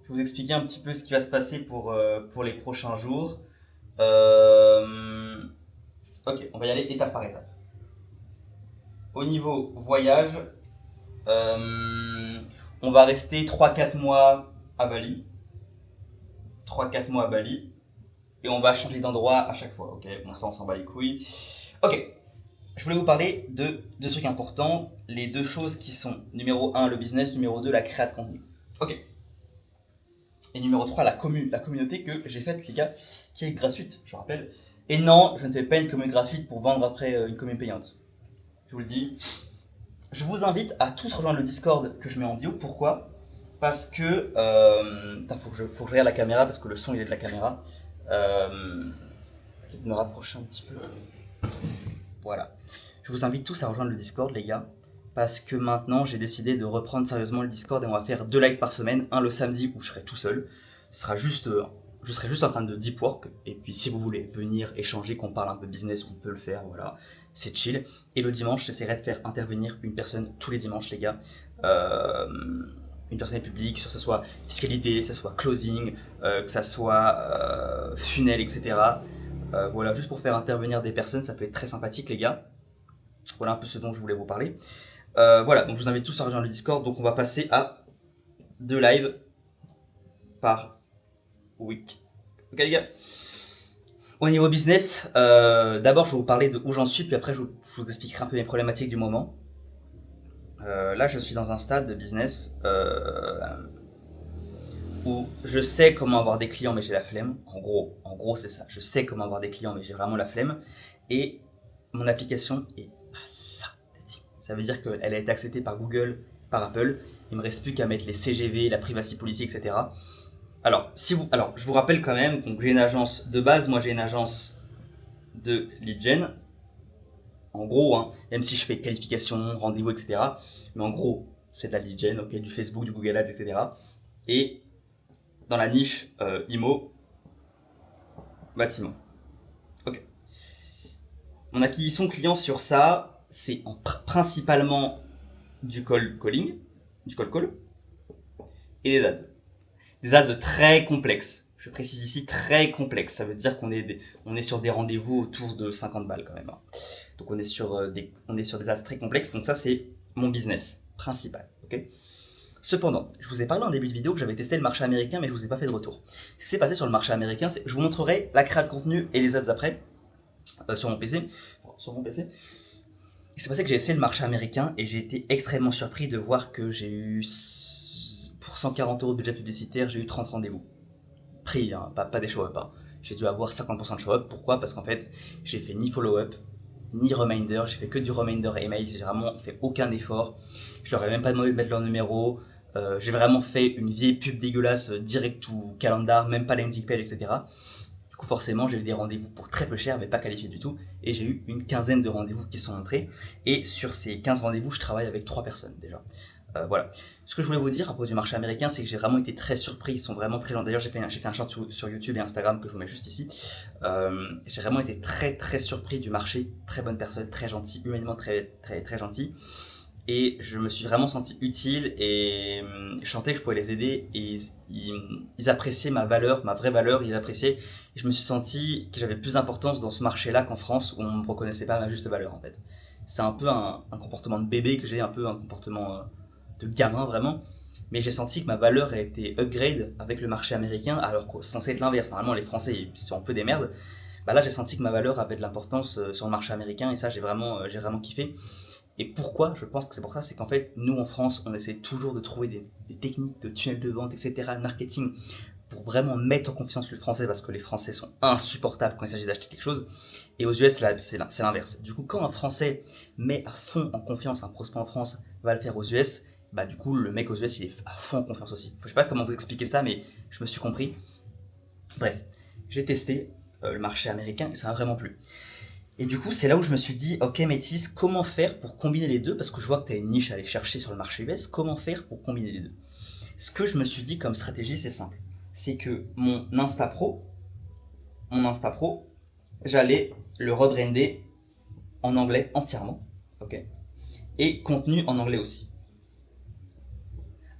je vais vous expliquer un petit peu ce qui va se passer pour les prochains jours. Ok, on va y aller étape par étape. Au niveau voyage, on va rester 3-4 mois à Bali. 3-4 mois à Bali. Et on va changer d'endroit à chaque fois. Ok, bon ça on s'en bat les couilles. Ok, je voulais vous parler de deux trucs importants. Les deux choses qui sont numéro 1 le business, numéro 2 la création de contenu. Ok. Et numéro 3, la communauté que j'ai faite, les gars, qui est gratuite, je vous rappelle. Et non, je ne fais pas une commune gratuite pour vendre après une commune payante. Je vous le dis. Je vous invite à tous rejoindre le Discord que je mets en bio. Pourquoi ? Parce que... faut que je regarde la caméra parce que le son il est de la caméra. Peut-être me rapprocher un petit peu. Voilà. Je vous invite tous à rejoindre le Discord, les gars. Parce que maintenant, j'ai décidé de reprendre sérieusement le Discord et on va faire 2 lives par semaine. Un le samedi où je serai tout seul. Ce sera juste, je serai juste en train de deep work. Et puis si vous voulez venir échanger, qu'on parle un peu business, on peut le faire, voilà. C'est chill. Et le dimanche, j'essaierai de faire intervenir une personne tous les dimanches, les gars. Une personne publique, que ce soit fiscalité, que ce soit closing, que ce soit funnel, etc. Voilà, juste pour faire intervenir des personnes, ça peut être très sympathique, les gars. Voilà un peu ce dont je voulais vous parler. Voilà, donc je vous invite tous à rejoindre le Discord. Donc on va passer à 2 lives par week. Ok les gars. Au niveau business, d'abord je vais vous parler de où j'en suis, puis après je vous expliquerai un peu mes problématiques du moment. Là je suis dans un stade de business où je sais comment avoir des clients mais j'ai la flemme. En gros c'est ça. Je sais comment avoir des clients mais j'ai vraiment la flemme. Et mon application est pas ça. Ça veut dire qu'elle a été acceptée par Google, par Apple. Il me reste plus qu'à mettre les CGV, la privacy policy, etc. Alors, je vous rappelle quand même, donc j'ai une agence de base, moi j'ai une agence de lead gen. En gros, même si je fais qualification, rendez-vous, etc. Mais en gros, c'est de la lead gen, du Facebook, du Google Ads, etc. Et dans la niche IMO, bâtiment. Ok. Mon acquisition client sur ça, c'est principalement du cold calling, du cold call, et des ads. Des ads très complexes. Je précise ici très complexes. Ça veut dire qu'on est sur des rendez-vous autour de 50 balles quand même. Donc on est sur des ads très complexes. Donc ça c'est mon business principal. Okay, cependant, je vous ai parlé en début de vidéo que j'avais testé le marché américain, mais je vous ai pas fait de retour. Ce qui s'est passé sur le marché américain, c'est je vous montrerai la création de contenu et les ads après sur mon PC. Il s'est passé que j'ai essayé le marché américain et j'ai été extrêmement surpris de voir que j'ai eu, pour 140 € de budget publicitaire, j'ai eu 30 rendez-vous. Prix, pas des show-up. J'ai dû avoir 50% de show-up. Pourquoi ? Parce qu'en fait, j'ai fait ni follow-up, ni reminder. J'ai fait que du reminder email. J'ai vraiment fait aucun effort. Je leur ai même pas demandé de mettre leur numéro. J'ai vraiment fait une vieille pub dégueulasse, direct ou calendar, même pas landing page, etc. Du coup, forcément, j'ai eu des rendez-vous pour très peu cher, mais pas qualifiés du tout. Et j'ai eu une quinzaine de rendez-vous qui sont entrés. Et sur ces 15 rendez-vous, je travaille avec 3 personnes déjà. Voilà. Ce que je voulais vous dire à propos du marché américain, c'est que j'ai vraiment été très surpris. Ils sont vraiment très gentils. D'ailleurs, j'ai fait un short sur YouTube et Instagram que je vous mets juste ici. J'ai vraiment été très très surpris du marché. Très bonne personne, très gentil, humainement très très très gentil. Et je me suis vraiment senti utile et je sentais que je pouvais les aider et ils appréciaient ma valeur, ma vraie valeur, ils appréciaient. Et je me suis senti que j'avais plus d'importance dans ce marché-là qu'en France où on ne me reconnaissait pas ma juste valeur en fait. C'est un peu un comportement de bébé que j'ai, un peu un comportement de gamin vraiment. Mais j'ai senti que ma valeur a été upgrade avec le marché américain alors que c'est censé être l'inverse. Normalement les Français ils sont un peu des merdes. Bah là j'ai senti que ma valeur avait de l'importance sur le marché américain et ça j'ai vraiment kiffé. Et pourquoi je pense que c'est pour ça, c'est qu'en fait, nous en France, on essaie toujours de trouver des techniques de tunnel de vente, etc., de marketing, pour vraiment mettre en confiance le français, parce que les Français sont insupportables quand il s'agit d'acheter quelque chose. Et aux US, c'est l'inverse. Du coup, quand un Français met à fond en confiance un prospect en France, va le faire aux US, bah du coup, le mec aux US, il est à fond en confiance aussi. Je sais pas comment vous expliquer ça, mais je me suis compris. Bref, j'ai testé le marché américain et ça m'a vraiment plu. Et du coup, c'est là où je me suis dit, ok Métis, comment faire pour combiner les deux? Parce que je vois que tu as une niche à aller chercher sur le marché US, comment faire pour combiner les deux? Ce que je me suis dit comme stratégie, c'est simple. C'est que mon Insta Pro, j'allais le rebrander en anglais entièrement, ok? Et contenu en anglais aussi.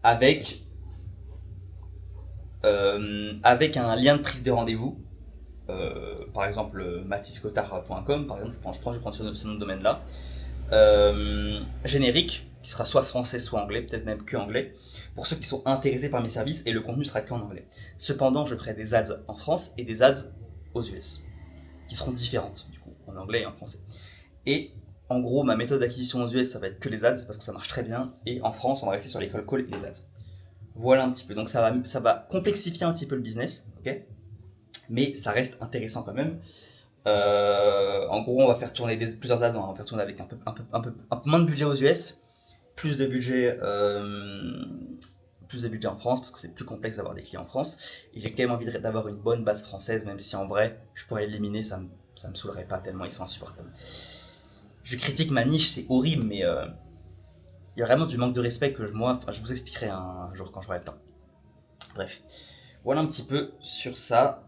Avec, avec un lien de prise de rendez-vous par exemple mathyscotard.com, par exemple, je vais prendre ce nom de domaine-là, générique, qui sera soit français, soit anglais, peut-être même que anglais, pour ceux qui sont intéressés par mes services, et le contenu sera qu'en anglais. Cependant, je ferai des ads en France et des ads aux US, qui seront différentes, du coup, en anglais et en français. Et en gros, ma méthode d'acquisition aux US, ça va être que les ads, parce que ça marche très bien, et en France, on va rester sur les call calls et les ads. Voilà un petit peu, donc ça va complexifier un petit peu le business, ok, mais ça reste intéressant quand même. En gros, on va faire tourner plusieurs ads, on va faire tourner avec un peu moins de budget aux US, plus de budget, plus de budget en France, parce que c'est plus complexe d'avoir des clients en France. Et j'ai quand même envie d'avoir une bonne base française, même si en vrai, je pourrais l'éliminer, ça me saoulerait pas tellement ils sont insupportables. Je critique ma niche, c'est horrible, mais il y a vraiment du manque de respect que je vous expliquerai un jour quand j'aurai le temps. Bref, voilà un petit peu sur ça,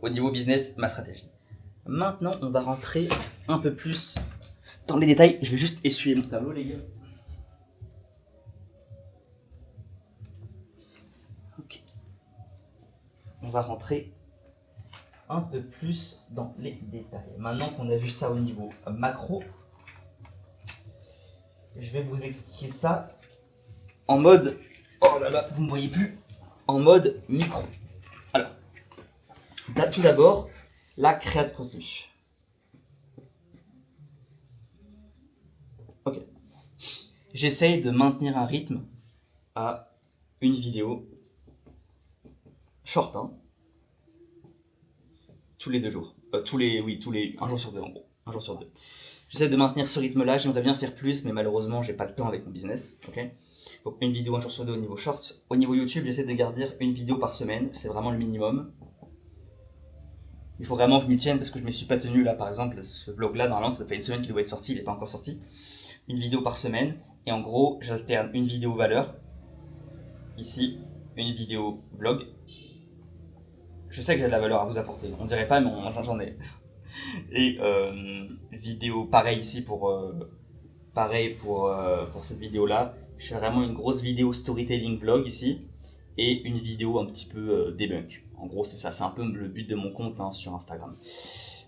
au niveau business, ma stratégie. Maintenant, on va rentrer un peu plus dans les détails. Je vais juste essuyer mon tableau, les gars. Ok. On va rentrer un peu plus dans les détails. Maintenant qu'on a vu ça au niveau macro, je vais vous expliquer ça en mode... Oh là là, vous ne me voyez plus. En mode micro. Alors, tout d'abord, la création de contenu. Ok. J'essaye de maintenir un rythme à une vidéo short, hein, tous les 2 jours. Un jour sur deux en gros. Un jour sur deux. J'essaie de maintenir ce rythme-là. J'aimerais bien faire plus, mais malheureusement, j'ai pas le temps avec mon business. Ok. Donc une vidéo un jour sur deux au niveau short. Au niveau YouTube, j'essaie de garder une vidéo par semaine. C'est vraiment le minimum. Il faut vraiment que je m'y tienne parce que je ne me suis pas tenu là. Par exemple, ce vlog-là, normalement, ça fait une semaine qu'il doit être sorti. Il n'est pas encore sorti. Une vidéo par semaine. Et en gros, j'alterne une vidéo valeur. Ici, une vidéo vlog. Je sais que j'ai de la valeur à vous apporter. On dirait pas, mais j'en ai. Et vidéo pareil ici pour cette vidéo là. Je fais vraiment une grosse vidéo storytelling vlog ici et une vidéo un petit peu debunk. En gros c'est ça, c'est un peu le but de mon compte hein, sur Instagram.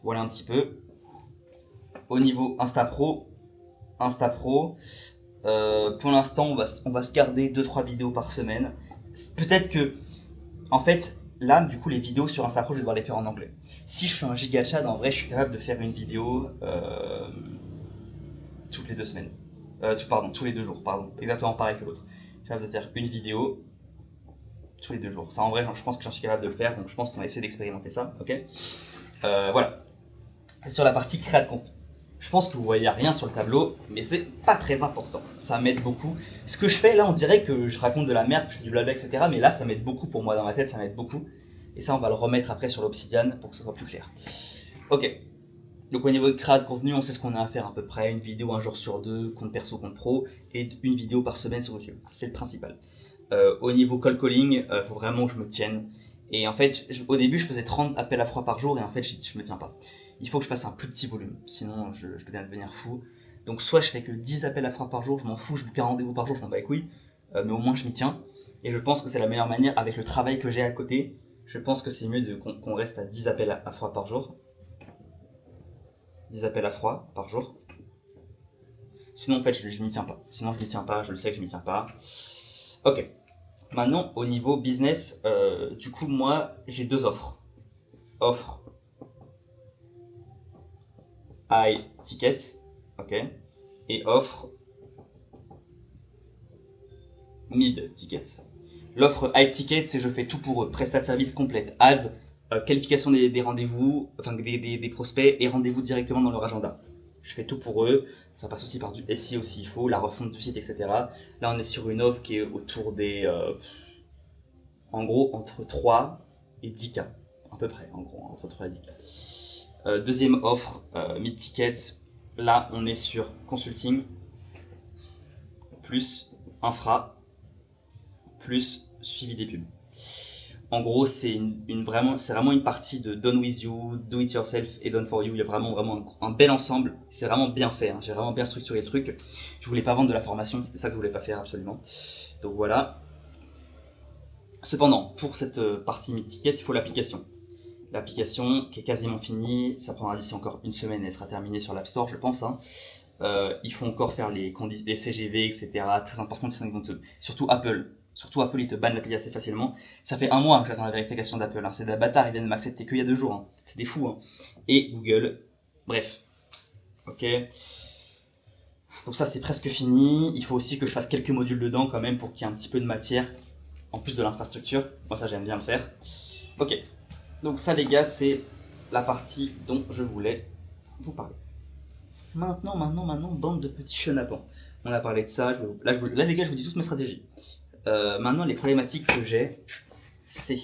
Voilà un petit peu. Au niveau Insta Pro, pour l'instant on va se garder 2-3 vidéos par semaine. Peut-être que en fait là du coup les vidéos sur Insta Pro je vais devoir les faire en anglais. Si je fais un giga chat, en vrai, je suis capable de faire une vidéo toutes les 2 semaines. Tous les 2 jours, pardon. Exactement pareil que l'autre. Je suis capable de faire une vidéo tous les 2 jours. Ça, en vrai, je pense que j'en suis capable de le faire, donc je pense qu'on va essayer d'expérimenter ça, ok. Voilà. C'est sur la partie créa de contenu. Je pense que vous voyez rien sur le tableau, mais c'est pas très important. Ça m'aide beaucoup. Ce que je fais là, on dirait que je raconte de la merde, que je fais du blabla, etc. Mais là, ça m'aide beaucoup pour moi dans ma tête, ça m'aide beaucoup. Et ça, on va le remettre après sur l'Obsidian pour que ça soit plus clair. Ok. Donc au niveau de créa de contenu, on sait ce qu'on a à faire à peu près. Une vidéo un jour sur deux, compte perso, compte pro, et une vidéo par semaine sur YouTube. C'est le principal. Au niveau call calling, faut vraiment que je me tienne. Et en fait, au début, je faisais 30 appels à froid par jour, et en fait, je me tiens pas. Il faut que je fasse un plus petit volume, sinon je deviens fou. Donc soit je fais que 10 appels à froid par jour, je m'en fous, je boucle un rendez-vous par jour, je m'en bats les couilles, mais au moins je m'y tiens. Et je pense que c'est la meilleure manière, avec le travail que j'ai à côté, je pense que c'est mieux qu'on reste à 10 appels à froid par jour. 10 appels à froid par jour. Sinon en fait je m'y tiens pas. Sinon je m'y tiens pas, je le sais que je m'y tiens pas. Ok. Maintenant au niveau business, du coup moi j'ai 2 offres. Offre high ticket, ok, et offre mid ticket. L'offre high ticket, c'est je fais tout pour eux, prestat de service complète, ads, qualification des rendez-vous, enfin des prospects et rendez-vous directement dans leur agenda. Je fais tout pour eux, ça passe aussi par du SEO s'il faut, la refonte du site, etc. Là on est sur une offre qui est autour des, en gros entre 3 et 10K, à peu près, en gros, entre 3 et 10K. Deuxième offre, mid ticket, là on est sur consulting, plus infra, plus suivi des pubs. En gros, c'est vraiment une partie de Done With You, Do It Yourself et Done For You. Il y a vraiment un bel ensemble. C'est vraiment bien fait. Hein. J'ai vraiment bien structuré le truc. Je voulais pas vendre de la formation, c'était ça que je voulais pas faire absolument. Donc voilà. Cependant, pour cette partie mid-ticket, il faut l'application. L'application qui est quasiment finie, ça prendra d'ici encore une semaine et elle sera terminée sur l'App Store, je pense. Hein. Il faut encore faire les CGV, etc. Très important, surtout Apple. Surtout Apple, ils te bannent l'appli assez facilement. Ça fait un mois que j'attends la vérification d'Apple. Hein. C'est des bâtards, ils viennent de m'accepter qu'il y a 2 jours. Hein. C'est des fous. Hein. Et Google. Bref. Ok. Donc ça, c'est presque fini. Il faut aussi que je fasse quelques modules dedans quand même pour qu'il y ait un petit peu de matière. En plus de l'infrastructure. Moi, ça, j'aime bien le faire. Ok. Donc ça, les gars, c'est la partie dont je voulais vous parler. Maintenant, bande de petits chenapans. On a parlé de ça. Là, les gars, je vous dis toutes mes stratégies. Maintenant, les problématiques que j'ai, c'est...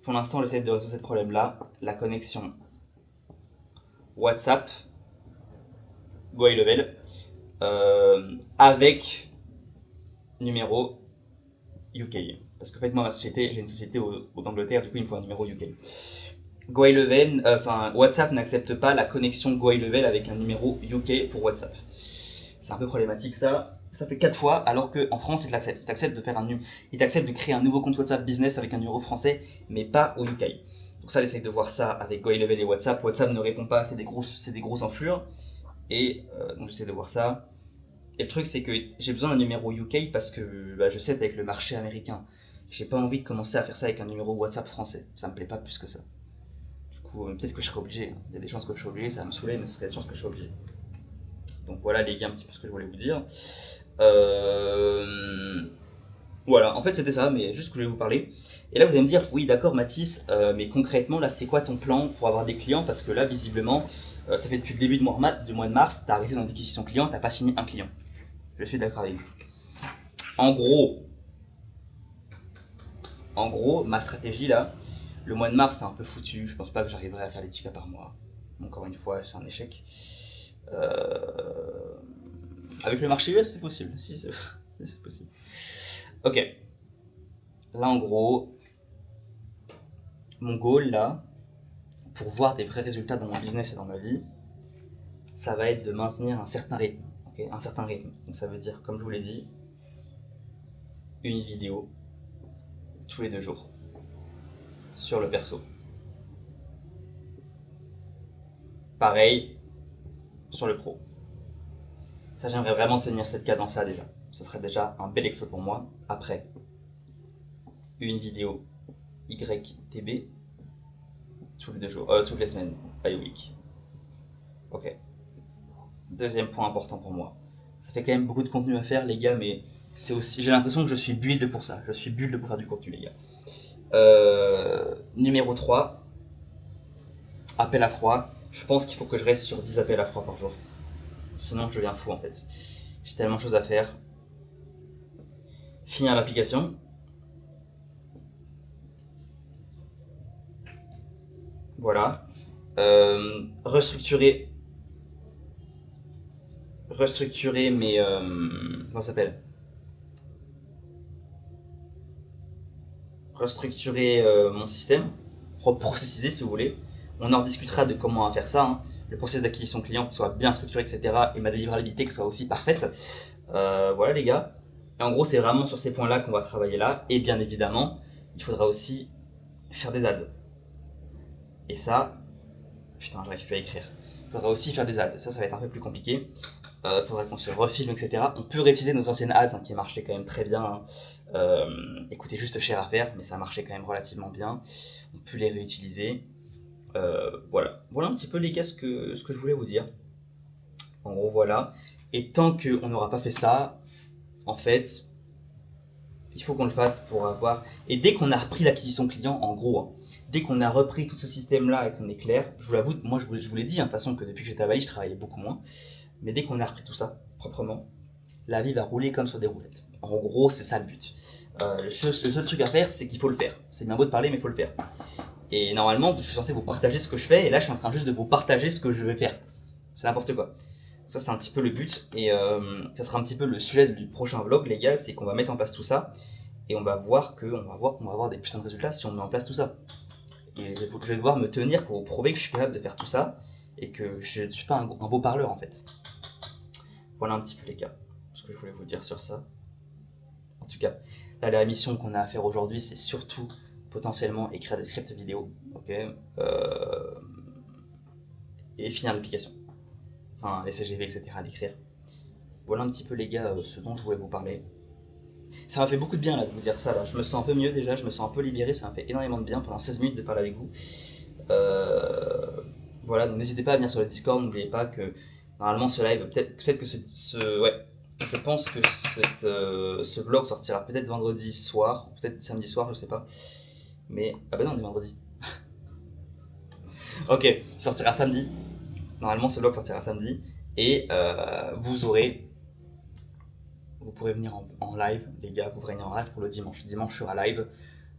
pour l'instant, j'essaie de résoudre ce problème-là. La connexion WhatsApp, Go High Level, avec numéro UK. Parce qu'en fait, moi, j'ai une société d'Angleterre, du coup, il me faut un numéro UK. Go High Level, WhatsApp n'accepte pas la connexion Go High Level avec un numéro UK pour WhatsApp. C'est un peu problématique ça. Ça fait 4 fois, alors qu'en France, ils l'acceptent. Ils t'acceptent de créer un nouveau compte WhatsApp business avec un numéro français, mais pas au UK. Donc ça, j'essaie de voir ça avec Go High Level et WhatsApp. WhatsApp ne répond pas, c'est des grosses enflures. Et donc j'essaie de voir ça. Et le truc, c'est que j'ai besoin d'un numéro UK parce que je sais avec le marché américain. J'ai pas envie de commencer à faire ça avec un numéro WhatsApp français. Ça me plaît pas plus que ça. Du coup, peut-être que je serai obligé. Il y a des chances que je serai obligé, ça va me saouler, mais il y a des chances que je serai obligé. Donc voilà les gars, un petit peu ce que je voulais vous dire. Voilà, en fait c'était ça, mais juste que je voulais vous parler. Et là vous allez me dire, oui d'accord Mathis, mais concrètement là c'est quoi ton plan pour avoir des clients? Parce que là visiblement, ça fait depuis le début du mois de mars, t'as arrêté dans l'acquisition client, t'as pas signé un client. Je suis d'accord avec vous. En gros, ma stratégie là, le mois de mars c'est un peu foutu, je pense pas que j'arriverai à faire les 10 cas par mois. Encore une fois, c'est un échec. Avec le marché US, c'est possible. Si, c'est possible. Ok. Là, en gros, mon goal, là, pour voir des vrais résultats dans mon business et dans ma vie, ça va être de maintenir un certain rythme. Okay, un certain rythme. Donc, ça veut dire, comme je vous l'ai dit, une vidéo tous les 2 jours sur le perso. Pareil sur le pro. Ça, j'aimerais vraiment tenir cette cadence-là déjà. Ce serait déjà un bel exploit pour moi. Après, une vidéo YTB tous les 2 jours, toutes les semaines, by week. Ok. Deuxième point important pour moi. Ça fait quand même beaucoup de contenu à faire, les gars, mais c'est aussi, j'ai l'impression que je suis build pour ça. Je suis build pour faire du contenu, les gars. Numéro 3, appel à froid. Je pense qu'il faut que je reste sur 10 appels à froid par jour. Sinon, je deviens fou en fait. J'ai tellement de choses à faire. Finir l'application. Voilà. Restructurer mes... comment ça s'appelle? Restructurer mon système. Reprocessiser si vous voulez. On en discutera de comment faire ça. Hein. le processus d'acquisition client soit bien structuré, etc. et ma délivrabilité qui soit aussi parfaite. Voilà les gars. Et en gros, c'est vraiment sur ces points-là qu'on va travailler là. Et bien évidemment, il faudra aussi faire des ads. Et ça, putain, j'arrive plus à écrire. Il faudra aussi faire des ads. Ça va être un peu plus compliqué. Il faudra qu'on se refilme, etc. On peut réutiliser nos anciennes ads qui marchaient quand même très bien. Écoutez, juste cher à faire, mais ça marchait quand même relativement bien. On peut les réutiliser. Voilà un petit peu les gars ce que je voulais vous dire. En gros, voilà. Et tant qu'on n'aura pas fait ça, en fait, il faut qu'on le fasse pour avoir... Et dès qu'on a repris l'acquisition client, en gros, hein, dès qu'on a repris tout ce système-là et qu'on est clair, je vous l'avoue, moi je vous l'ai dit, hein, de toute façon que depuis que j'étais à Bali, je travaillais beaucoup moins. Mais dès qu'on a repris tout ça proprement, la vie va rouler comme sur des roulettes. En gros, c'est ça le but. Le seul truc à faire, c'est qu'il faut le faire. C'est bien beau de parler, mais il faut le faire. Et normalement, je suis censé vous partager ce que je fais, et là, je suis en train juste de vous partager ce que je vais faire. C'est n'importe quoi. Ça, c'est un petit peu le but, et ça sera un petit peu le sujet du prochain vlog, les gars, c'est qu'on va mettre en place tout ça, et on va voir qu'on va avoir des putains de résultats si on met en place tout ça. Et je vais devoir me tenir pour vous prouver que je suis capable de faire tout ça, et que je ne suis pas un beau parleur, en fait. Voilà un petit peu, les gars, ce que je voulais vous dire sur ça. En tout cas, là, la mission qu'on a à faire aujourd'hui, c'est surtout potentiellement écrire des scripts vidéo, ok, et finir l'application, enfin les CGV, etc. à l'écrire. Voilà un petit peu les gars ce dont je voulais vous parler. Ça m'a fait beaucoup de bien là de vous dire ça là. Je me sens un peu mieux déjà, je me sens un peu libéré, ça m'a fait énormément de bien pendant 16 minutes de parler avec vous. Voilà, donc n'hésitez pas à venir sur le Discord, n'oubliez pas que normalement ce live, peut-être que ouais, je pense que ce vlog sortira peut-être vendredi soir, peut-être samedi soir, je sais pas. Mais, ah bah non, on est vendredi. Ok, il sortira samedi. Normalement, ce vlog sortira samedi. Et vous pourrez venir en live, les gars, vous pourrez venir en live pour le dimanche. Dimanche, je serai live.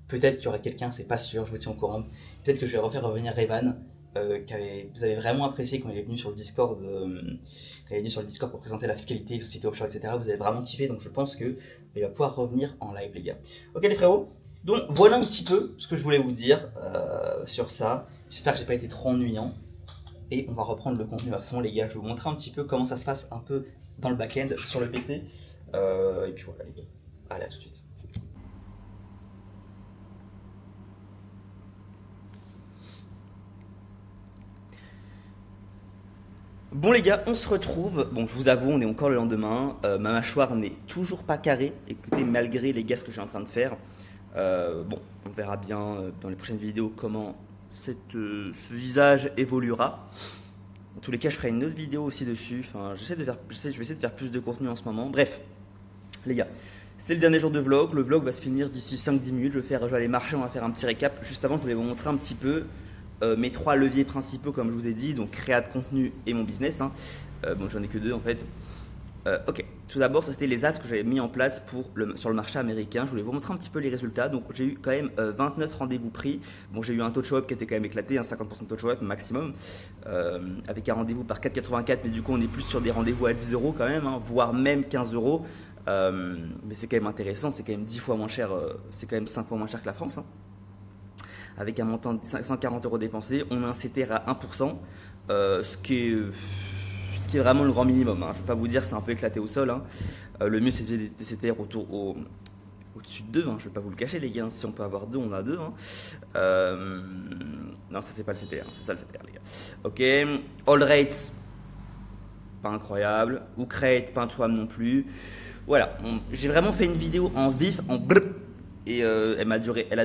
Peut-être qu'il y aura quelqu'un, c'est pas sûr, je vous tiens au courant. Peut-être que je vais refaire revenir Revan, vous avez vraiment apprécié quand il est venu sur le Discord, pour présenter la fiscalité, société offshore, etc. Vous avez vraiment kiffé, donc je pense qu'il va pouvoir revenir en live, les gars. Ok, les frérots? Donc voilà un petit peu ce que je voulais vous dire sur ça. J'espère que j'ai pas été trop ennuyant. Et on va reprendre le contenu à fond, les gars. Je vais vous montrer un petit peu comment ça se passe un peu dans le back-end sur le PC. Et puis voilà, les gars. Allez, à tout de suite. Bon les gars, on se retrouve. Bon, je vous avoue, on est encore le lendemain. Ma mâchoire n'est toujours pas carrée. Écoutez, malgré les gars, ce que je suis en train de faire. Bon, on verra bien dans les prochaines vidéos comment ce visage évoluera. Dans tous les cas, je ferai une autre vidéo aussi dessus. Enfin, je vais essayer de faire plus de contenu en ce moment. Bref, les gars, c'est le dernier jour de vlog. Le vlog va se finir d'ici 5-10 minutes. Je vais aller marcher, on va faire un petit récap. Juste avant, je voulais vous montrer un petit peu mes 3 leviers principaux, comme je vous ai dit. Donc, créa de contenu et mon business. Bon, j'en ai que 2 en fait. Ok, tout d'abord, ça c'était les ads que j'avais mis en place sur le marché américain. Je voulais vous montrer un petit peu les résultats. Donc, j'ai eu quand même 29 rendez-vous pris. Bon, j'ai eu un taux de show-up qui était quand même éclaté, 50% de taux de show-up maximum, avec un rendez-vous par 4,84. Mais du coup, on est plus sur des rendez-vous à 10 € quand même, voire même 15 €. Mais c'est quand même intéressant, c'est quand même 10 fois moins cher, c'est quand même 5 fois moins cher que la France. Avec un montant de 540 € dépensés, on a un CTR à 1%, ce qui est vraiment le grand minimum. Je ne vais pas vous dire c'est un peu éclaté au sol. Le mieux c'est de viser des CTR au-dessus de 2. Je ne vais pas vous le cacher les gars. Si on peut avoir 2, on a 2. Non, ça c'est pas le CTR. C'est ça le CTR les gars. Ok. All rates, pas incroyable. Hook rate, pas incroyable non plus. Voilà. J'ai vraiment fait une vidéo en vif, en brrr. Et elle a duré 1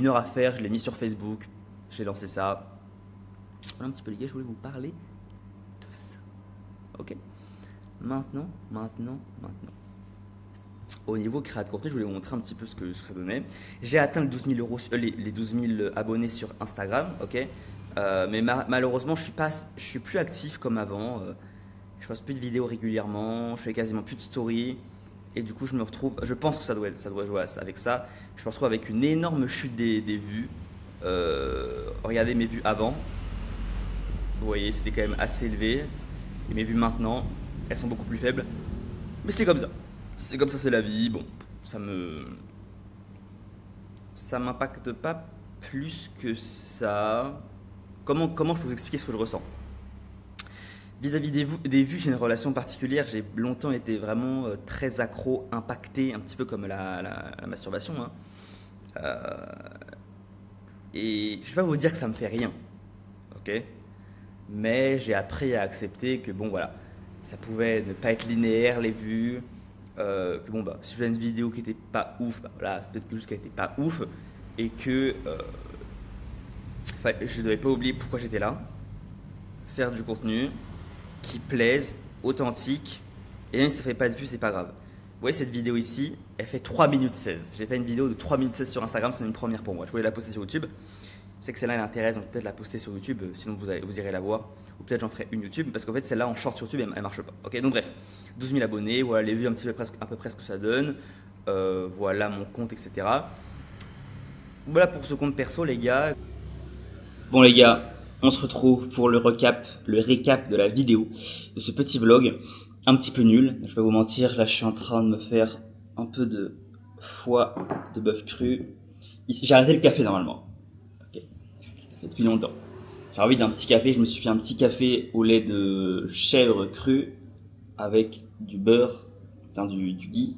heure à faire. Je l'ai mis sur Facebook. J'ai lancé ça. Voilà un petit peu les gars. Je voulais vous parler de ça. Ok. Maintenant. Au niveau créa de contenu, je voulais vous montrer un petit peu ce que ça donnait. J'ai atteint les 12 000 les 12 000 abonnés sur Instagram, ok. Mais malheureusement, je suis plus actif comme avant. Je poste plus de vidéos régulièrement. Je fais quasiment plus de stories. Et du coup, je pense que ça doit jouer avec ça. Je me retrouve avec une énorme chute des vues. Regardez mes vues avant. Vous voyez, c'était quand même assez élevé. Et mes vues maintenant, elles sont beaucoup plus faibles. Mais c'est comme ça. C'est comme ça, c'est la vie. Bon, ça m'impacte pas plus que ça. Comment je peux vous expliquer ce que je ressens? Vis-à-vis des vues, j'ai une relation particulière. J'ai longtemps été vraiment très accro, impacté, un petit peu comme la masturbation, hein. Euh, et je vais pas vous dire que ça me fait rien, ok? Mais j'ai appris à accepter que bon voilà, ça pouvait ne pas être linéaire les vues, que bon bah si je faisais une vidéo qui était pas ouf, bah voilà, c'est peut-être que juste qu'elle était pas ouf, et que je devais pas oublier pourquoi j'étais là, faire du contenu qui plaise, authentique, et même si ça fait pas de vues, c'est pas grave. Vous voyez cette vidéo ici, elle fait 3 minutes 16. J'ai fait une vidéo de 3 minutes 16 sur Instagram, c'est une première pour moi. Je voulais la poster sur YouTube. C'est que celle-là elle intéresse, donc peut-être la poster sur YouTube, sinon vous irez la voir. Ou peut-être j'en ferai une YouTube, parce qu'en fait celle-là en short sur YouTube elle marche pas. Ok, donc bref, 12 000 abonnés, voilà les vues un petit peu presque, à peu près ce que ça donne. Voilà mon compte, etc. Voilà pour ce compte perso les gars. Bon les gars, on se retrouve pour le récap de la vidéo, de ce petit vlog, un petit peu nul, je vais pas vous mentir, là je suis en train de me faire un peu de foie de bœuf cru. Ici, j'ai arrêté le café normalement, ok, depuis longtemps. J'ai envie d'un petit café, je me suis fait un petit café au lait de chèvre cru avec du beurre, du ghee,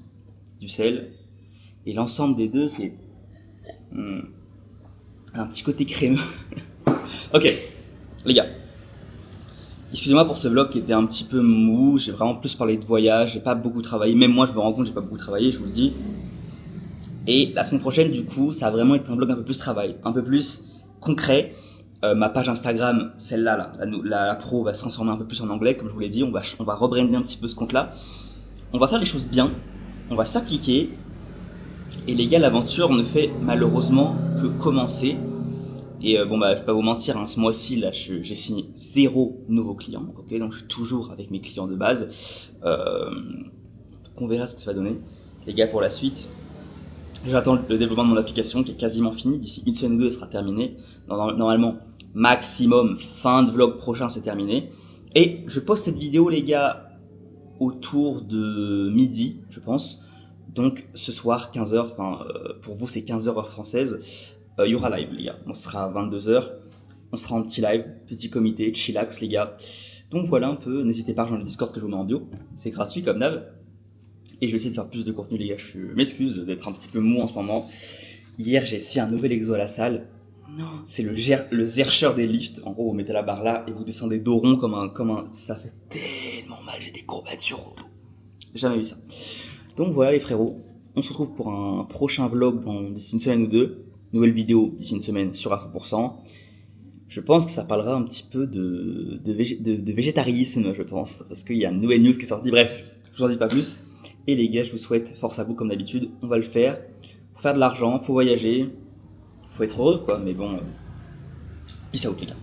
du sel, et l'ensemble des deux c'est un petit côté crémeux. Ok, les gars, excusez-moi pour ce vlog qui était un petit peu mou, j'ai vraiment plus parlé de voyage, j'ai pas beaucoup travaillé, même moi je me rends compte que j'ai pas beaucoup travaillé, je vous le dis. Et la semaine prochaine du coup, ça va vraiment être un vlog un peu plus travail, un peu plus concret. Ma page Instagram, celle-là, la pro va se transformer un peu plus en anglais, comme je vous l'ai dit, on va rebrander un petit peu ce compte-là. On va faire les choses bien, on va s'appliquer, et les gars, l'aventure ne fait malheureusement que commencer. Et bon bah je vais pas vous mentir, hein, ce mois-ci là j'ai signé 0 nouveaux clients, ok, donc je suis toujours avec mes clients de base. Donc on verra ce que ça va donner. Les gars, pour la suite, j'attends le développement de mon application qui est quasiment fini, d'ici une semaine ou deux elle sera terminée. Normalement, maximum fin de vlog prochain c'est terminé. Et je poste cette vidéo les gars autour de midi je pense. Donc ce soir 15h, pour vous c'est 15h heure française. Il y aura live les gars, on sera à 22h, on sera en petit live, petit comité, chillax les gars. Donc voilà un peu, n'hésitez pas à rejoindre le Discord que je vous mets en bio, c'est gratuit comme d'hab. Et je vais essayer de faire plus de contenu les gars, je m'excuse d'être un petit peu mou en ce moment. Hier j'ai essayé un nouvel exo à la salle, c'est le Zercher des lifts. En gros vous mettez la barre là et vous descendez dos rond comme un... Ça fait tellement mal, j'ai des courbatures au dos. Jamais vu ça. Donc voilà les frérots, on se retrouve pour un prochain vlog d'ici une semaine ou deux. Nouvelle vidéo d'ici une semaine sur à 100%. Je pense que ça parlera un petit peu de végétarisme, je pense, parce qu'il y a une nouvelle news qui est sortie. Bref, je vous en dis pas plus. Et les gars, je vous souhaite force à vous comme d'habitude. On va le faire. Faut faire de l'argent, faut voyager, faut être heureux quoi. Mais bon, peace out les gars.